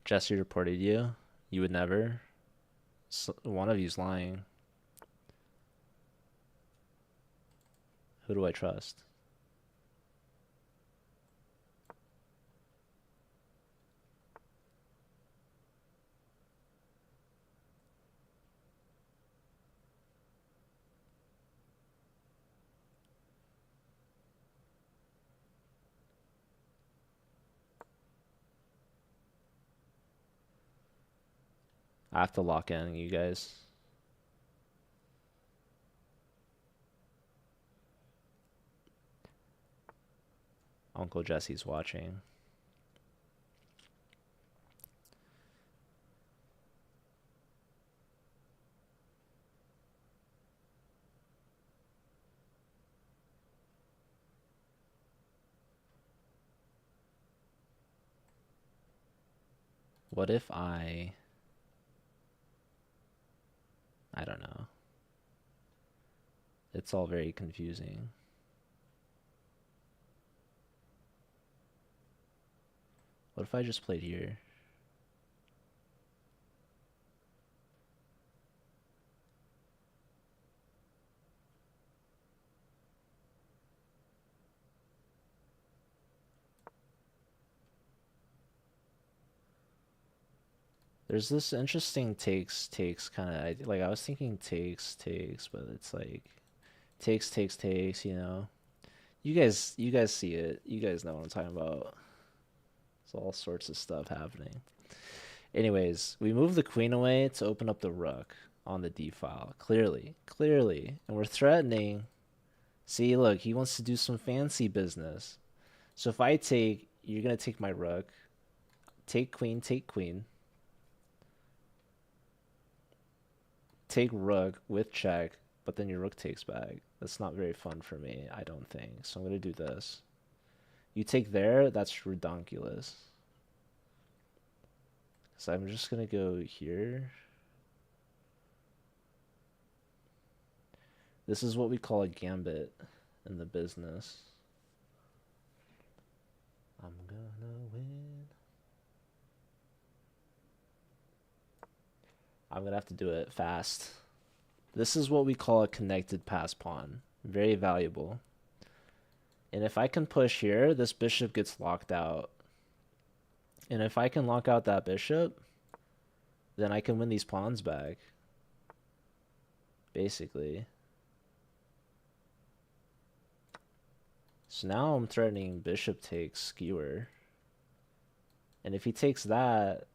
Jesse reported you. You would never. One of you's lying. Who do I trust? I have to lock in, you guys. Uncle Jesse's watching. What if I don't know. It's all very confusing. What if I just played here? There's this interesting takes kind of like I was thinking takes, but it's like takes, you know. You guys see it. You guys know what I'm talking about. There's all sorts of stuff happening. Anyways, we move the queen away to open up the rook on the d file. Clearly. And we're threatening. See, look, he wants to do some fancy business. So if I take, you're going to take my rook. Take queen. Take rook with check, but then your rook takes back. That's not very fun for me, I don't think. So I'm going to do this. You take there, that's redonkulous. So I'm just going to go here. This is what we call a gambit in the business. I'm gonna win. I'm gonna have to do it fast. This is what we call a connected pass pawn. Very valuable. And if I can push here, this bishop gets locked out. And if I can lock out that bishop, then I can win these pawns back. Basically. So now I'm threatening bishop takes skewer. And if he takes that,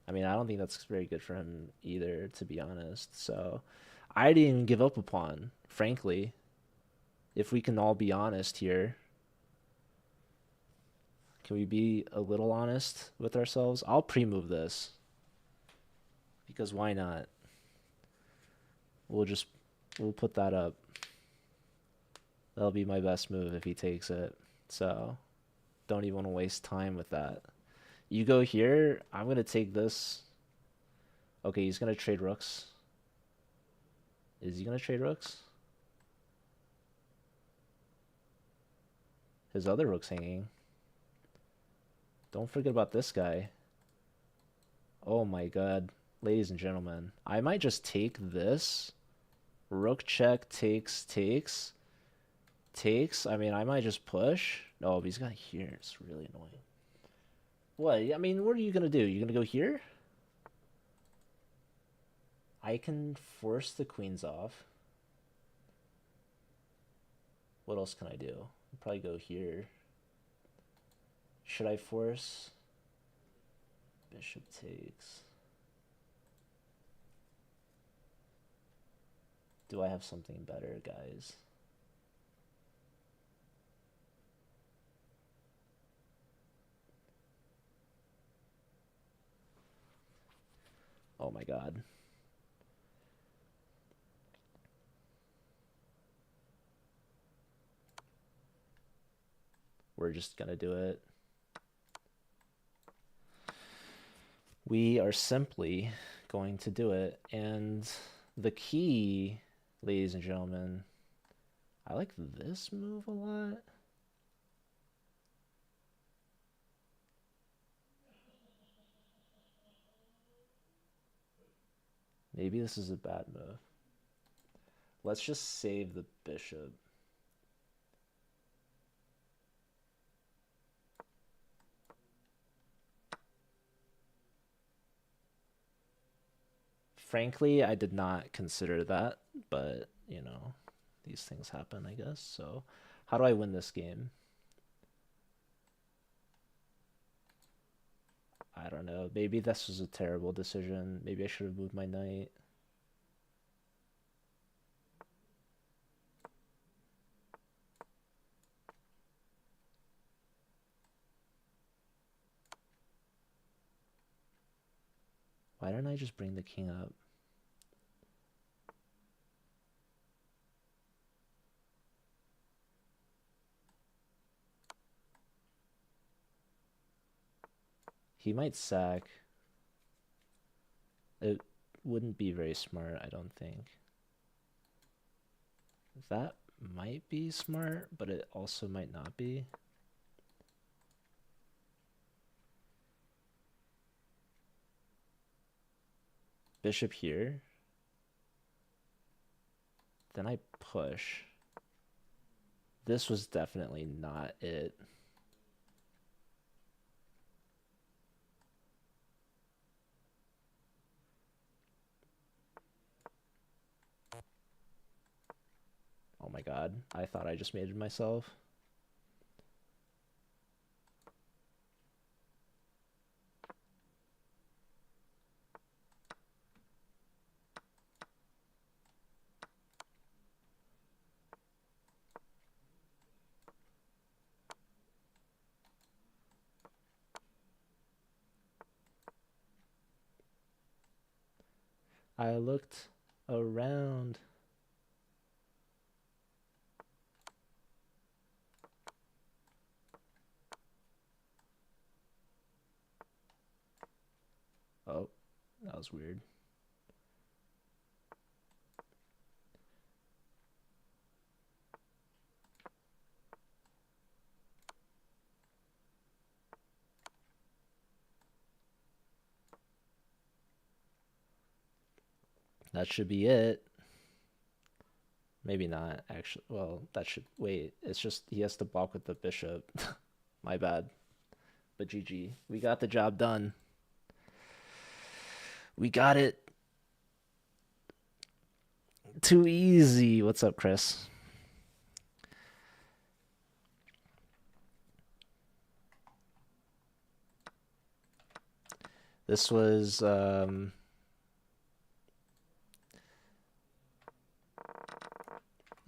I mean, I don't think that's very good for him either, to be honest. So I didn't even give up a pawn, frankly. If we can all be honest here, can we be a little honest with ourselves? I'll pre-move this because why not? We'll just we'll put that up. That'll be my best move if he takes it. So don't even want to waste time with that. You go here, I'm gonna take this. Okay, he's gonna trade rooks. Is he gonna trade rooks? His other rook's hanging. Don't forget about this guy. Oh my god. Ladies and gentlemen, I might just take this. Rook check, takes. I mean, I might just push. No, but he's got here. It's really annoying. What? I mean, what are you gonna do? You gonna go here? I can force the queens off. What else can I do? I'll probably go here. Should I force? Bishop takes. Do I have something better, guys? Oh my god. We're just gonna do it. We are simply going to do it. And the key, ladies and gentlemen, I like this move a lot. Maybe this is a bad move. Let's just save the bishop. Frankly, I did not consider that, but, you know, these things happen, I guess. So, how do I win this game? I don't know. Maybe this was a terrible decision. Maybe I should have moved my knight. Why didn't I just bring the king up? He might sack. It wouldn't be very smart, I don't think. That might be smart, but it also might not be. Bishop here. Then I push. This was definitely not it. Oh my god, I thought I just mated myself. I looked around. Oh, that was weird. That should be it. Maybe not, actually. Well, that should... Wait, it's just he has to balk with the bishop. My bad. But GG. We got the job done. We got it. Too easy. What's up, Chris? This was...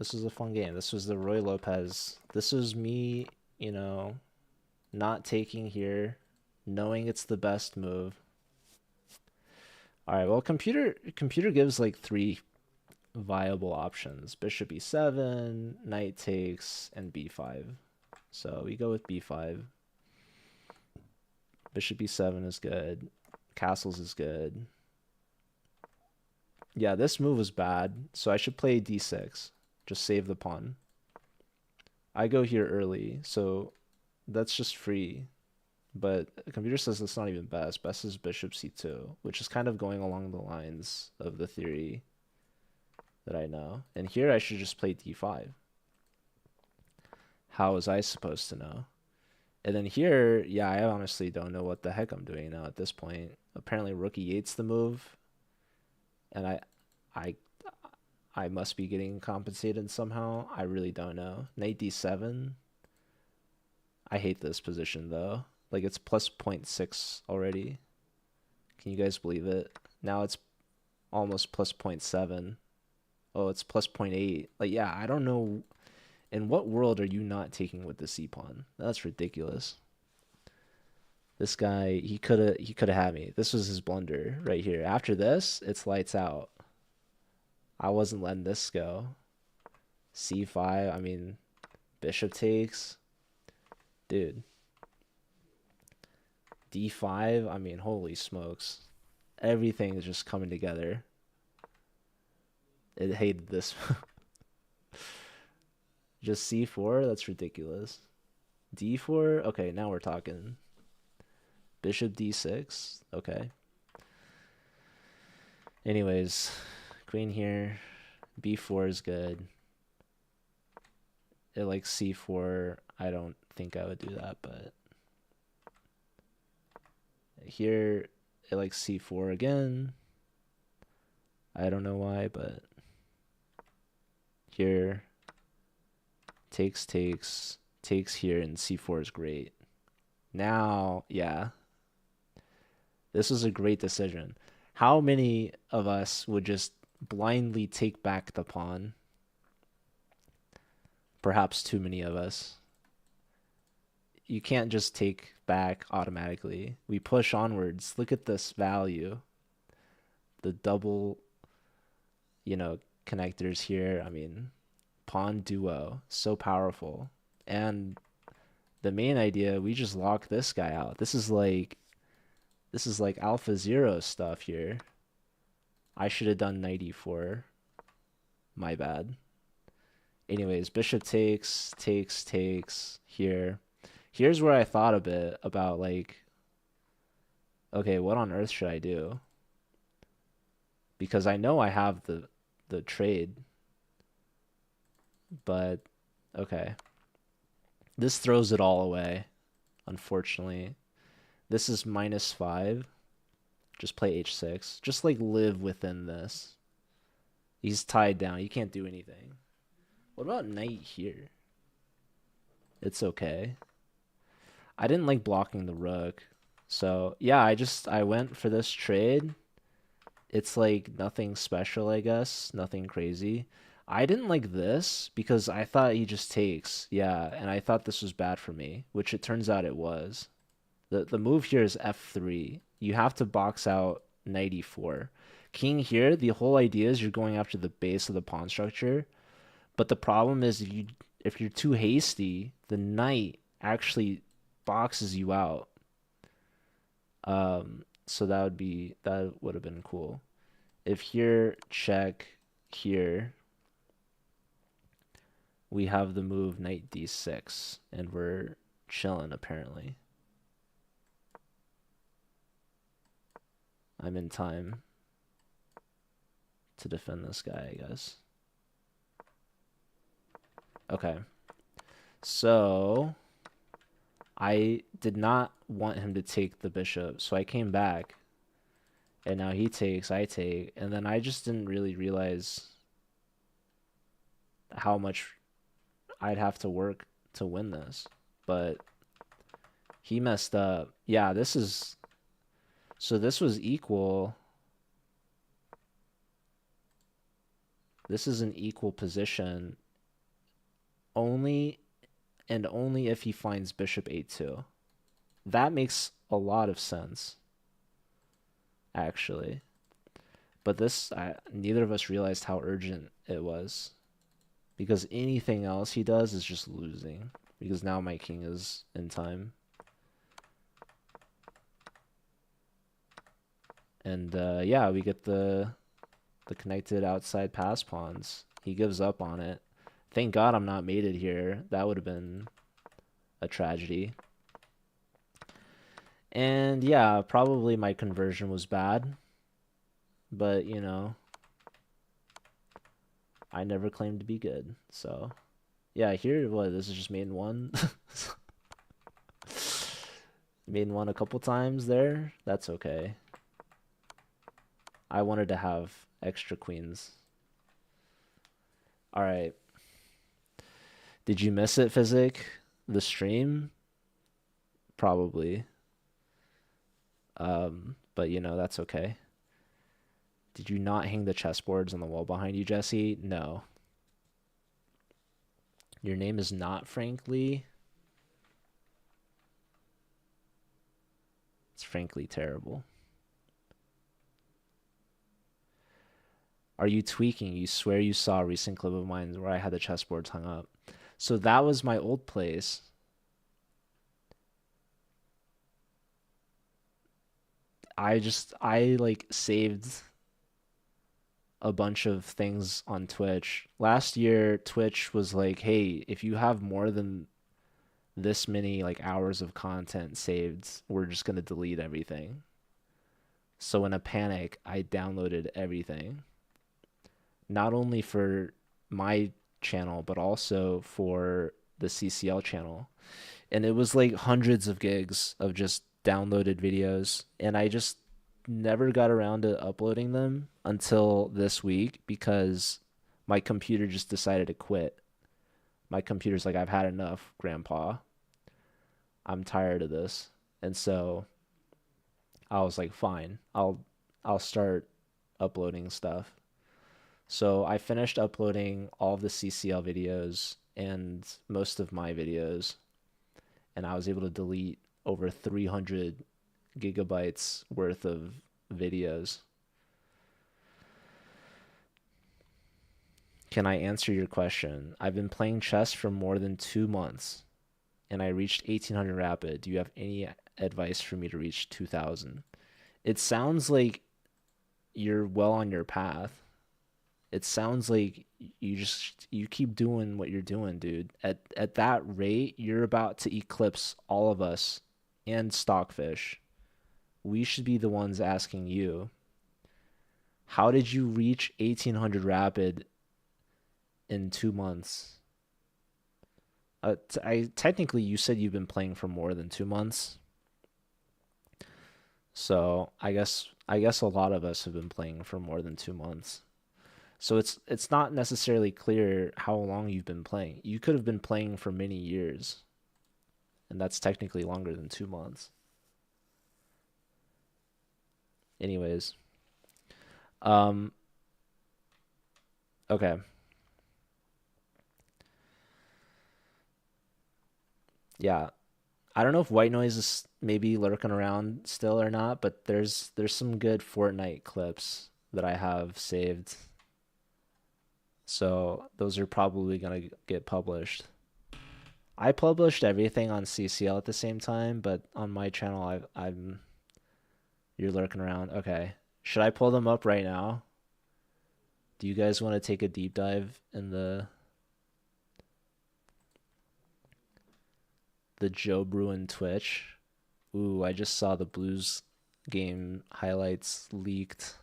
This was a fun game. This was the Roy Lopez. This was me, you know, not taking here, knowing it's the best move. All right, well, computer gives like three viable options: Bishop e7, knight takes, and b5. So we go with b5. Bishop e7 is good. Castles is good. Yeah, this move was bad, so I should play d6. Just save the pawn. I go here early, so that's just free. But the computer says that's not even best. Best is bishop c2, which is kind of going along the lines of the theory that I know. And here I should just play d5. How was I supposed to know? And then here, yeah, I honestly don't know what the heck I'm doing now at this point. Apparently rook e8's the move, and I I must be getting compensated somehow. I really don't know. Knight d7. I hate this position though. Like it's plus zero point 0.6 already. Can you guys believe it? Now it's almost plus zero point 0.7. Oh, it's plus zero point 0.8. Like yeah, I don't know. In what world are you not taking with the c pawn? That's ridiculous. This guy, he could have had me. This was his blunder right here. After this, it's lights out. I wasn't letting this go. c5, I mean, bishop takes. Dude. d5, I mean, holy smokes. Everything is just coming together. It hated this. Just c4, that's ridiculous. d4, okay, now we're talking. Bishop d6, okay. Anyways, queen here. b4 is good. It likes c4. I don't think I would do that, but here it likes c4 again. I don't know why, but here takes here, and c4 is great. Now, yeah, this was a great decision. How many of us would just blindly take back the pawn? Perhaps too many of us. You can't just take back automatically. We push onwards. Look at this value. The double, connectors here. I mean, pawn duo, so powerful. And the main idea, we just lock this guy out. This is like Alpha Zero stuff here. I should have done knight e4. My bad. Anyways, bishop takes here. Here's where I thought a bit about like, okay, what on earth should I do? Because I know I have the trade, but okay. This throws it all away, unfortunately. This is -5. Just play h6. Just like live within this. He's tied down. You can't do anything. What about knight here? It's okay. I didn't like blocking the rook. So, yeah, I went for this trade. It's like nothing special, I guess. Nothing crazy. I didn't like this because I thought he just takes. Yeah, and I thought this was bad for me, which it turns out it was. The move here is f3. You have to box out knight e4. King here, the whole idea is you're going after the base of the pawn structure. But the problem is if you're too hasty, the knight actually boxes you out. So that would have been cool. If here check here, we have the move knight d6, and we're chilling apparently. I'm in time to defend this guy, I guess. Okay. So I did not want him to take the bishop, so I came back. And now he takes, I take, and then I just didn't really realize how much I'd have to work to win this. But he messed up. Yeah, so this was equal. This is an equal position, only and only if he finds bishop a2. That makes a lot of sense, actually. But neither of us realized how urgent it was because anything else he does is just losing. Because now my king is in time. And yeah, we get the connected outside pass pawns. He gives up on it. Thank God I'm not mated here. That would have been a tragedy. And yeah, probably my conversion was bad. But, you know, I never claimed to be good. So, yeah, here, what, this is just main one? Main one a couple times there. That's okay. I wanted to have extra queens. All right. Did you miss it, Physic? The stream? Probably. But you know, that's okay. Did you not hang the chessboards on the wall behind you, Jesse? No. Your name is not Frank Lee. It's frankly terrible. Are you tweaking? You swear you saw a recent clip of mine where I had the chessboards hung up. So that was my old place. I like saved a bunch of things on Twitch. Last year, Twitch was like, hey, if you have more than this many like hours of content saved, we're just gonna delete everything. So in a panic, I downloaded everything. Not only for my channel, but also for the CCL channel. And it was like hundreds of gigs of just downloaded videos. And I just never got around to uploading them until this week because my computer just decided to quit. My computer's like, I've had enough, Grandpa. I'm tired of this. And so I was like, fine, I'll start uploading stuff. So I finished uploading all of the CCL videos and most of my videos, and I was able to delete over 300 gigabytes worth of videos. Can I answer your question? I've been playing chess for more than 2 months, and I reached 1800 rapid. Do you have any advice for me to reach 2000? It sounds like you're well on your path. It sounds like you keep doing what you're doing, dude. At that rate, you're about to eclipse all of us and Stockfish. We should be the ones asking you, how did you reach 1800 rapid in 2 months? I technically you said you've been playing for more than 2 months. So I guess a lot of us have been playing for more than 2 months. So it's not necessarily clear how long you've been playing. You could have been playing for many years, and that's technically longer than 2 months. Anyways, um, okay. Yeah. I don't know if White Noise is maybe lurking around still or not, but there's some good Fortnite clips that I have saved. So those are probably gonna get published. I published everything on CCL at the same time, but on my channel I'm you're lurking around. Okay. Should I pull them up right now? Do you guys want to take a deep dive in the Joe Bruin Twitch? Ooh, I just saw the Blues game highlights leaked.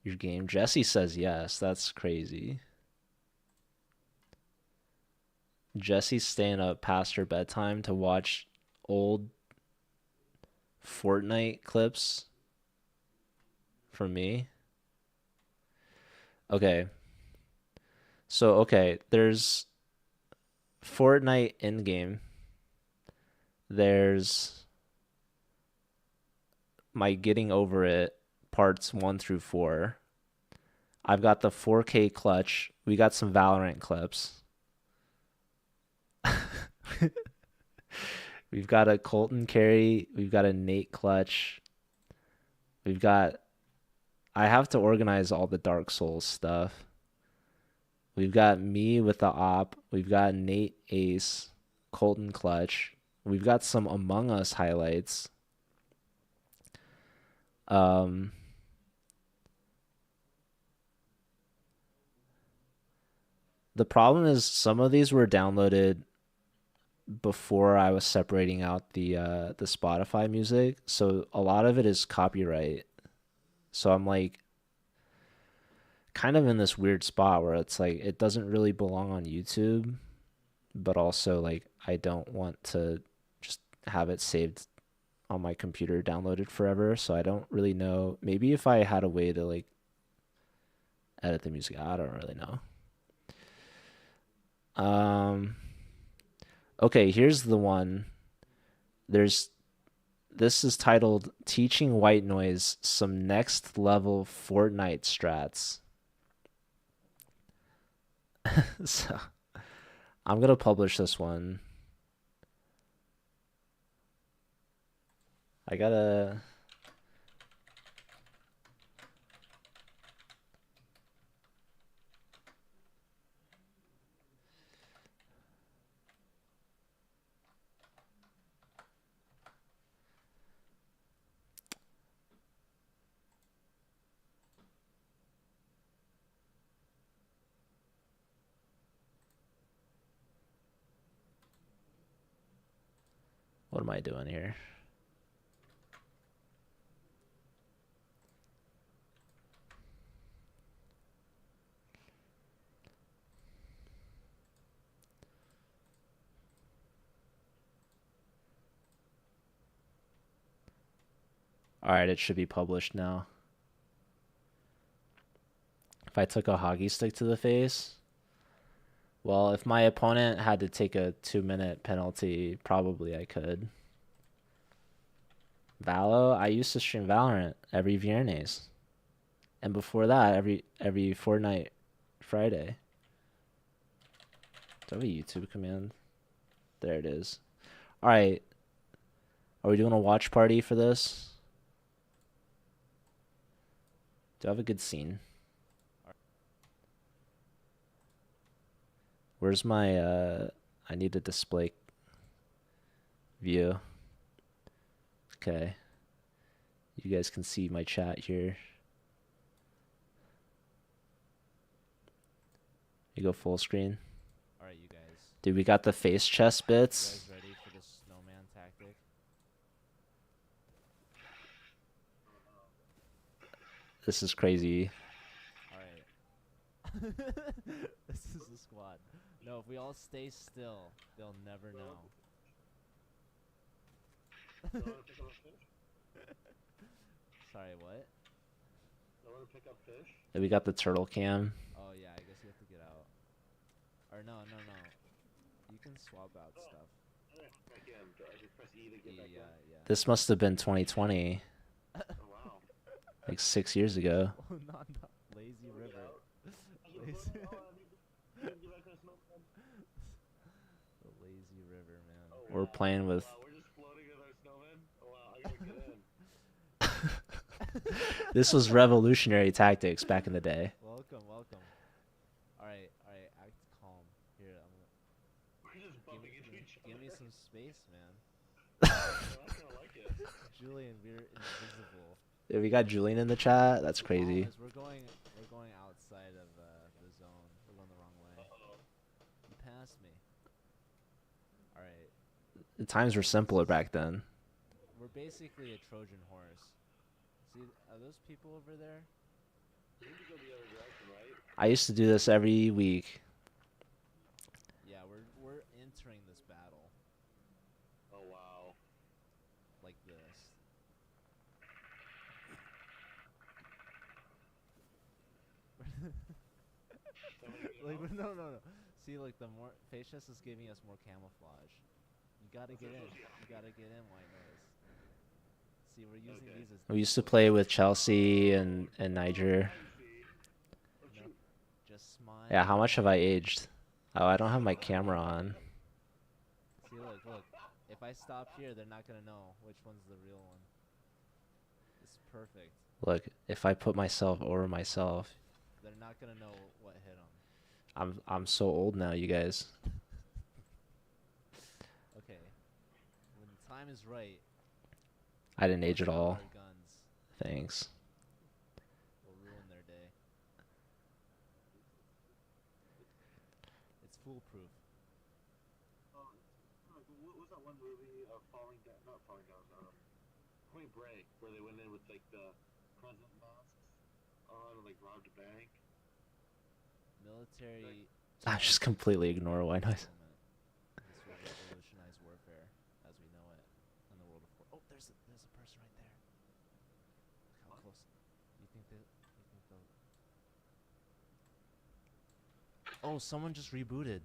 Your game? Jesse says yes. That's crazy. Jesse's staying up past her bedtime to watch old Fortnite clips from me. Okay. So, okay, there's Fortnite in-game. There's my Getting Over It parts 1 through 4. I've got the 4K clutch. We got some Valorant clips. We've got a Colton carry. We've got a Nate clutch. We've got. I have to organize all the Dark Souls stuff. We've got me with the op. We've got Nate ace, Colton clutch. We've got some Among Us highlights. Um, the problem is some of these were downloaded before I was separating out the Spotify music, so a lot of it is copyright. So I'm like kind of in this weird spot where it's like it doesn't really belong on YouTube, but also like I don't want to just have it saved on my computer downloaded forever, so I don't really know. Maybe if I had a way to like edit the music, I don't really know. Um okay, here's the one. There's This is titled Teaching White Noise Some Next Level Fortnite Strats. So I'm gonna publish this one. I gotta. What am I doing here? All right, it should be published now. If I took a hockey stick to the face, well, if my opponent had to take a 2 minute penalty, probably I could. Valo, I used to stream Valorant every Viernes, and before that, every Fortnite Friday. Do I have a YouTube command? There it is. All right, are we doing a watch party for this? Do I have a good scene? Where's my I need a display view. Okay. You guys can see my chat here. You go full screen. All right, you guys. Dude, we got the face chest You bits. guys ready for the snowman tactic? This is crazy. All right. This is the squad. No, if we all stay still, they'll never know. Sorry, what? We got the turtle cam. Oh yeah, I guess you have to get out. Or no, no, no. You can swap out stuff. Yeah, yeah. This must have been 2020, like 6 years ago. Oh, not lazy river. Lazy. The lazy river, man. We're playing with. This was revolutionary tactics back in the day. Welcome, welcome. All right, act calm. Here, give me some space, man. Julian, we're invisible. Yeah, we got Julian in the chat. That's crazy. We're going outside of the zone. We're going the wrong way. You passed me. All right. The times were simpler back then. We're basically a Trojan horse. See, are those people over there? I used to do this every week. Yeah, we're entering this battle. Oh wow. Like this. Like no. See, like the more face chest is giving us more camouflage. You gotta get in. You gotta get in, white noise. See, we're using these as. We used to play with Chelsea and Niger. Just smile. Yeah, how much have I aged? Oh, I don't have my camera on. See, look. If I stop here, they're not gonna know which one's the real one. It's perfect. Look, if I put myself over myself, They're not gonna know what hit them. I'm so old now, you guys. Okay. When the time is right, I didn't age at bust out all. our guns. Thanks. We'll ruin their day. It's foolproof. What was that one movie of falling down? Not falling down. Point Break, where they went in with like the president masks on and like robbed a bank. Military. I just completely ignore white noise. This will revolutionize warfare as we know it in the world of war. Oh, there's a person right there. Look how close. You think they'll? Oh, someone just rebooted.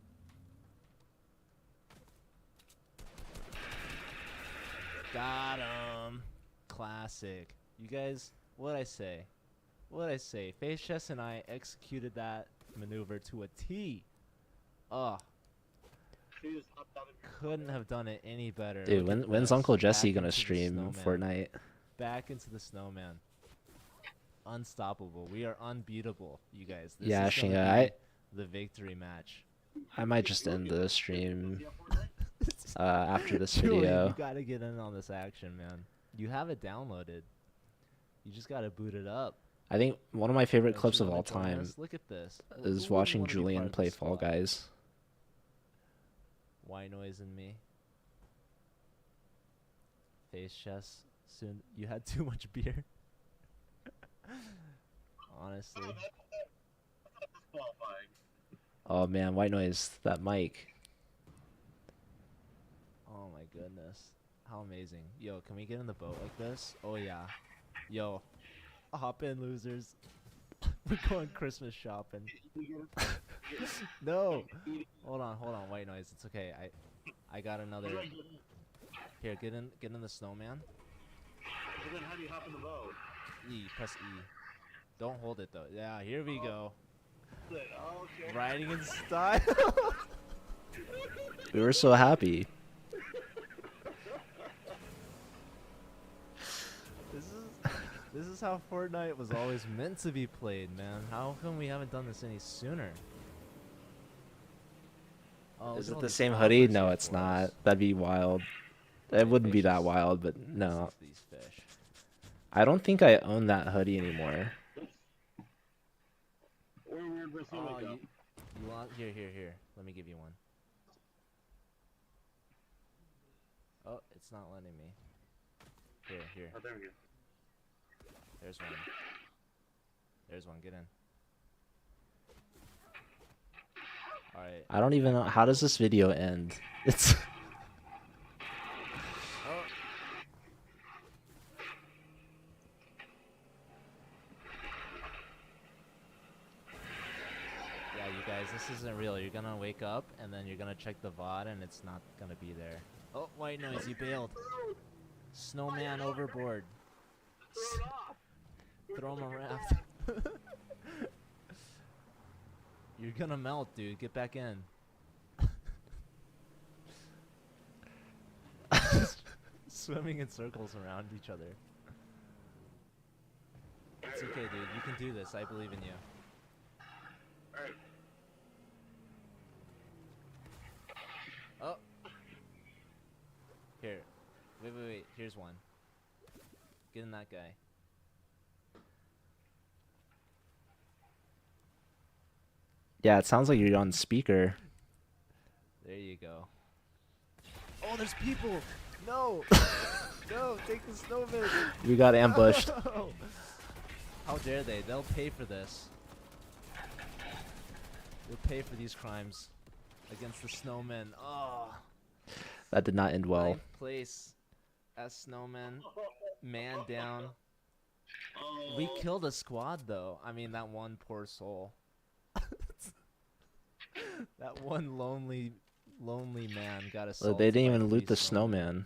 Got him. Classic. You guys, what'd I say? Face Chess and I executed that maneuver to a T. Ugh. He just hopped out of Couldn't have done it any better. Dude, Look at when's this. Uncle Jesse Back gonna into the stream snowman. Fortnite? Back into the snowman. Unstoppable. We are unbeatable, you guys. This Yeah, is gonna Shinga, be the victory match. I might just end the stream after this Julian, video. you gotta get in on this action, man. You have it downloaded. You just gotta boot it up. I think one of my favorite Don't clips you of wanna all join time us? Look at this. Who is wouldn't watching wanna be part Julian of play this Fall squad? Guys. White noise and me. Face Chess. Soon you had too much beer. Honestly. disqualifying. Oh man, white noise, that mic. Oh my goodness. How amazing. Yo, can we get in the boat like this? Oh yeah. Yo. Hop in, losers. We're going Christmas shopping. No. Hold on, white noise. It's okay. I got another. Here, get in the snowman. But then how do you hop in the boat? E, press E. Don't hold it though. Yeah, here we go. Oh, okay. Riding in style. We were so happy. This is how Fortnite was always meant to be played, man. How come we haven't done this any sooner? Oh, look Is at it all the these same hoodie? offers No, here it's for not. us. That'd be wild. It wouldn't be that wild, but no. These fish. I don't think I own that hoodie anymore. Where'd Brazil Oh, go? you want here. Let me give you one. Oh, it's not letting me. Here. Oh, there we go. There's one. Get in. All right. I don't even know. How does this video end? It's. Oh. Yeah, you guys, this isn't real. You're gonna wake up and then you're gonna check the VOD and it's not gonna be there. Oh, white noise, you bailed. Snowman overboard. Throw it off! Throw him a raft. You're gonna melt, dude. Get back in. Swimming in circles around each other. It's okay, dude. You can do this. I believe in you. Alright. Oh. Here. Wait. Here's one. Get in that guy. Yeah, it sounds like you're on speaker. There you go. Oh, there's people! No! No, take the snowman! We got ambushed. No! How dare they? They'll pay for this. They'll pay for these crimes against the snowmen. Oh! That did not end well. Ninth place as snowmen. Man down. We killed a squad though. I mean, that one poor soul. That one lonely man got Well, assaulted. they didn't by even loot 3 the snowmen. snowman.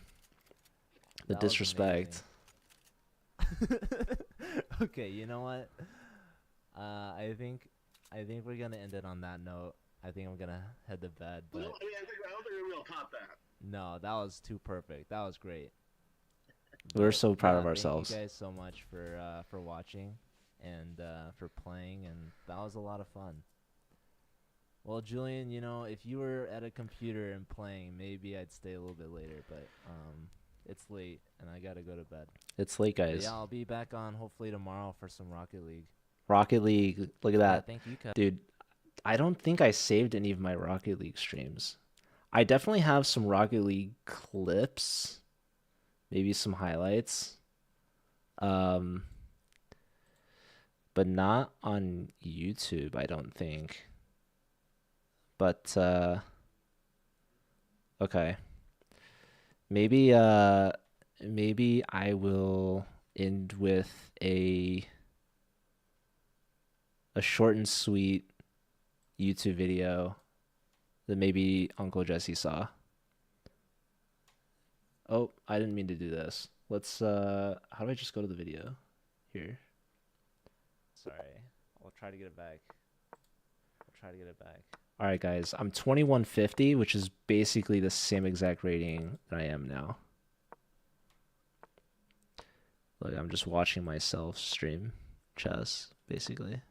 The That was disrespect. amazing. Okay, you know what? I think I think we're gonna end it on that note. I think I'm gonna head to bed. No, But I mean, I don't think we'll top that. no, that was too perfect. That was great. We're But so proud yeah, of thank you ourselves. guys so much for watching and for playing, and that was a lot of fun. Well, Julian, if you were at a computer and playing, maybe I'd stay a little bit later, but it's late and I gotta go to bed. It's late, But guys. yeah, I'll be back on hopefully tomorrow for some Rocket League. Rocket League. Look at Yeah, that. thank you, Kev. Dude, I don't think I saved any of my Rocket League streams. I definitely have some Rocket League clips, maybe some highlights. Um, but not on YouTube, I don't think. But okay. Maybe maybe I will end with a short and sweet YouTube video that maybe Uncle Jesse saw. Oh, I didn't mean to do this. Let's how do I just go to the video? Here. Sorry, I'll try to get it back. I'll try to get it back. All right, guys. I'm 2150, which is basically the same exact rating that I am now. Look, I'm just watching myself stream chess, basically.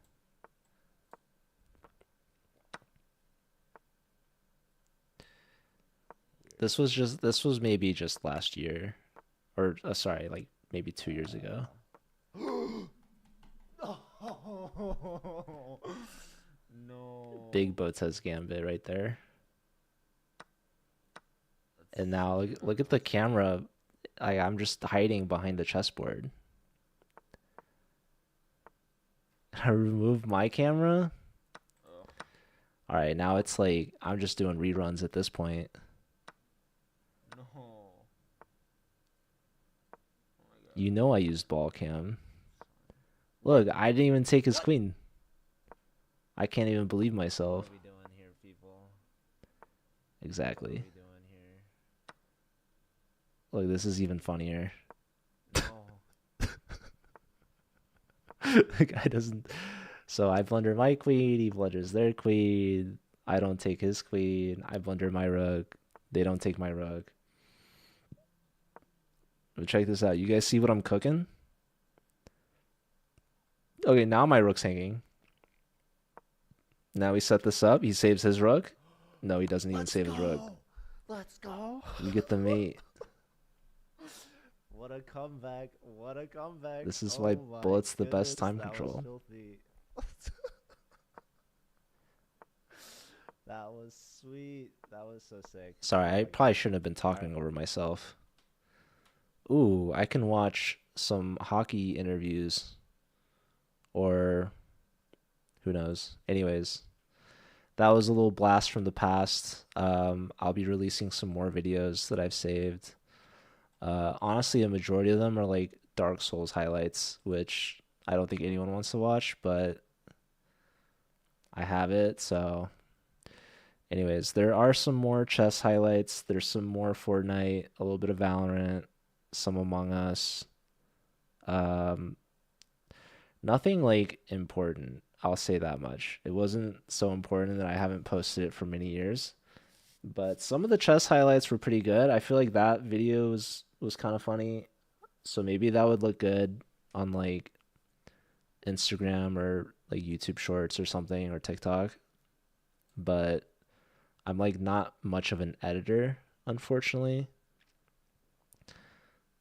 This was maybe just last year, or sorry, like maybe 2 years ago. No. Big Botez Gambit right there. And now look at the camera. I'm just hiding behind the chessboard. I remove my camera. All right, now it's like I'm just doing reruns at this point. No. You know I used ball cam. Look, I didn't even take his queen. I can't even believe What myself. are we doing here, people? What are Exactly. we doing here? Look, this is even funnier. No. The guy doesn't. So I blunder my queen, he blunders their queen. I don't take his queen. I blunder my rook. They don't take my rook. But check this out. You guys see what I'm cooking? Okay, now my rook's hanging. Now we set this up. He saves his rook. No, he doesn't even save his rook. Let's go. We get the mate. What a comeback. What a comeback. This is Oh why my Bullet's the best goodness, time that was control. filthy. That was sweet. That was so sick. Sorry, Oh I my probably God. shouldn't have been talking Alright. over myself. Ooh, I can watch some hockey interviews. Or who knows. Anyways, that was a little blast from the past. I'll be releasing some more videos that I've saved. Honestly, a majority of them are like Dark Souls highlights, which I don't think anyone wants to watch, but I have it. So anyways, there are some more chess highlights. There's some more Fortnite, a little bit of Valorant, some Among Us. Um, Nothing like important. I'll say that much. It wasn't so important that I haven't posted it for many years. But some of the chess highlights were pretty good. I feel like that video was kind of funny. So maybe that would look good on like Instagram or like YouTube Shorts or something or TikTok. But I'm like not much of an editor, unfortunately.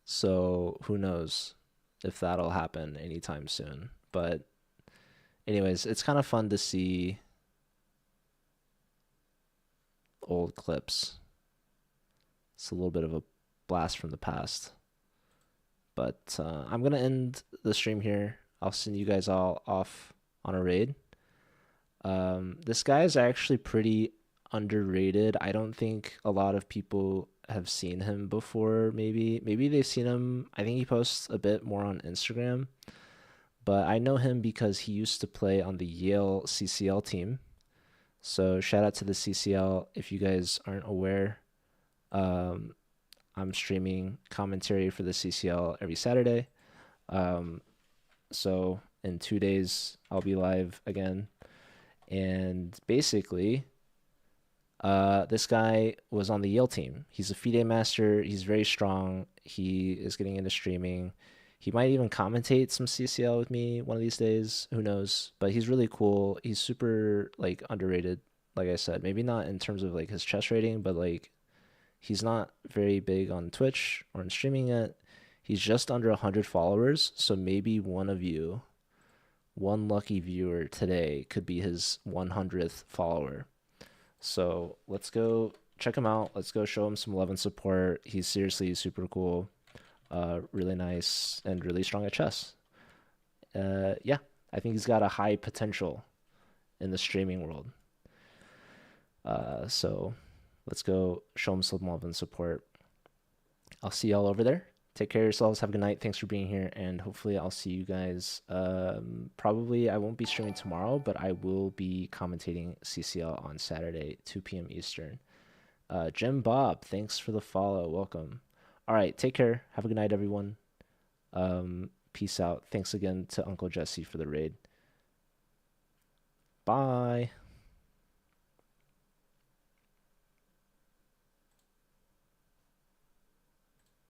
So who knows if that'll happen anytime soon. But anyways, it's kind of fun to see old clips. It's a little bit of a blast from the past. But I'm going to end the stream here. I'll send you guys all off on a raid. This guy is actually pretty underrated. I don't think a lot of people have seen him before. Maybe they've seen him. I think he posts a bit more on Instagram. But I know him because he used to play on the Yale CCL team. So shout out to the CCL. If you guys aren't aware, I'm streaming commentary for the CCL every Saturday. So in 2 days, I'll be live again. And basically, this guy was on the Yale team. He's a FIDE master. He's very strong. He is getting into streaming. He might even commentate some CCL with me one of these days. Who knows? But he's really cool. He's super like underrated. Like I said, maybe not in terms of like his chess rating, but like he's not very big on Twitch or in streaming yet. He's just under 100 followers, so maybe one of you, one lucky viewer today could be his 100th follower. So let's go check him out. Let's go show him some love and support. He's seriously super cool, really nice, and really strong at chess. Yeah, I think he's got a high potential in the streaming world. So let's go show him some love and support. I'll see y'all over there. Take care of yourselves. Have a good night. Thanks for being here. And hopefully I'll see you guys. Probably I won't be streaming tomorrow, but I will be commentating CCL on Saturday, 2 p.m. Eastern. Jim Bob, thanks for the follow. Welcome. All right. Take care. Have a good night, everyone. Peace out. Thanks again to Uncle Jesse for the raid. Bye.